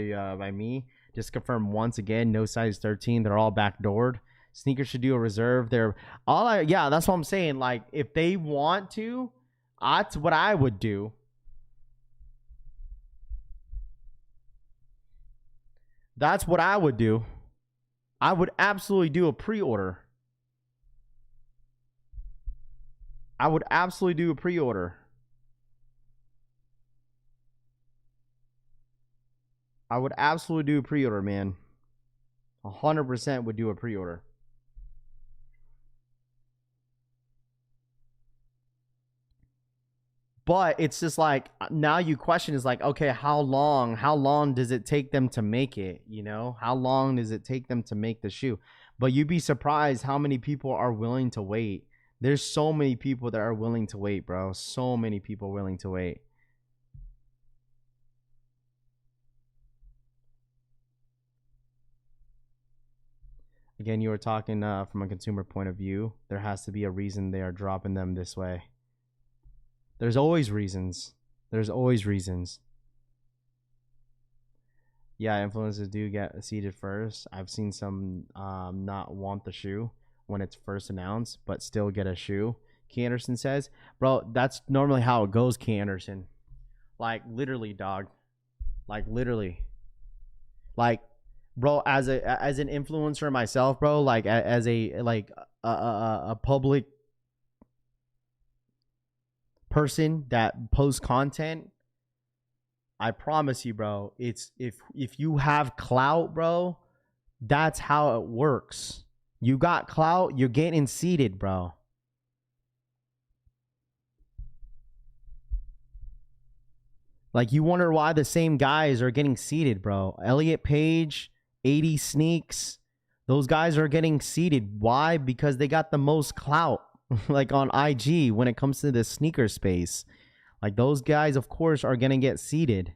me. Just confirm once again, no size 13. They're all backdoored. Sneakers should do a reserve. Yeah, that's what I'm saying. Like, if they want to, that's what I would do. That's what I would do. I would absolutely do a pre-order. I would absolutely do a pre-order. I would absolutely do a pre-order, man. 100% would do a pre-order. But it's just like, now you question is like, okay, how long does it take them to make it? You know, how long does it take them to make the shoe? But you'd be surprised how many people are willing to wait. There's so many people that are willing to wait, bro. So many people willing to wait. Again, you were talking from a consumer point of view. There has to be a reason they are dropping them this way. There's always reasons. There's always reasons. Yeah, influencers do get seated first. I've seen some not want the shoe when it's first announced, but still get a shoe. Key Anderson says, bro, that's normally how it goes, Key Anderson. Like, literally, dog. Like, literally. Like, bro, as an influencer myself, bro, like, as a public person that posts content, I promise you, bro, it's if you have clout, bro, that's how it works. You got clout, you're getting seated, bro. Like, you wonder why the same guys are getting seated, bro. Elliot Page, 80 Sneaks, those guys are getting seated. Why? Because they got the most clout. like on IG when it comes to the sneaker space. Like those guys, of course, are gonna get seeded.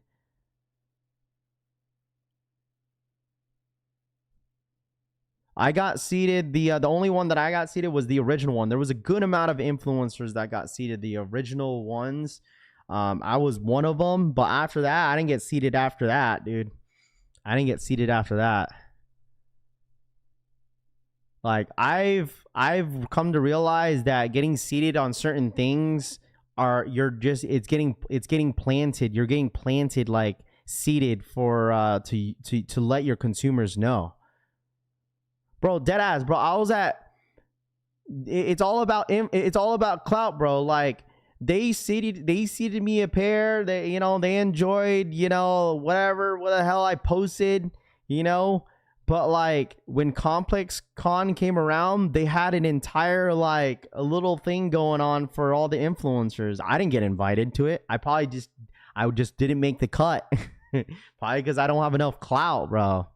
I got seeded. The only one that I got seeded was the original one. There was a good amount of influencers that got seeded, the original ones. I was one of them, but after that, I didn't get seeded after that, dude. I didn't get seeded after that. Like I've come to realize that getting seeded on certain things it's getting planted. You're getting planted, like seeded for to let your consumers know. Bro, dead ass, bro. I was at. It's all about clout, bro. Like they seeded me a pair. They enjoyed whatever the hell I posted, But like when Complex Con came around, they had an entire like a little thing going on for all the influencers. I didn't get invited to it. I just didn't make the cut. Probably because I don't have enough clout, bro.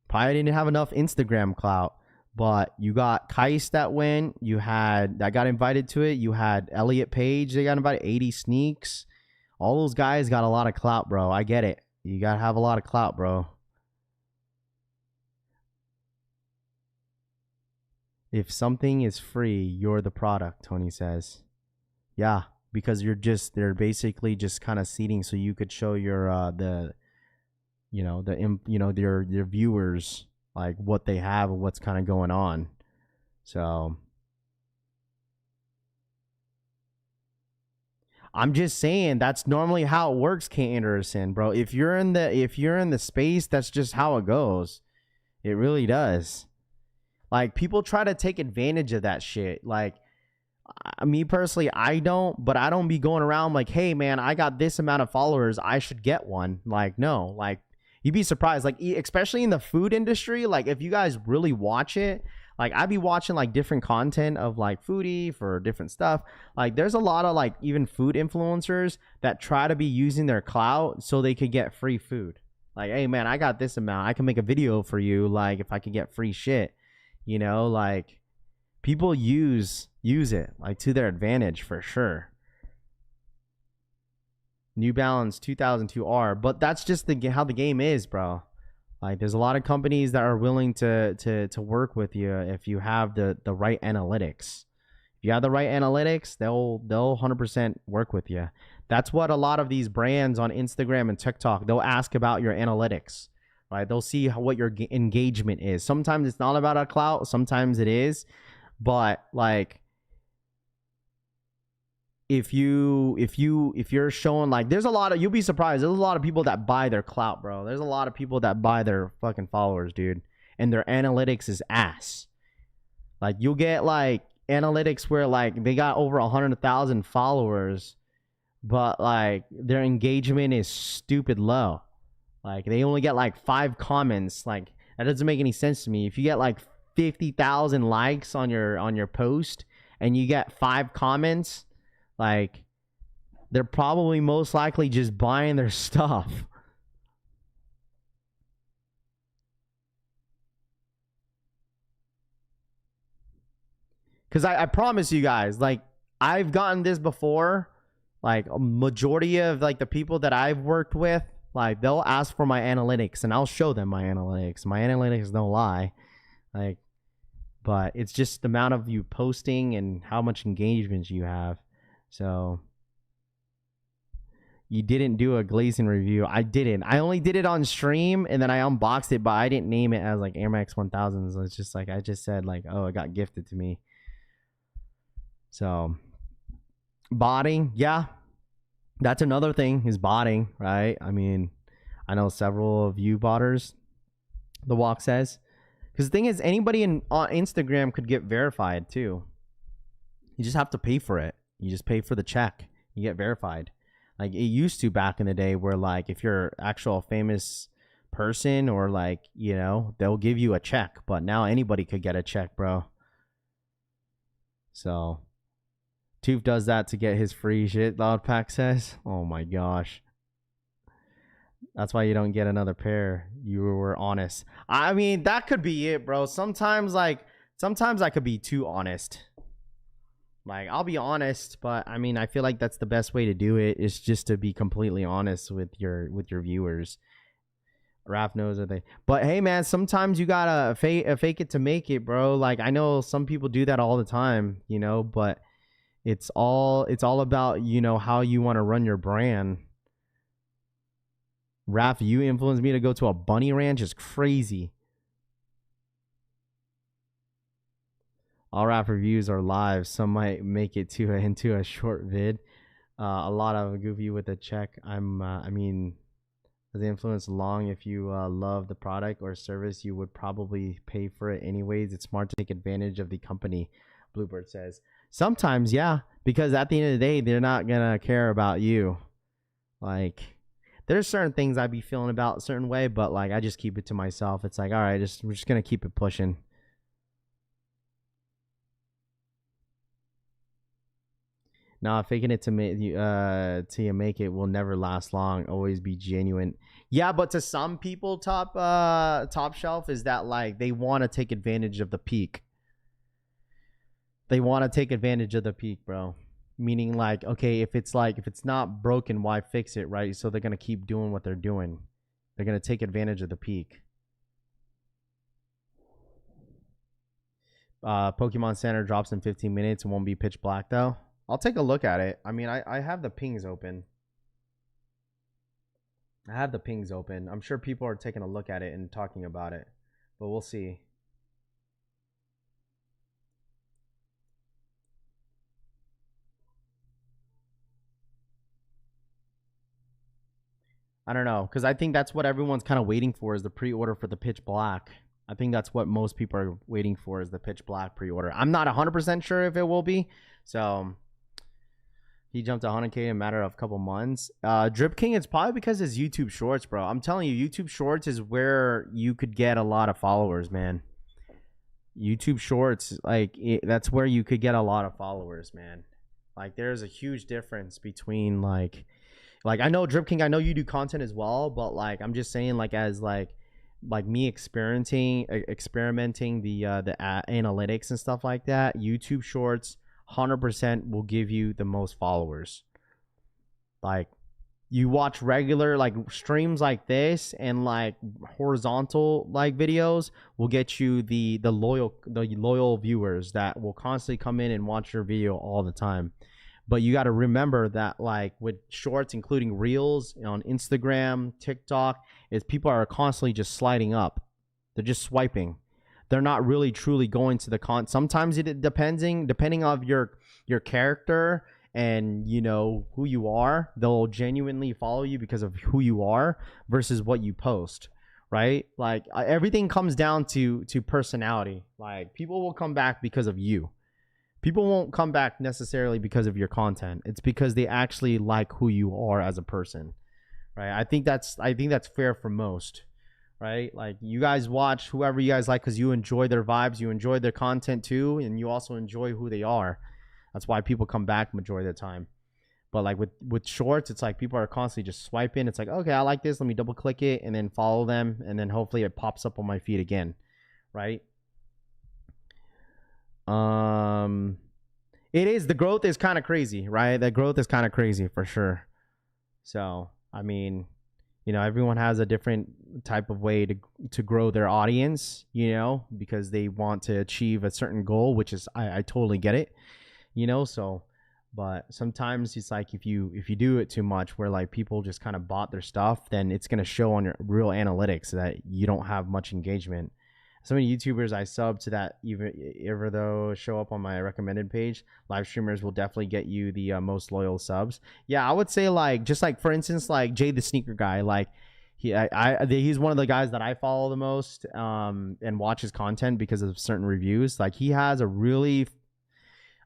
Probably didn't have enough Instagram clout. But you got Kais that went. I got invited to it. You had Elliot Page. They got invited. 80 Sneaks. All those guys got a lot of clout, bro. I get it. You gotta have a lot of clout, bro. If something is free, you're the product, Tony says. Yeah, because they're basically just kind of seeding so you could show your their viewers like what they have and what's kind of going on. So I'm just saying that's normally how it works, Kate Anderson, bro. If you're in the space, that's just how it goes. It really does. Like people try to take advantage of that shit. Like me personally, I don't be going around like, hey man, I got this amount of followers, I should get one. Like no, like you'd be surprised. Like especially in the food industry, like if you guys really watch it. Like I'd be watching like different content of like foodie for different stuff. Like there's a lot of like even food influencers that try to be using their clout so they could get free food. Like, hey man, I got this amount. I can make a video for you. Like if I could get free shit, like people use it like to their advantage for sure. New Balance 2002R, but that's just how the game is, bro. Like there's a lot of companies that are willing to work with you if you have the right analytics. If you have the right analytics, they'll 100% work with you. That's what a lot of these brands on Instagram and TikTok, they'll ask about your analytics, right? They'll see what your engagement is. Sometimes it's not about a clout, sometimes it is, but like if you're showing like you'll be surprised, there's a lot of people that buy their clout, bro. There's a lot of people that buy their fucking followers, dude, and their analytics is ass. Like you'll get like analytics where like they got over 100,000 followers, but like their engagement is stupid low. Like they only get like 5 comments. Like that doesn't make any sense to me. If you get like 50,000 likes on your post and you get 5 comments, like they're probably most likely just buying their stuff. Because I promise you guys, like I've gotten this before. Like a majority of like the people that I've worked with, like they'll ask for my analytics and I'll show them my analytics. My analytics don't lie. Like, but it's just the amount of you posting and how much engagement you have. So you didn't do a glazing review. I didn't. I only did it on stream and then I unboxed it, but I didn't name it as like Air Max 1000s. So it's just like I just said like, oh, it got gifted to me. So botting, yeah. That's another thing is botting, right? I mean, I know several of you botters, the walk says. Because the thing is, anybody on Instagram could get verified too. You just have to pay for it. You just pay for the check. You get verified. Like it used to back in the day where like if you're actual famous person or like, they'll give you a check. But now anybody could get a check, bro. So Toof does that to get his free shit, Loudpack says. Oh my gosh. That's why you don't get another pair. You were honest. I mean, that could be it, bro. Sometimes like sometimes I could be too honest. Like, I'll be honest, but I mean, I feel like that's the best way to do it, is just to be completely honest with your viewers. Raph knows that they, but hey man, sometimes you gotta fake it to make it, bro. Like, I know some people do that all the time, you know, but it's all about, you know, how you want to run your brand. Raph, you influenced me to go to a bunny ranch is crazy. All Raph reviews are live. Some might make it into a short vid. A lot of goofy with a check. I mean, as influence long, if you love the product or service, you would probably pay for it anyways. It's smart to take advantage of the company, Bluebird says. Sometimes, yeah, because at the end of the day, they're not gonna care about you. Like, there's certain things I'd be feeling about a certain way, but like, I just keep it to myself. It's like, all right, we're just gonna keep it pushing. Nah, faking it to make till you make it will never last long. Always be genuine. Yeah, but to some people, top shelf is that like they want to take advantage of the peak. They want to take advantage of the peak, bro. Meaning like, okay, if it's not broken, why fix it, right? So they're gonna keep doing what they're doing. They're gonna take advantage of the peak. Pokemon Center drops in 15 minutes. It won't be pitch black though. I'll take a look at it. I mean, I have the pings open. I'm sure people are taking a look at it and talking about it, but we'll see. I don't know, because I think that's what everyone's kind of waiting for, is the pre-order for the pitch black. I think that's what most people are waiting for, is the pitch black pre-order. I'm not 100% sure if it will be. So he jumped 100K in a matter of a couple months. Drip King, it's probably because his YouTube Shorts, bro. I'm telling you, YouTube Shorts is where you could get a lot of followers, man. YouTube Shorts, like, that's where you could get a lot of followers, man. Like, there's a huge difference between, like I know Drip King, I know you do content as well, but, like, I'm just saying, like, as, like me experimenting the analytics and stuff like that, YouTube Shorts 100% will give you the most followers. Like, you watch regular like streams like this, and like horizontal like videos will get you the loyal viewers that will constantly come in and watch your video all the time. But you got to remember that, like, with shorts, including reels on Instagram, TikTok, is people are constantly just sliding up. They're just swiping. They're not really truly going to the content. Sometimes it depending on your character and, you know, who you are, they'll genuinely follow you because of who you are versus what you post, right? Like, everything comes down to personality. Like, people will come back because of you. People won't come back necessarily because of your content. It's because they actually like who you are as a person, right? I think that's fair for most, right? Like, you guys watch whoever you guys like because you enjoy their vibes, you enjoy their content too, and you also enjoy who they are. That's why people come back majority of the time. But like with shorts, it's like people are constantly just swiping. It's like, okay, I like this, let me double click it and then follow them, and then hopefully it pops up on my feed again, right? It is, the growth is kind of crazy, right? The growth is kind of crazy for sure. So, I mean, you know, everyone has a different type of way to grow their audience, you know, because they want to achieve a certain goal, which is, I totally get it, you know. So, but sometimes it's like, if you do it too much where like people just kind of bought their stuff, then it's going to show on your real analytics that you don't have much engagement. So many YouTubers I sub to that, even though show up on my recommended page, live streamers will definitely get you the most loyal subs. Yeah, I would say, like, just like, for instance, like Jay the Sneaker Guy, like he's one of the guys that I follow the most and watch his content because of certain reviews. Like, he has a really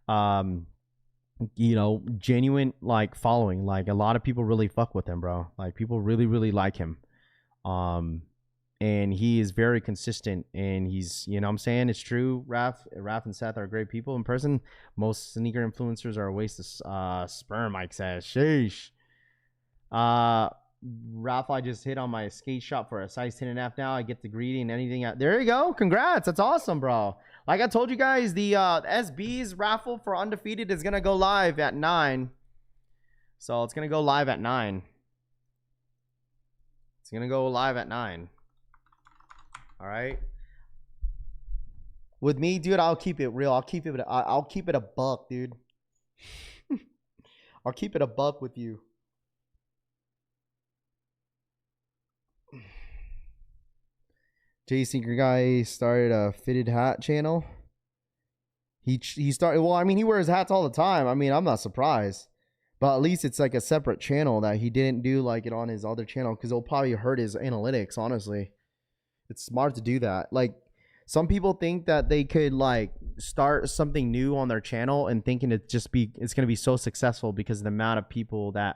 you know, genuine like following. Like, a lot of people really fuck with him, bro. Like, people really like him. And he is very consistent, and he's, you know what I'm saying? It's true. Raph and Seth are great people in person. Most sneaker influencers are a waste of sperm, Mike says. Sheesh. Raph, I just hit on my skate shop for a size 10.5 now. I get the greedy and anything out. There you go. Congrats. That's awesome, bro. Like I told you guys, the SB's raffle for Undefeated is going to go live at 9. So it's going to go live at 9. It's going to go live at 9. All right. With me, dude, I'll keep it real. I'll keep it a buck, dude. I'll keep it a buck with you. Jay Sinker guy started a fitted hat channel. He started, well, I mean, he wears hats all the time. I mean, I'm not surprised. But at least it's like a separate channel that he didn't do like it on his other channel, because it'll probably hurt his analytics, honestly. It's smart to do that. Like, some people think that they could like start something new on their channel and thinking it's going to be so successful because of the amount of people that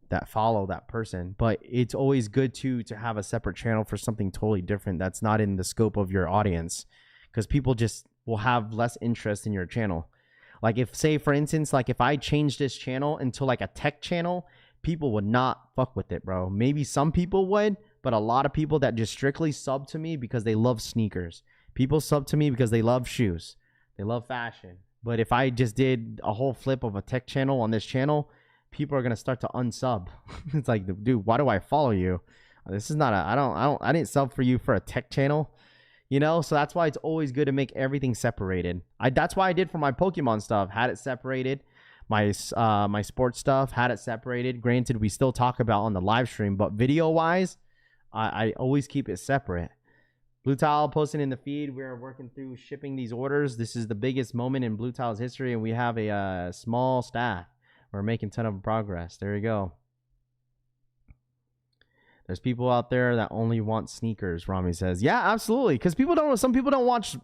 that follow that person. But it's always good to have a separate channel for something totally different that's not in the scope of your audience, because people just will have less interest in your channel. Like, if, say for instance, like if I change this channel into like a tech channel, people would not fuck with it, bro. Maybe some people would, but a lot of people that just strictly sub to me because they love sneakers. People sub to me because they love shoes. They love fashion. But if I just did a whole flip of a tech channel on this channel, people are going to start to unsub. It's like, dude, why do I follow you? This is not I didn't sub for you for a tech channel. You know, so that's why it's always good to make everything separated. That's why I did for my Pokemon stuff, had it separated. My sports stuff, had it separated. Granted, we still talk about on the live stream, but video wise, I always keep it separate. Blue Tile posting in the feed. We're working through shipping these orders. This is the biggest moment in Blue Tile's history, and we have a small staff. We're making a ton of progress. There you go. There's people out there that only want sneakers, Rami says. Yeah, absolutely. Because some people don't watch,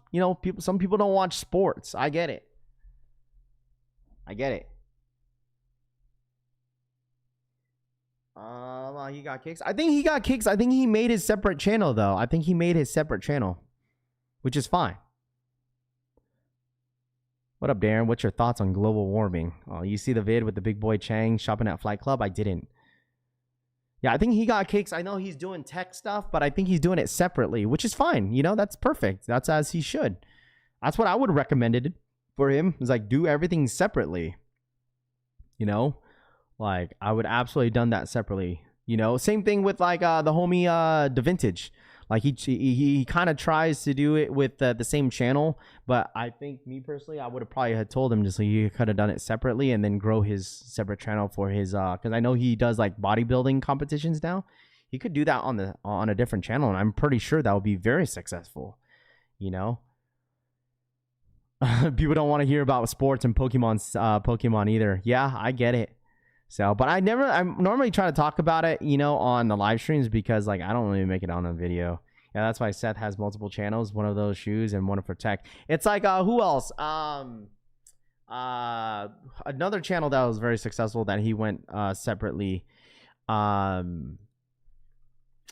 some people don't watch sports. I get it. He got kicks. I think he got kicks. I think he made his separate channel, though. I think he made his separate channel, which is fine. What up, Darren? What's your thoughts on global warming? Oh, you see the vid with the big boy Chang shopping at Flight Club? I didn't. Yeah, I think he got kicks. I know he's doing tech stuff, but I think he's doing it separately, which is fine. You know, that's perfect. That's as he should. That's what I would have recommended for him. Is like, do everything separately. You know, like I would absolutely done that separately. You know, same thing with like the homie Da Vintage. Like he kind of tries to do it with the same channel, but I think, me personally, I would have probably had told him just like he could have done it separately and then grow his separate channel for his because I know he does like bodybuilding competitions now. He could do that on a different channel, and I'm pretty sure that would be very successful. You know, people don't want to hear about sports and Pokemon either. Yeah, I get it. So, but I normally try to talk about it, you know, on the live streams because like I don't really make it on a video. Yeah, that's why Seth has multiple channels, one of those shoes and one for tech. It's like who else? Another channel that was very successful that he went separately. Oh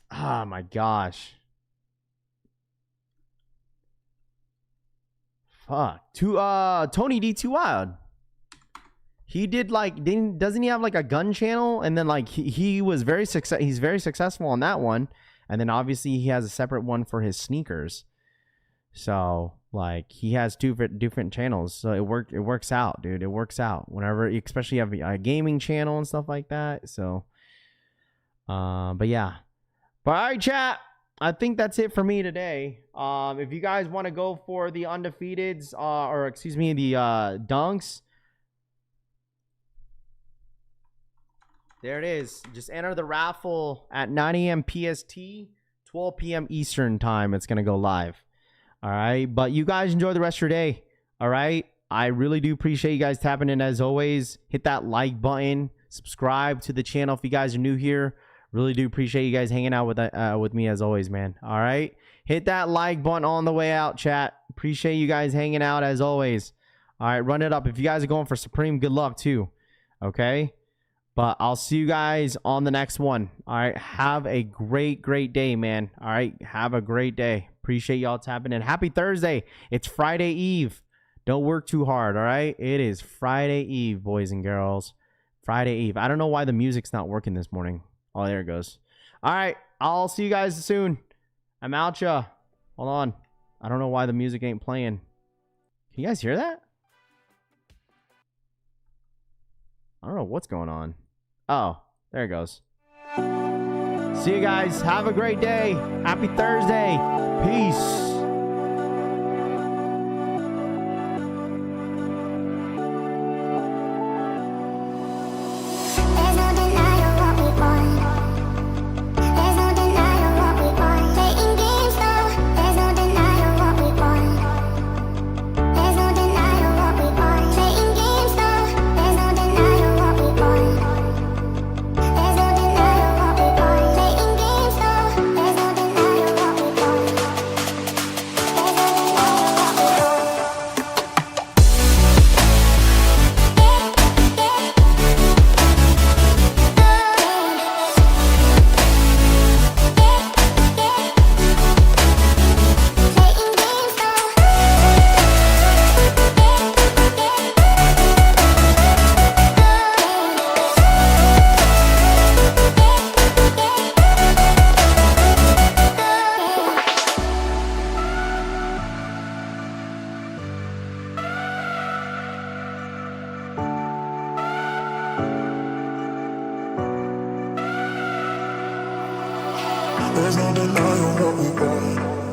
my gosh. Fuck. Tony D2 Wild. He did like, doesn't he have like a gun channel? And then like he was he's very successful on that one. And then obviously he has a separate one for his sneakers. So like he has two different channels. So it works out, dude. It works out whenever, especially you have a gaming channel and stuff like that. So, but yeah. But all right, chat. I think that's it for me today. If you guys want to go for the undefeateds, or excuse me, the dunks. There it is. Just enter the raffle at 9 a.m. PST, 12 p.m. Eastern time. It's going to go live. All right. But you guys enjoy the rest of your day. All right. I really do appreciate you guys tapping in as always. Hit that like button. Subscribe to the channel if you guys are new here. Really do appreciate you guys hanging out with me as always, man. All right. Hit that like button on the way out, chat. Appreciate you guys hanging out as always. All right. Run it up. If you guys are going for Supreme, good luck too. Okay. But I'll see you guys on the next one. All right. Have a great day, man. All right. Have a great day. Appreciate y'all tapping in. Happy Thursday. It's Friday Eve. Don't work too hard. All right. It is Friday Eve, boys and girls. Friday Eve. I don't know why the music's not working this morning. Oh, there it goes. All right. I'll see you guys soon. I'm out, ya. Hold on. I don't know why the music ain't playing. Can you guys hear that? I don't know what's going on. Oh, there it goes. See you guys. Have a great day. Happy Thursday. Peace. There's no denying what we want.